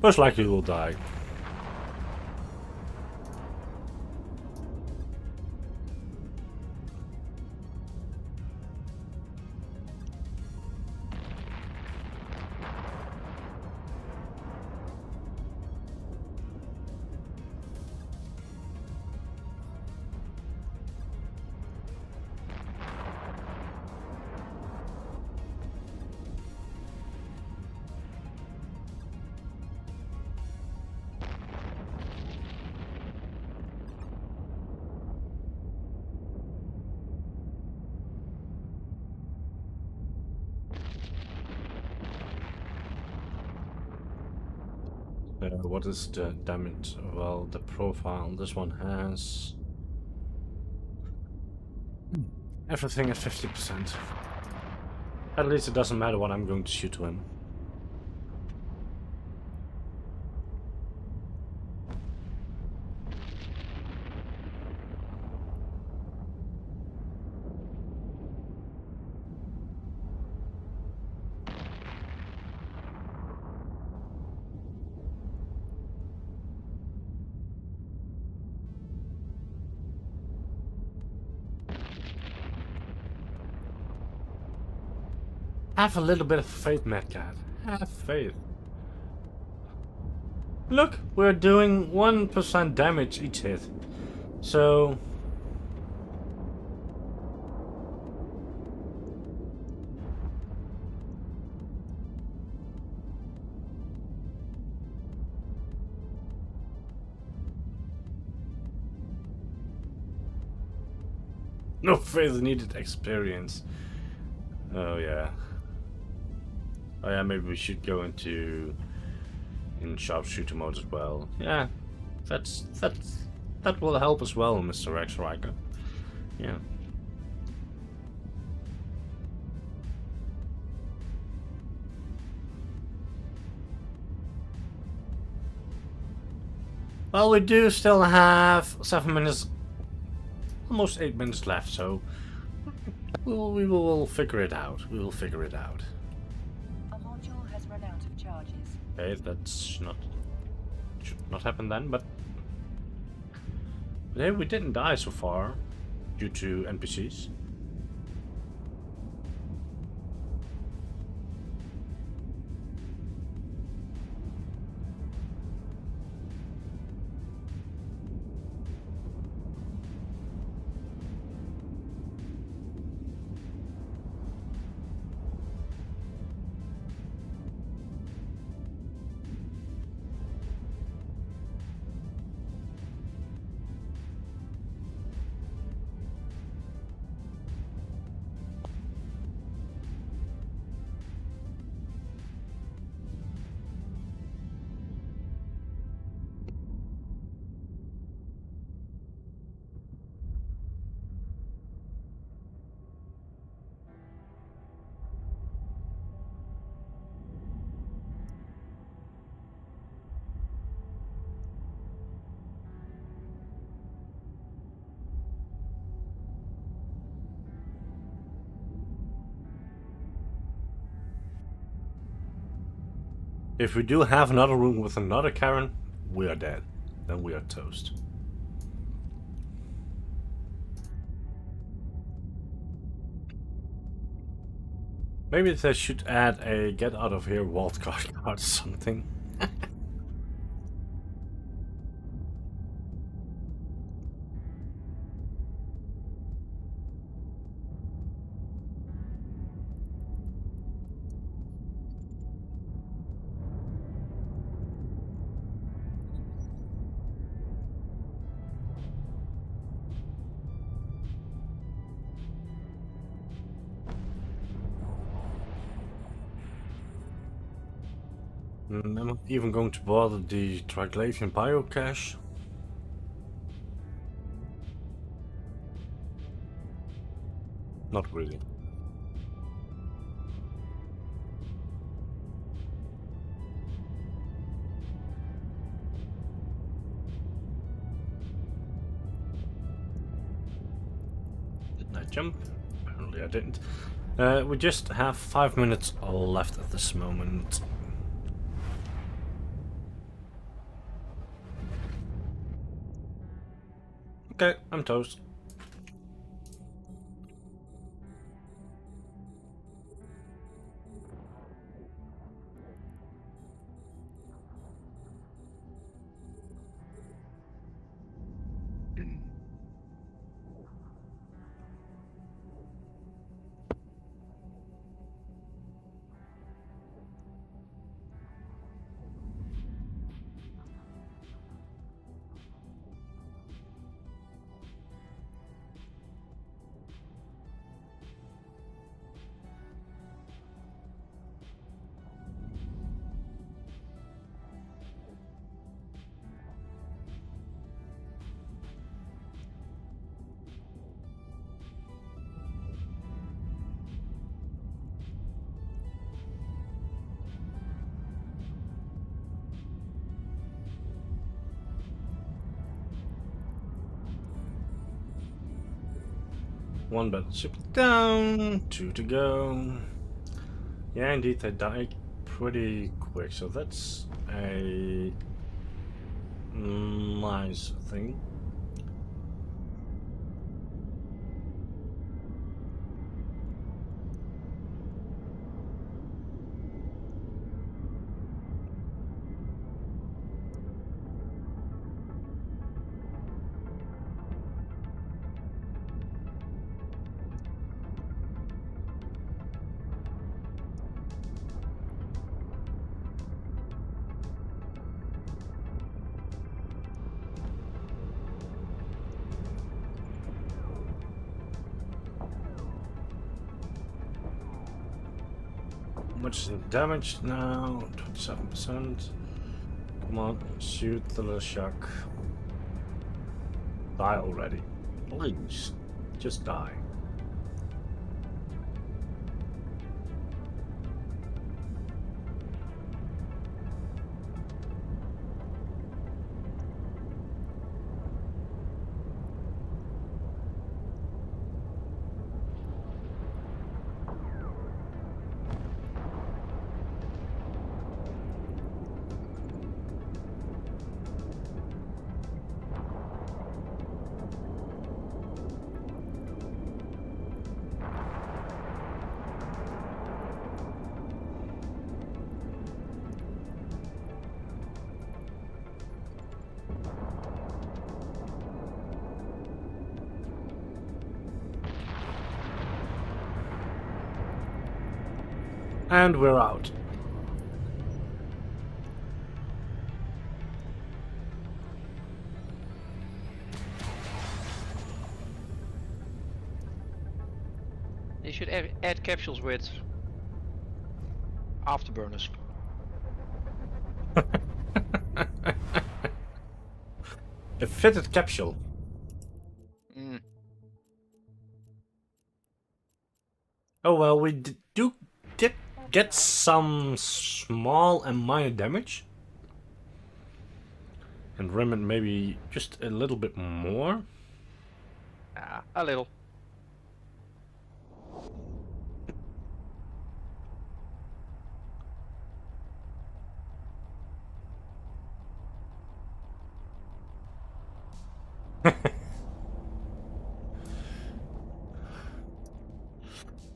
Most likely will die. What is the damage? Well, the profile. This one has everything at 50%. At least it doesn't matter what I'm going to shoot to him. Have a little bit of faith, Madcat. Have faith. Look, we're doing 1% damage each hit. So... no faith needed experience. Oh yeah. Oh yeah, maybe we should go into in sharpshooter mode as well. Yeah, that will help as well, Mr. Rex Riker. Yeah. Well, we do still have 7 minutes, almost 8 minutes left, so we will figure it out. We will figure it out.
A module has run out of charges.
Okay, that's not should not happen then, but hey, we didn't die so far due to NPCs. If we do have another room with another Karen, we are dead. Then we are toast. Maybe they should add a get out of here wildcard card or something. I'm not even going to bother the Triglavian biocache. Not really. Didn't I jump? Apparently I didn't. We just have 5 minutes left at this moment. Okay, I'm toast. One battleship down, 2 to go. Yeah, indeed, they died pretty quick, so that's a nice thing. Much damage now, 27%. Come on, shoot the little shark. Die already. Please, just die. And we're out.
They should add capsules with afterburners.
A fitted capsule.
Mm.
Oh well, we did get some small and minor damage. And remnant maybe just a little bit more.
A little.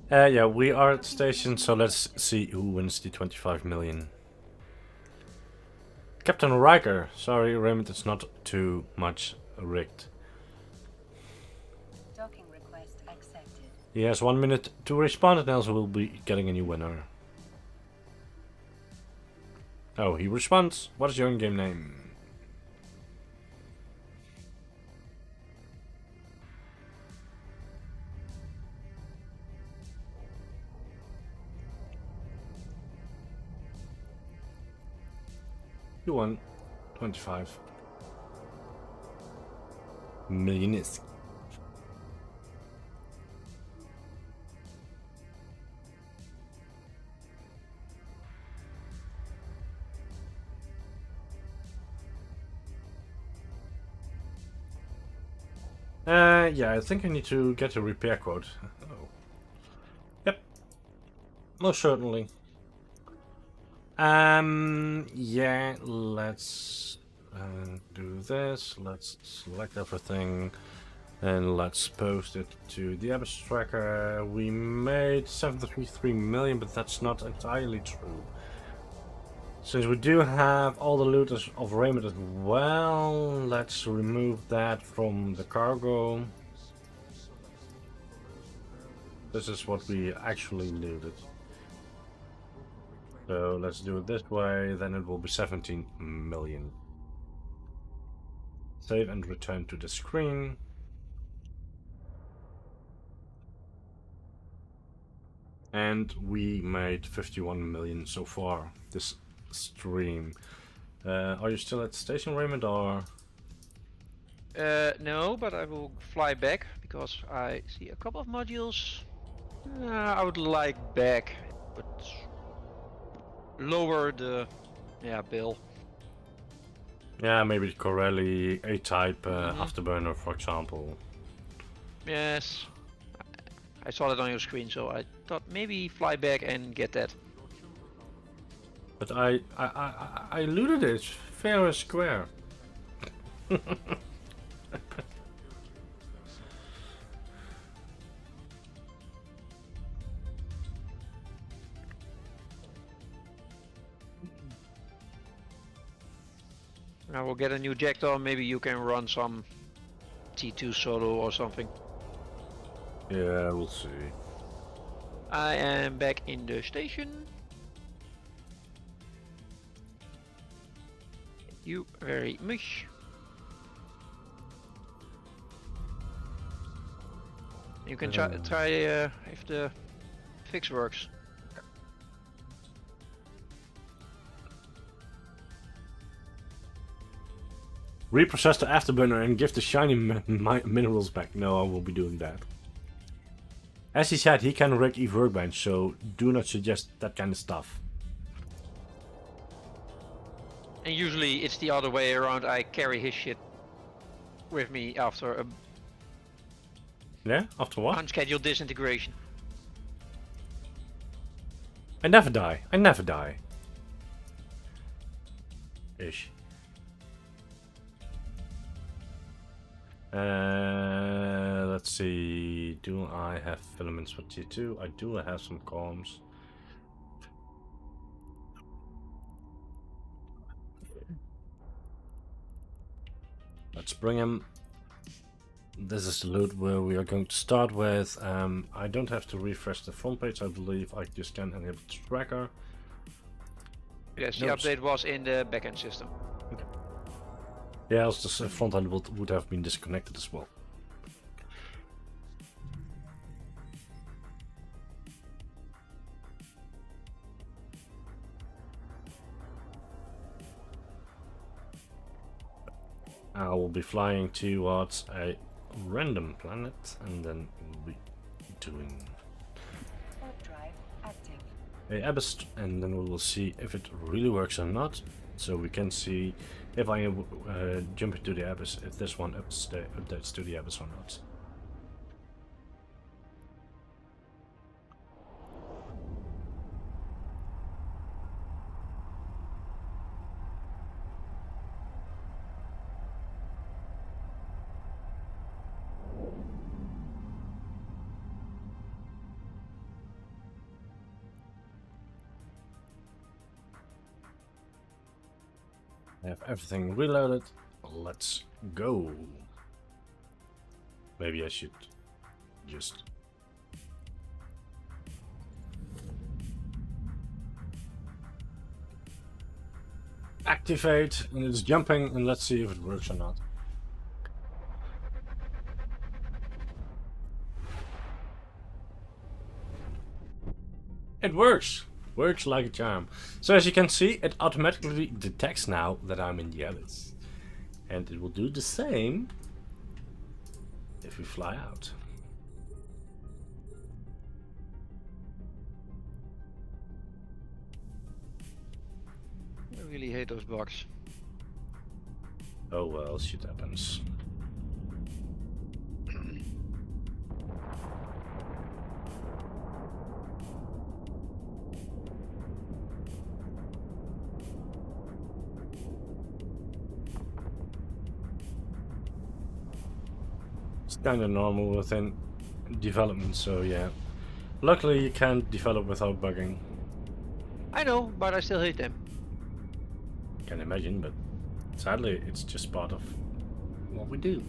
Yeah, we are at station, so let's see who wins the 25 million. Captain Riker. Sorry, Raymond, it's not too much rigged.
Docking request accepted.
He has 1 minute to respond, and else we'll be getting a new winner. Oh, he responds. What is your in-game name? You won 25 million is. Yeah, I think I need to get a repair quote. Oh. Yep. Most certainly. Yeah, let's do this. Let's select everything and let's post it to the Abyss tracker. We made 733 million, but that's not entirely true. Since we do have all the loot of Raymond as well, let's remove that from the cargo. This is what we actually looted. So let's do it this way, then it will be 17 million. Save and return to the screen. And we made 51 million so far this stream. Are you still at the station, Raymond, or?
No, but I will fly back because I see a couple of modules. I would like back, but lower the bill.
Yeah, maybe Corelli A-type afterburner, for example.
Yes, I saw that on your screen, so I thought maybe fly back and get that.
But I looted it fair and square.
Now we'll get a new Jackdaw. Maybe you can run some T2 solo or something.
Yeah, we'll see.
I am back in the station. Thank you very much. You can try if the fix works.
Reprocess the afterburner and give the shiny minerals back. No, I won't be doing that. As he said, he can wreck Eve Workbench, so do not suggest that kind of stuff.
And usually it's the other way around. I carry his shit with me after a
Yeah? After what?
unscheduled disintegration.
I never die. I never die. Ish. Let's see. Do I have filaments for T2? I do have some comms. Let's bring him. This is the loot where we are going to start with. I don't have to refresh the front page, I believe. I just can enable tracker.
Yes,
No,
the update was in the backend system.
Yeah, else the front end would have been disconnected as well. I will be flying towards a random planet and then we'll be doing
Warp drive active.
a abyss, and then we will see if it really works or not. So we can see if I jump into the abyss, if this one updates to the abyss or not. I have everything reloaded. Let's go. Maybe I should just activate, and it's jumping, and let's see if it works or not. It works! Works like a charm. So as you can see, it automatically detects now that I'm in the abyss. And it will do the same if we fly out.
I really hate those bugs.
Oh well, shit happens. It's kind of normal within development, so yeah. Luckily you can't develop without bugging.
I know, but I still hate them.
Can imagine, but sadly it's just part of what we do.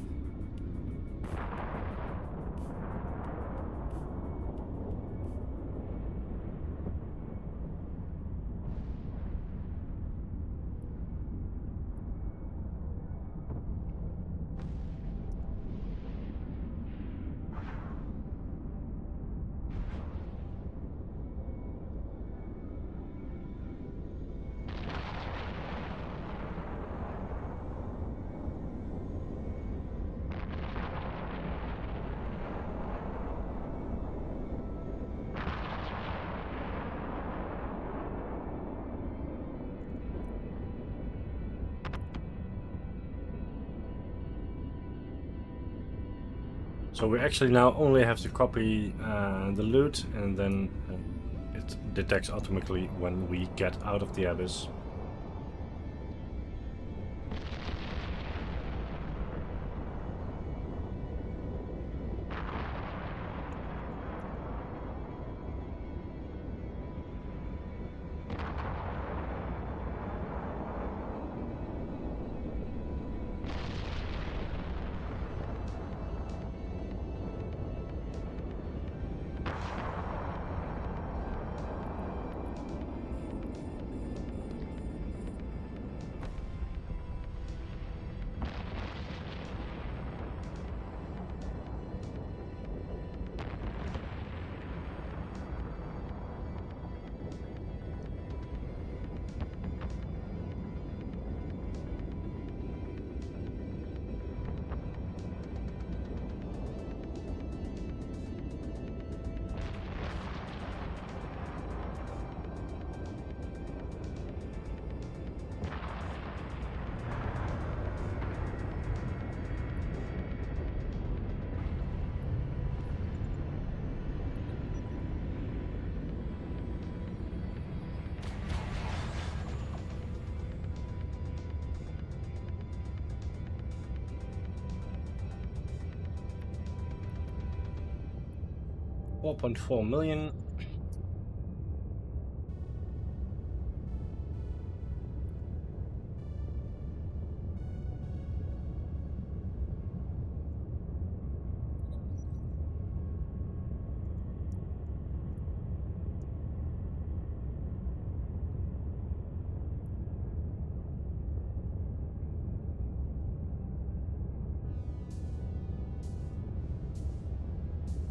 So we actually now only have to copy the loot, and then it detects automatically when we get out of the abyss. $4.4 million.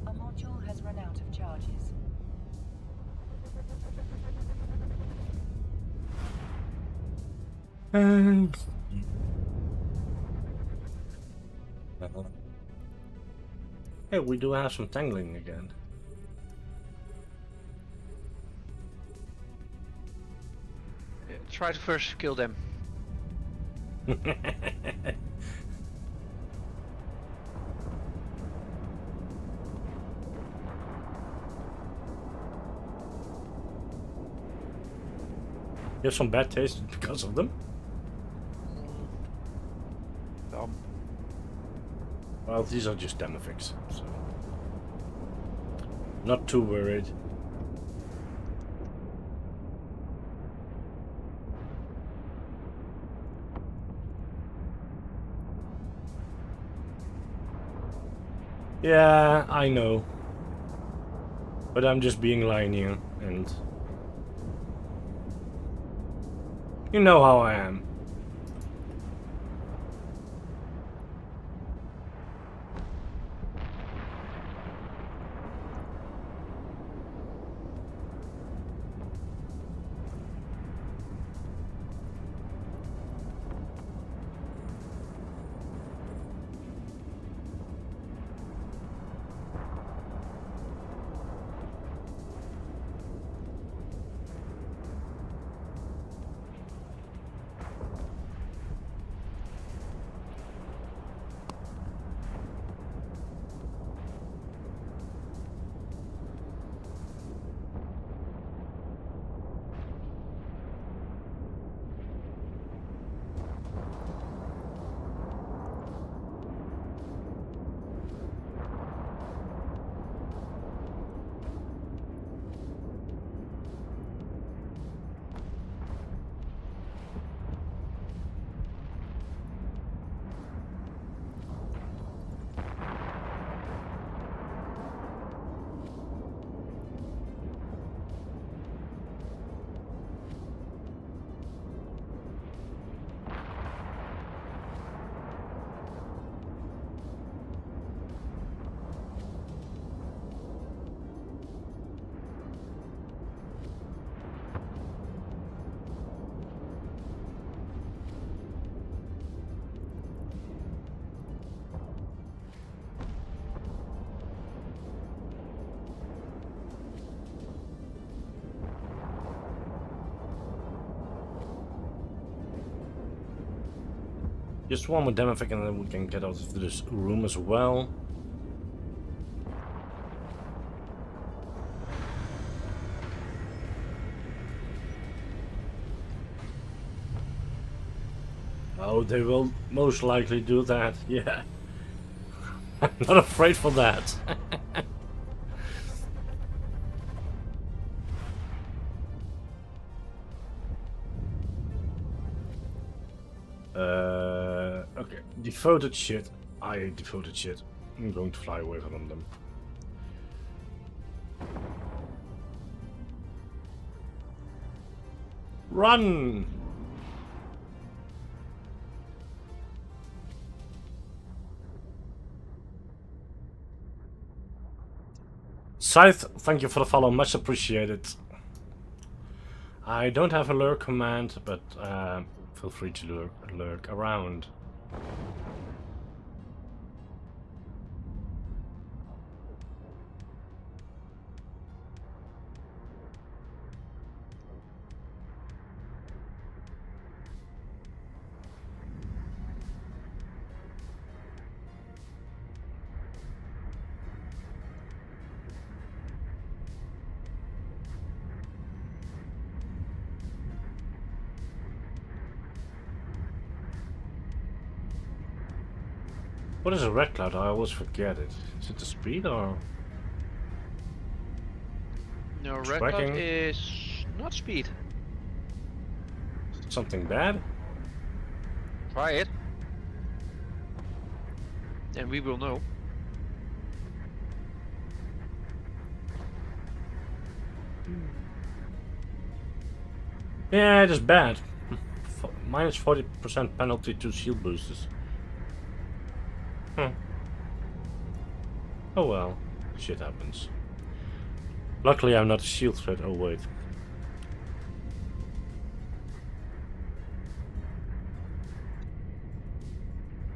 A module has run out of charges.
And hey, we do have some tangling again.
Try to first kill them.
You have some bad taste because of them? Well, these are just demifix, so not too worried. Yeah, I know. But I'm just being linear, and you know how I am. Just one more demifix and then we can get out of this room as well. Oh, they will most likely do that, yeah. I'm not afraid for that. Okay, devoted shit. I devoted shit. I'm going to fly away from them. Run! Scythe, thank you for the follow, much appreciated. I don't have a lurk command, but feel free to lurk around. What is a red cloud? I always forget it. Is it the speed or
No, red cloud
tracking?
is not speed.
Something bad?
Try it. And we will know.
Yeah, it is bad. Minus 40% penalty to shield boosters. Oh well, shit happens. Luckily I'm not a shield threat. Oh wait.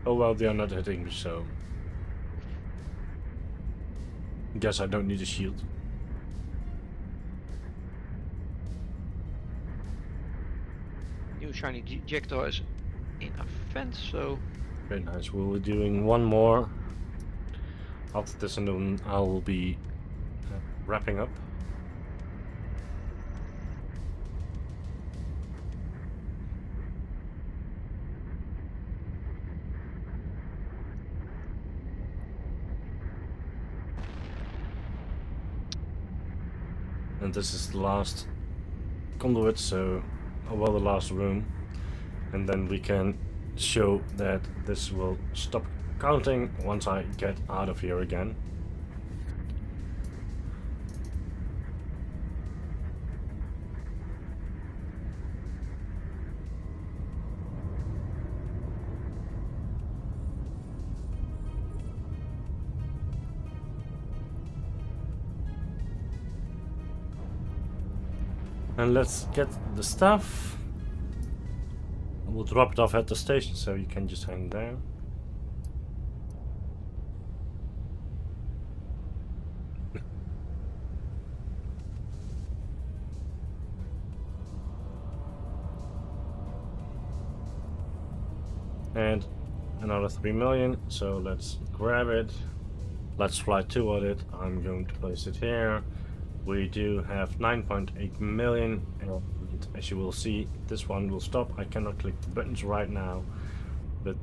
Oh well, they are not hitting me, so guess I don't need a shield.
New shiny Jackdaw is in offense, so
Very nice. We'll be doing one more after this, and then I will be wrapping up. And this is the last conduit, so well, the last room, and then we can show that this will stop counting once I get out of here again. And let's get the stuff. We'll drop it off at the station, so you can just hang there. And another 3 million, so let's grab it. Let's fly toward it. I'm going to place it here. We do have 9.8 million, and as you will see, this one will stop. I cannot click the buttons right now, but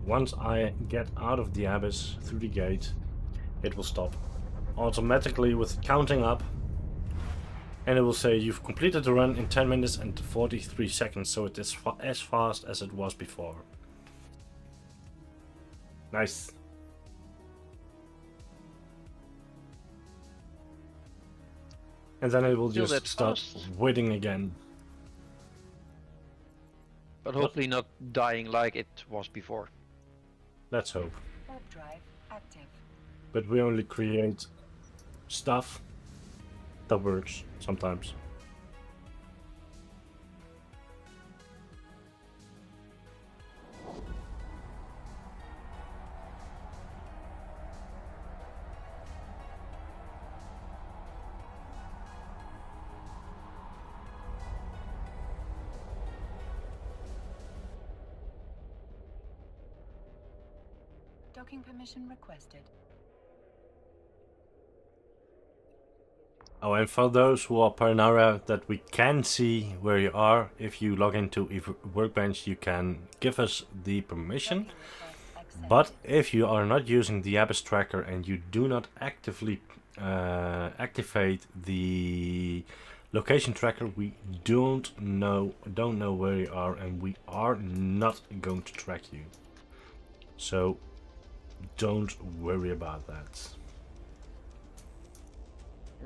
once I get out of the abyss through the gate, it will stop automatically with counting up, and it will say you've completed the run in 10 minutes and 43 seconds, so it is as fast as it was before. Nice. And then it will
Still
just
that
start
fast.
waiting again.
but hopefully not dying like it was before.
Let's hope.
Warp drive active.
But we only create stuff that works sometimes.
Docking permission requested.
Oh, and for those who are paranoia that we can see where you are, if you log into Workbench, you can give us the permission.
Docking request accepted.
But if you are not using the Abyss tracker and you do not actively activate the location tracker, we don't know where you are, and we are not going to track you. So don't worry about that.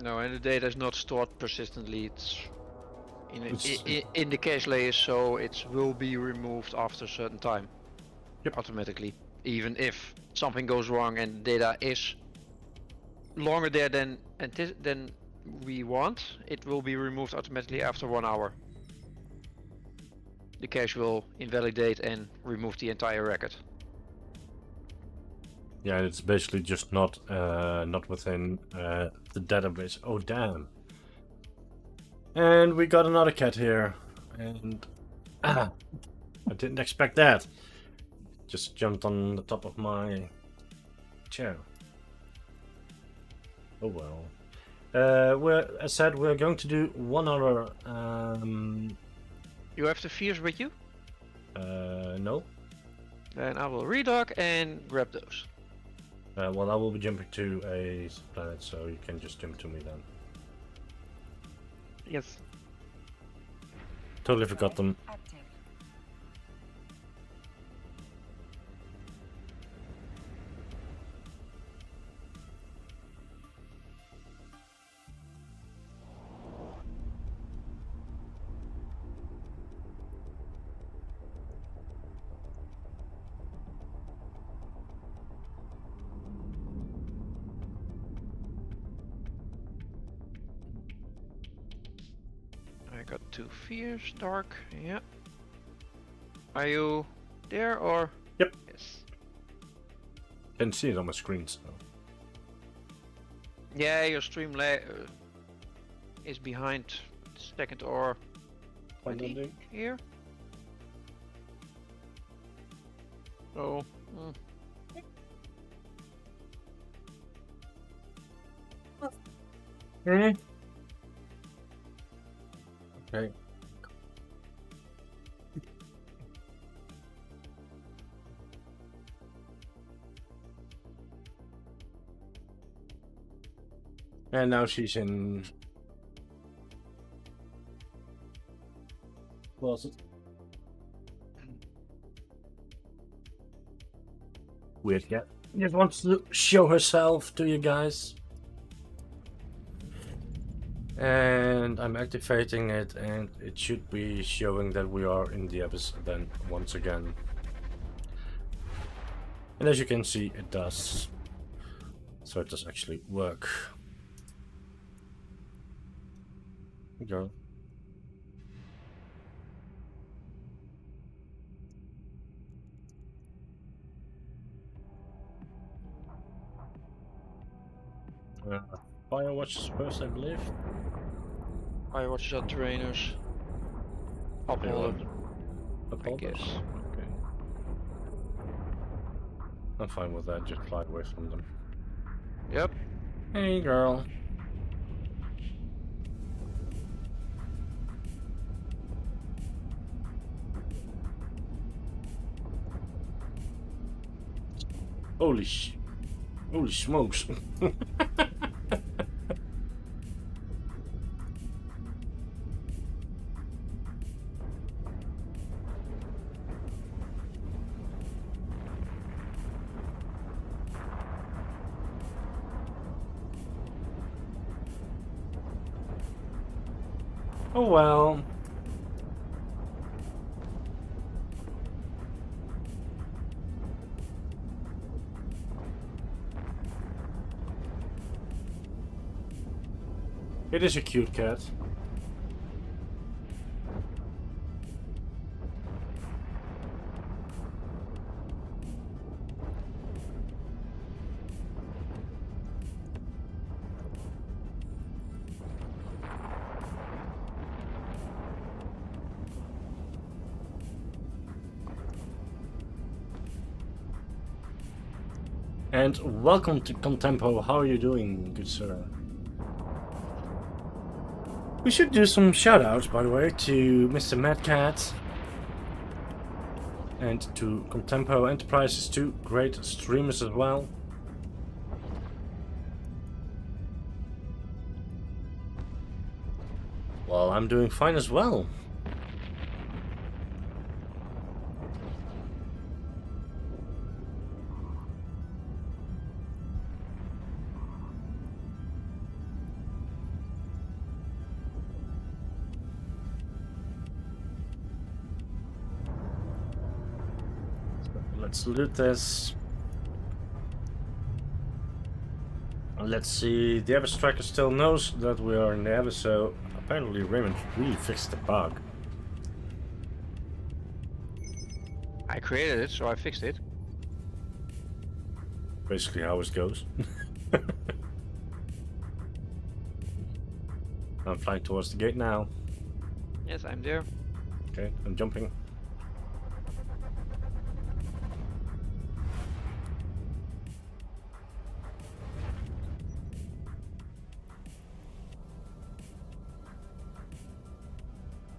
No, and the data is not stored persistently. It's
It's-
in the cache layer, so it will be removed after a certain time.
Yep.
Automatically, even if something goes wrong and data is longer there than we want, it will be removed automatically after 1 hour. The cache will invalidate and remove the entire record.
Yeah, it's basically just not within the database. Oh damn! And we got another cat here, and I didn't expect that. Just jumped on the top of my chair. Oh well. As said, we're going to do one other.
You have the fears with you?
No.
Then I will redock and grab those.
Well, I will be jumping to a planet, so you can just jump to me then.
Yes.
Totally forgot them.
Active.
I got 2 fears, dark, yeah. Are you there or?
Yep.
Yes.
Didn't see it on my screen, so.
Yeah, your stream is behind second or 20 here. Oh.
Okay. And now she's in. Closet. Weird cat. Just wants to show herself to you guys. And I'm activating it, and it should be showing that we are in the abyss then once again. And as you can see, it does. So it does actually work. Go. Firewatch first, I believe.
I watch the trainers. Uphold, I
Uphold
guess.
us? Okay. I'm fine with that, just fly away from them.
Yep.
Hey girl. Holy smokes. Oh well. It is a cute cat. And welcome to Contempo. How are you doing, good sir? We should do some shoutouts, by the way, to Mr. Madcat and to Contempo Enterprises, two great streamers as well. Well, I'm doing fine as well. Let's loot this. Let's see, the Abyss tracker still knows that we are in the Abyss, so apparently Raymond really fixed the bug.
I created it, so I fixed it.
Basically how it goes. I'm flying towards the gate now.
Yes, I'm there.
Okay, I'm jumping.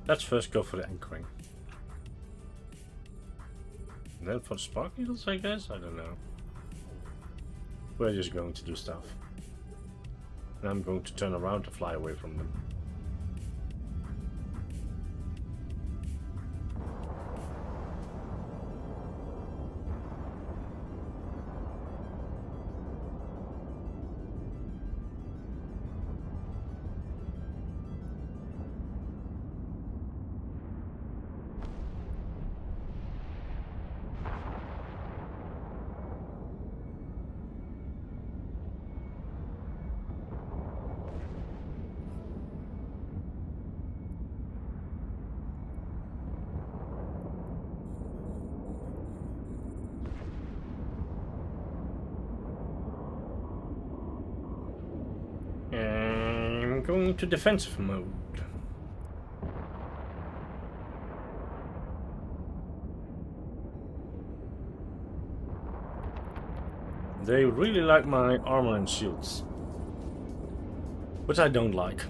Let's first go for the anchoring. And then for the spark needles, I guess? I don't know. We're just going to do stuff. And I'm going to turn around to fly away from them. I'm going to defensive mode. They really like my armor and shields, which I don't like.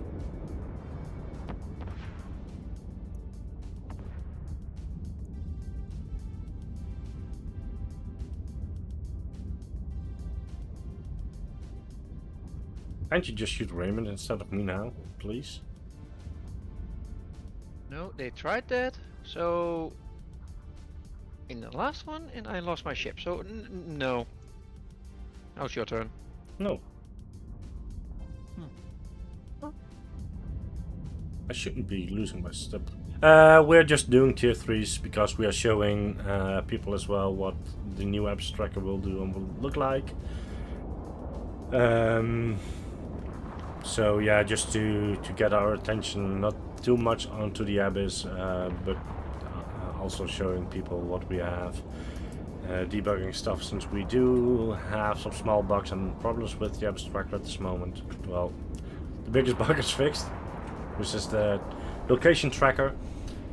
Can't you just shoot Raymond instead of me now, please?
No, they tried that. So in the last one, and I lost my ship. So no. Now it's your turn.
No. I shouldn't be losing my step. We're just doing tier 3s because we are showing people as well what the new Abyss tracker will do and will look like. So yeah, just to get our attention, not too much onto the Abyss, but also showing people what we have. Debugging stuff, since we do have some small bugs and problems with the Abyss tracker at this moment. Well, the biggest bug is fixed, which is the location tracker.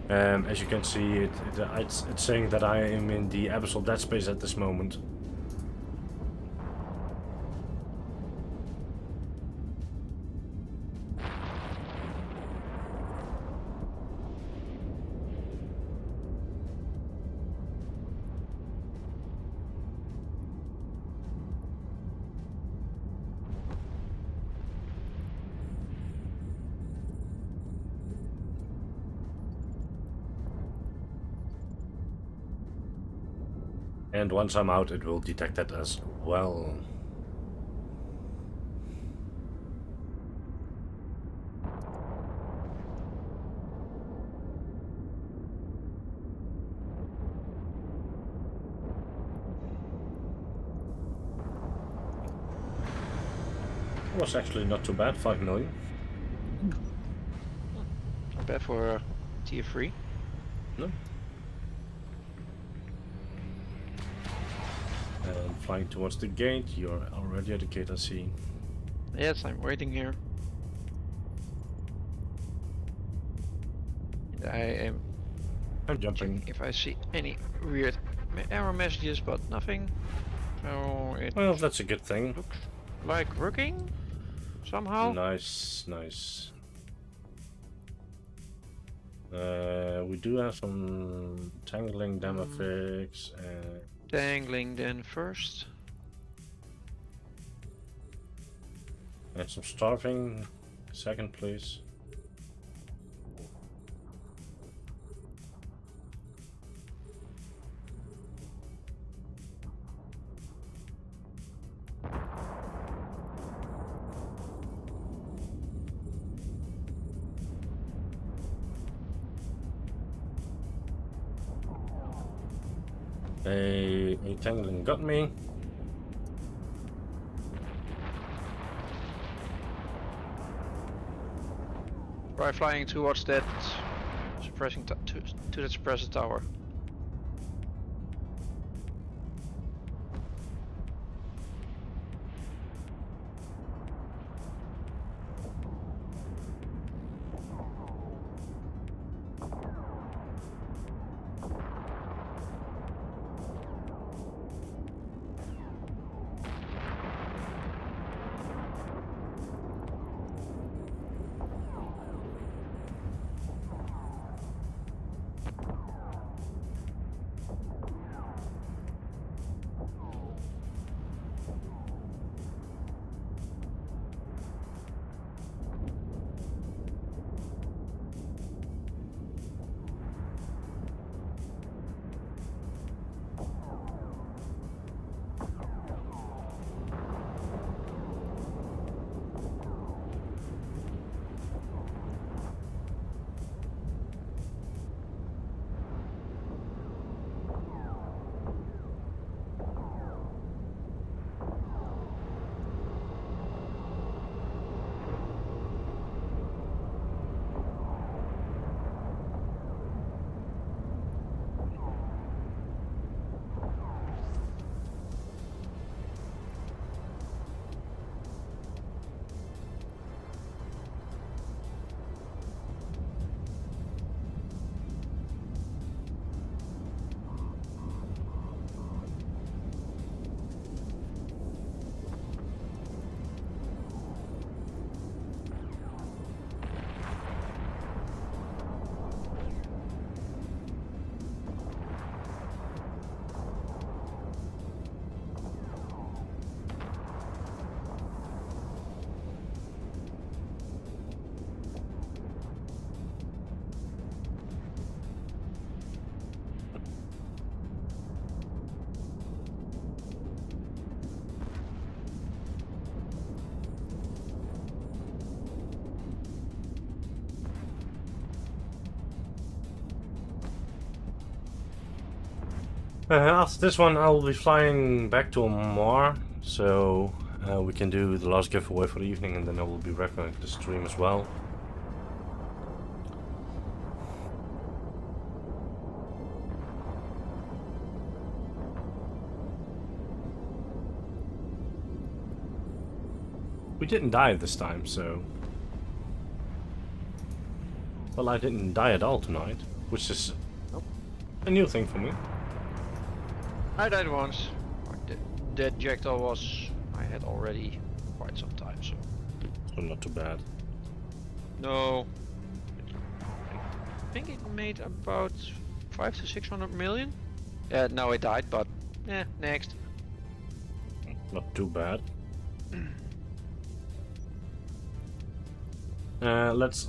As you can see, it's saying that I am in the abyssal dead space at this moment. And once I'm out, it will detect that as well. It was actually not too bad, 5 million.
Not bad for tier 3.
No. And flying towards the gate, you're already at the gate, I see.
Yes, I'm waiting here. I am
I'm jumping.
checking if I see any weird error messages, but nothing. So it
Well, that's a good thing.
looks like working somehow.
Nice, nice. We do have some tangling, demofix, and
Dangling then first.
some starving. Second, please. A tangling got me.
Try flying towards that suppressing to that suppressor tower.
After this one, I'll be flying back to Omar, so we can do the last giveaway for the evening, and then I will be wrapping up the stream as well. We didn't die this time, so... Well, I didn't die at all tonight, which is a new thing for me.
I died once. That Jackdaw was I had already quite some time, so
So not too bad.
no. I think it made about 500 to 600 million. Now it died, but next.
Not too bad. Let's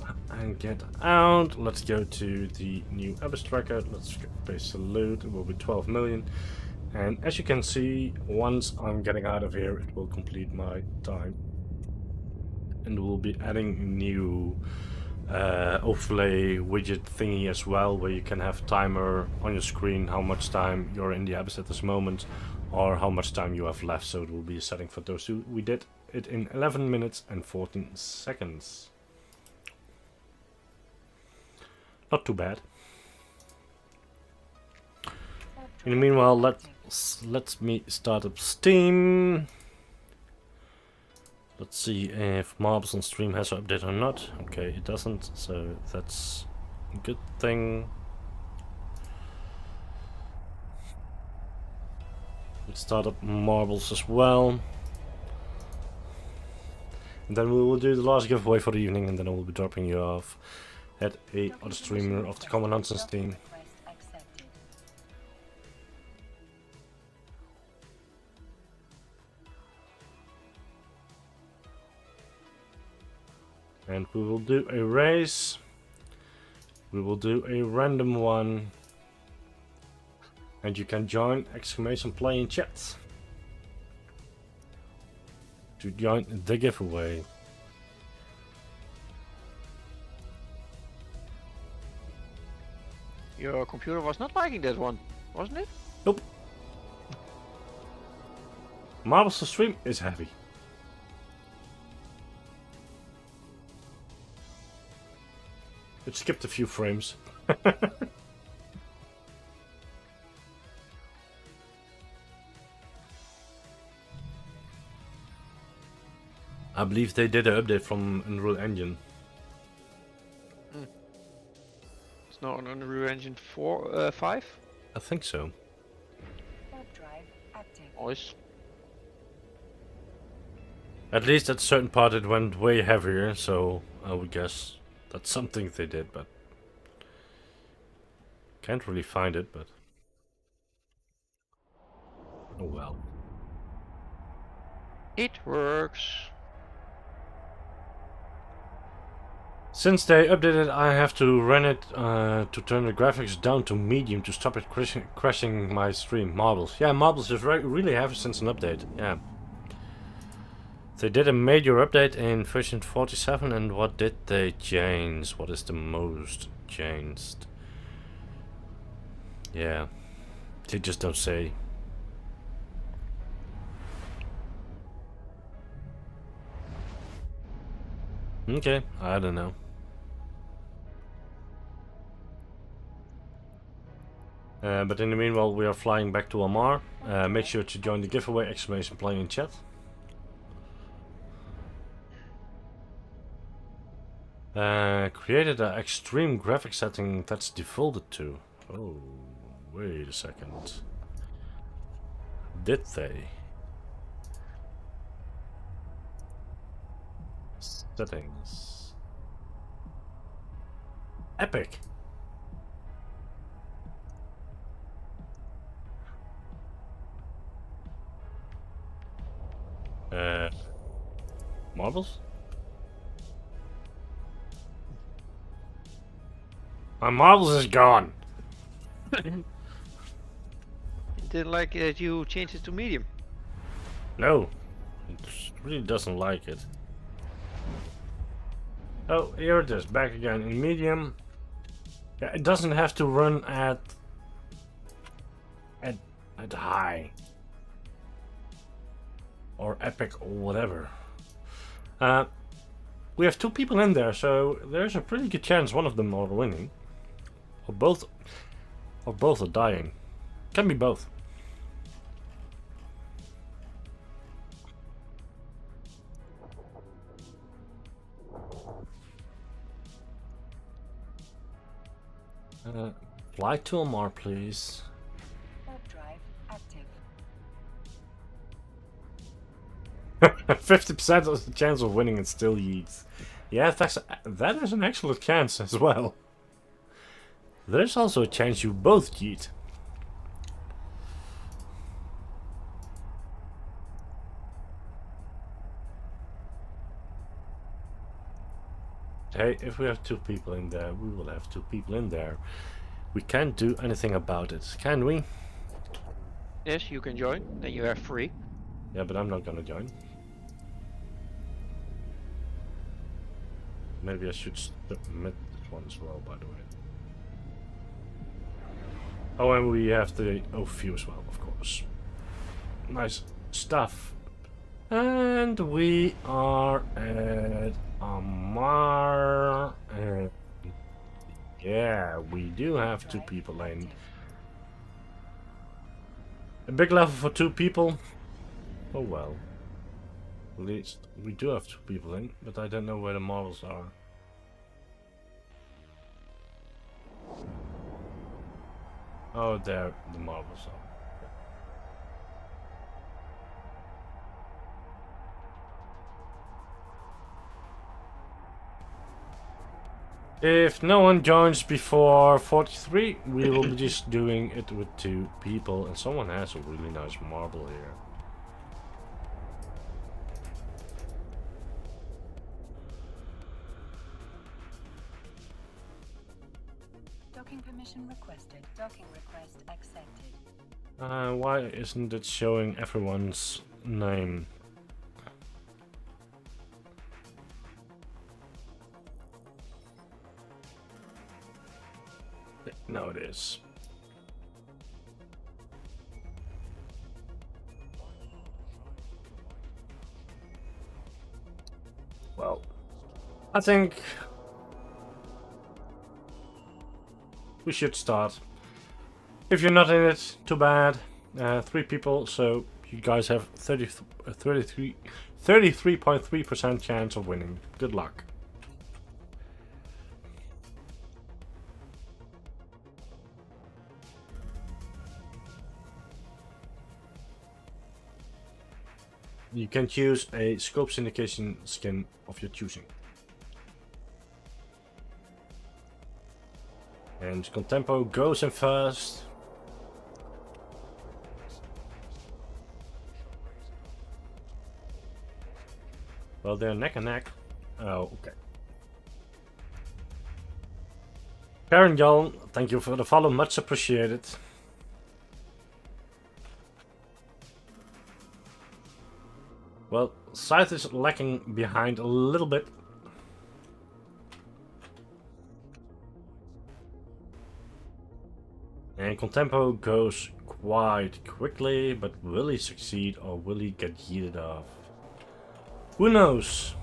get out. Let's go to the new Abyss tracker. Let's pay salute. It will be 12 million. And as you can see, once I'm getting out of here, it will complete my time. And we'll be adding new overlay widget thingy as well, where you can have timer on your screen how much time you're in the Abyss at this moment, or how much time you have left. So it will be a setting for those two. We did it in 11 minutes and 14 seconds. Not too bad. In the meanwhile, let me start up Steam. Let's see if Marbles on Stream has an update or not. Okay, it doesn't, so that's a good thing. Let's start up Marbles as well. And then we will do the last giveaway for the evening, and then I will be dropping you off. Add a other streamer of the common nonsense team.
Request accepted.
And we will do a race. We will do a random one. And you can join exclamation play in chat to join the giveaway.
Your computer was not liking that one, wasn't it?
Nope. Marbles to stream is heavy. It skipped a few frames. I believe they did an update from Unreal Engine.
It's not on Unreal Engine 4, 5.
I think so.
Warp drive active.
Nice.
At least at a certain part it went way heavier, so I would guess that's something they did, but can't really find it, but oh well.
It works.
Since they updated, I have to run it to turn the graphics down to medium to stop it crashing my stream. Marbles. Yeah, Marbles is really heavy since an update. Yeah. They did a major update in version 47, and what did they change? What is the most changed? Yeah. They just don't say. Okay, I don't know. But in the meanwhile, we are flying back to Amar. Make sure to join the giveaway exclamation play in chat. Created an extreme graphic setting that's defaulted to. Oh, wait a second. Did they? Settings. Epic. Marbles? My marbles is gone.
Didn't like that you changed it to medium.
No, it really doesn't like it. Oh, here it is, back again in medium. Yeah, it doesn't have to run at high or epic or whatever. We have two people in there, so there's a pretty good chance one of them are winning, or both are dying. Can be both. Fly to Amar, please.
Warp drive active.
50% of the chance of winning and still yeets. Yeah, that is an excellent chance as well. There's also a chance you both yeet. Hey, if we have two people in there, we will have two people in there. We can't do anything about it, can we?
Yes, you can join. Then you have free.
Yeah, but I'm not gonna join. Maybe I should submit this one as well, by the way. Oh, and we have the overview as well, of course. Nice stuff. And we are at Amar. And yeah, we do have two people in. A big level for two people. Oh well. At least we do have two people in, but I don't know where the models are. Oh, there the marbles are. If no one joins before 43, we will be just doing it with 2 people. And someone has a really nice marble here.
Docking permission requested. Docking request accepted.
Why isn't it showing everyone's name? Now it is. Well, I think we should start. If you're not in it, too bad. 3 people, so you guys have 33.3% chance of winning. Good luck. You can choose a scope syndication skin of your choosing. And Contempo goes in first. Well, they're neck and neck. Oh, okay. Karen Jan, thank you for the follow, much appreciated. Well, Scythe is lacking behind a little bit. And Contempo goes quite quickly, but will he succeed or will he get yeeted off? Who knows?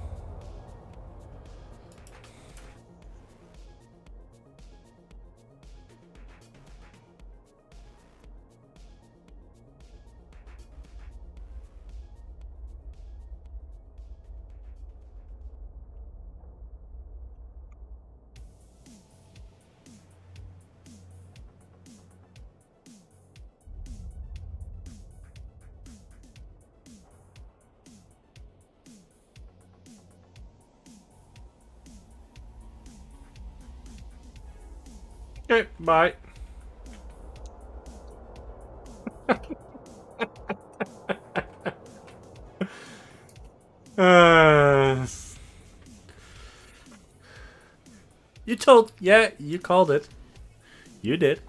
Okay, bye. You told, yeah, you called it. You did.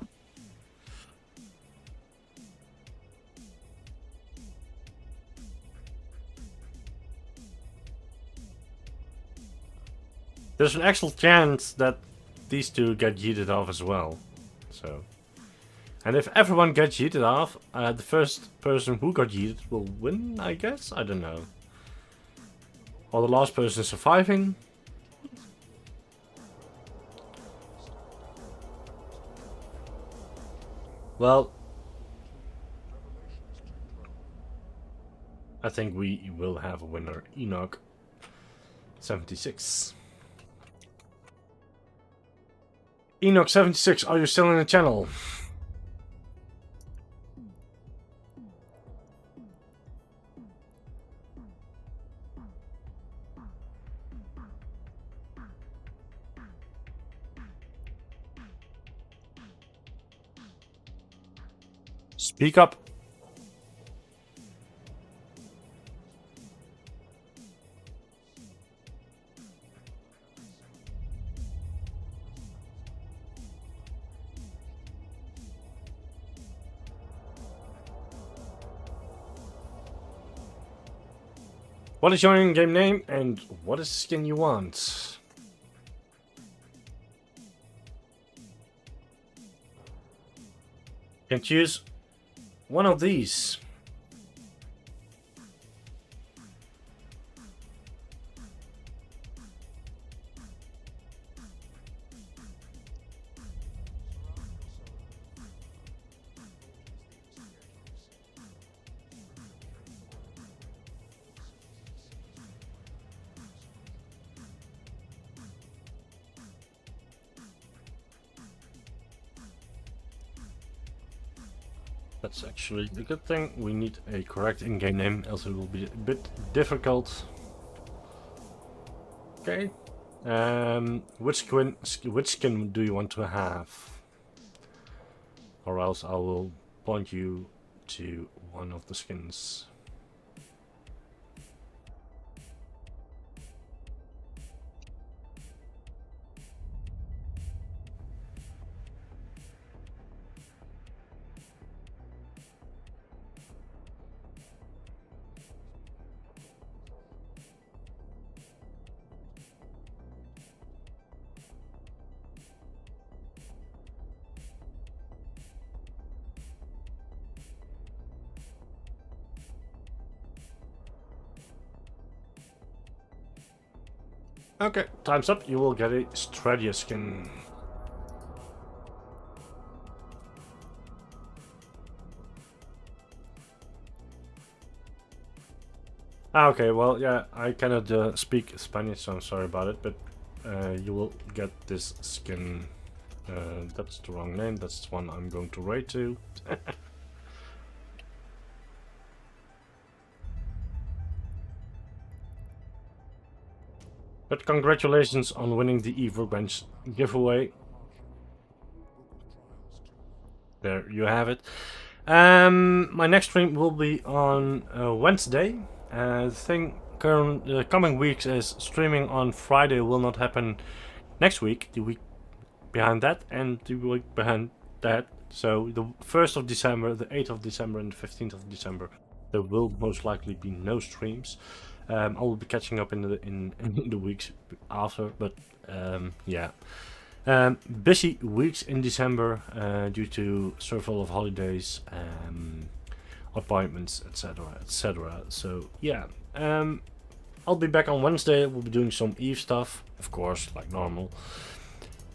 There's an actual chance that these 2 get yeeted off as well. So, and if everyone gets yeeted off, the first person who got yeeted will win, I guess? I don't know. Or the last person surviving. Well, I think we will have a winner. Enoch 76. Enoch 76, are you still in the channel? Speak up. What is your in-game name and what is the skin you want? You can choose one of these. That's actually a good thing. We need a correct in-game name, else it will be a bit difficult. Okay. Which skin do you want to have? Or else I will point you to one of the skins. Okay, time's up. You will get a Stradia skin. Okay, well, yeah, I cannot speak Spanish, so I'm sorry about it, but you will get this skin. That's the wrong name, that's the one I'm going to raid to. But congratulations on winning the Eve Workbench giveaway. There you have it. My next stream will be on Wednesday. The coming weeks is streaming on Friday will not happen next week, the week behind that, and the week behind that. So the 1st of December, the 8th of December, and the 15th of December, there will most likely be no streams. I will be catching up in the weeks after, but yeah. Busy weeks in December due to several of holidays, appointments, etc., etc. So yeah, I'll be back on Wednesday. We'll be doing some Eve stuff, of course, like normal.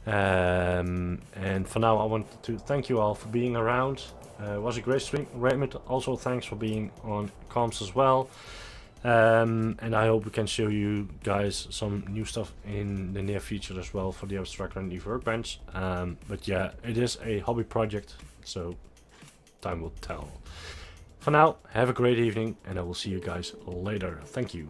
And for now, I wanted to thank you all for being around. It was a great stream. Raymond, also thanks for being on comms as well. And I hope we can show you guys some new stuff in the near future as well for the Abstractor and the Workbench. But yeah, it is a hobby project, so time will tell. For now, have a great evening, and I will see you guys later. Thank you.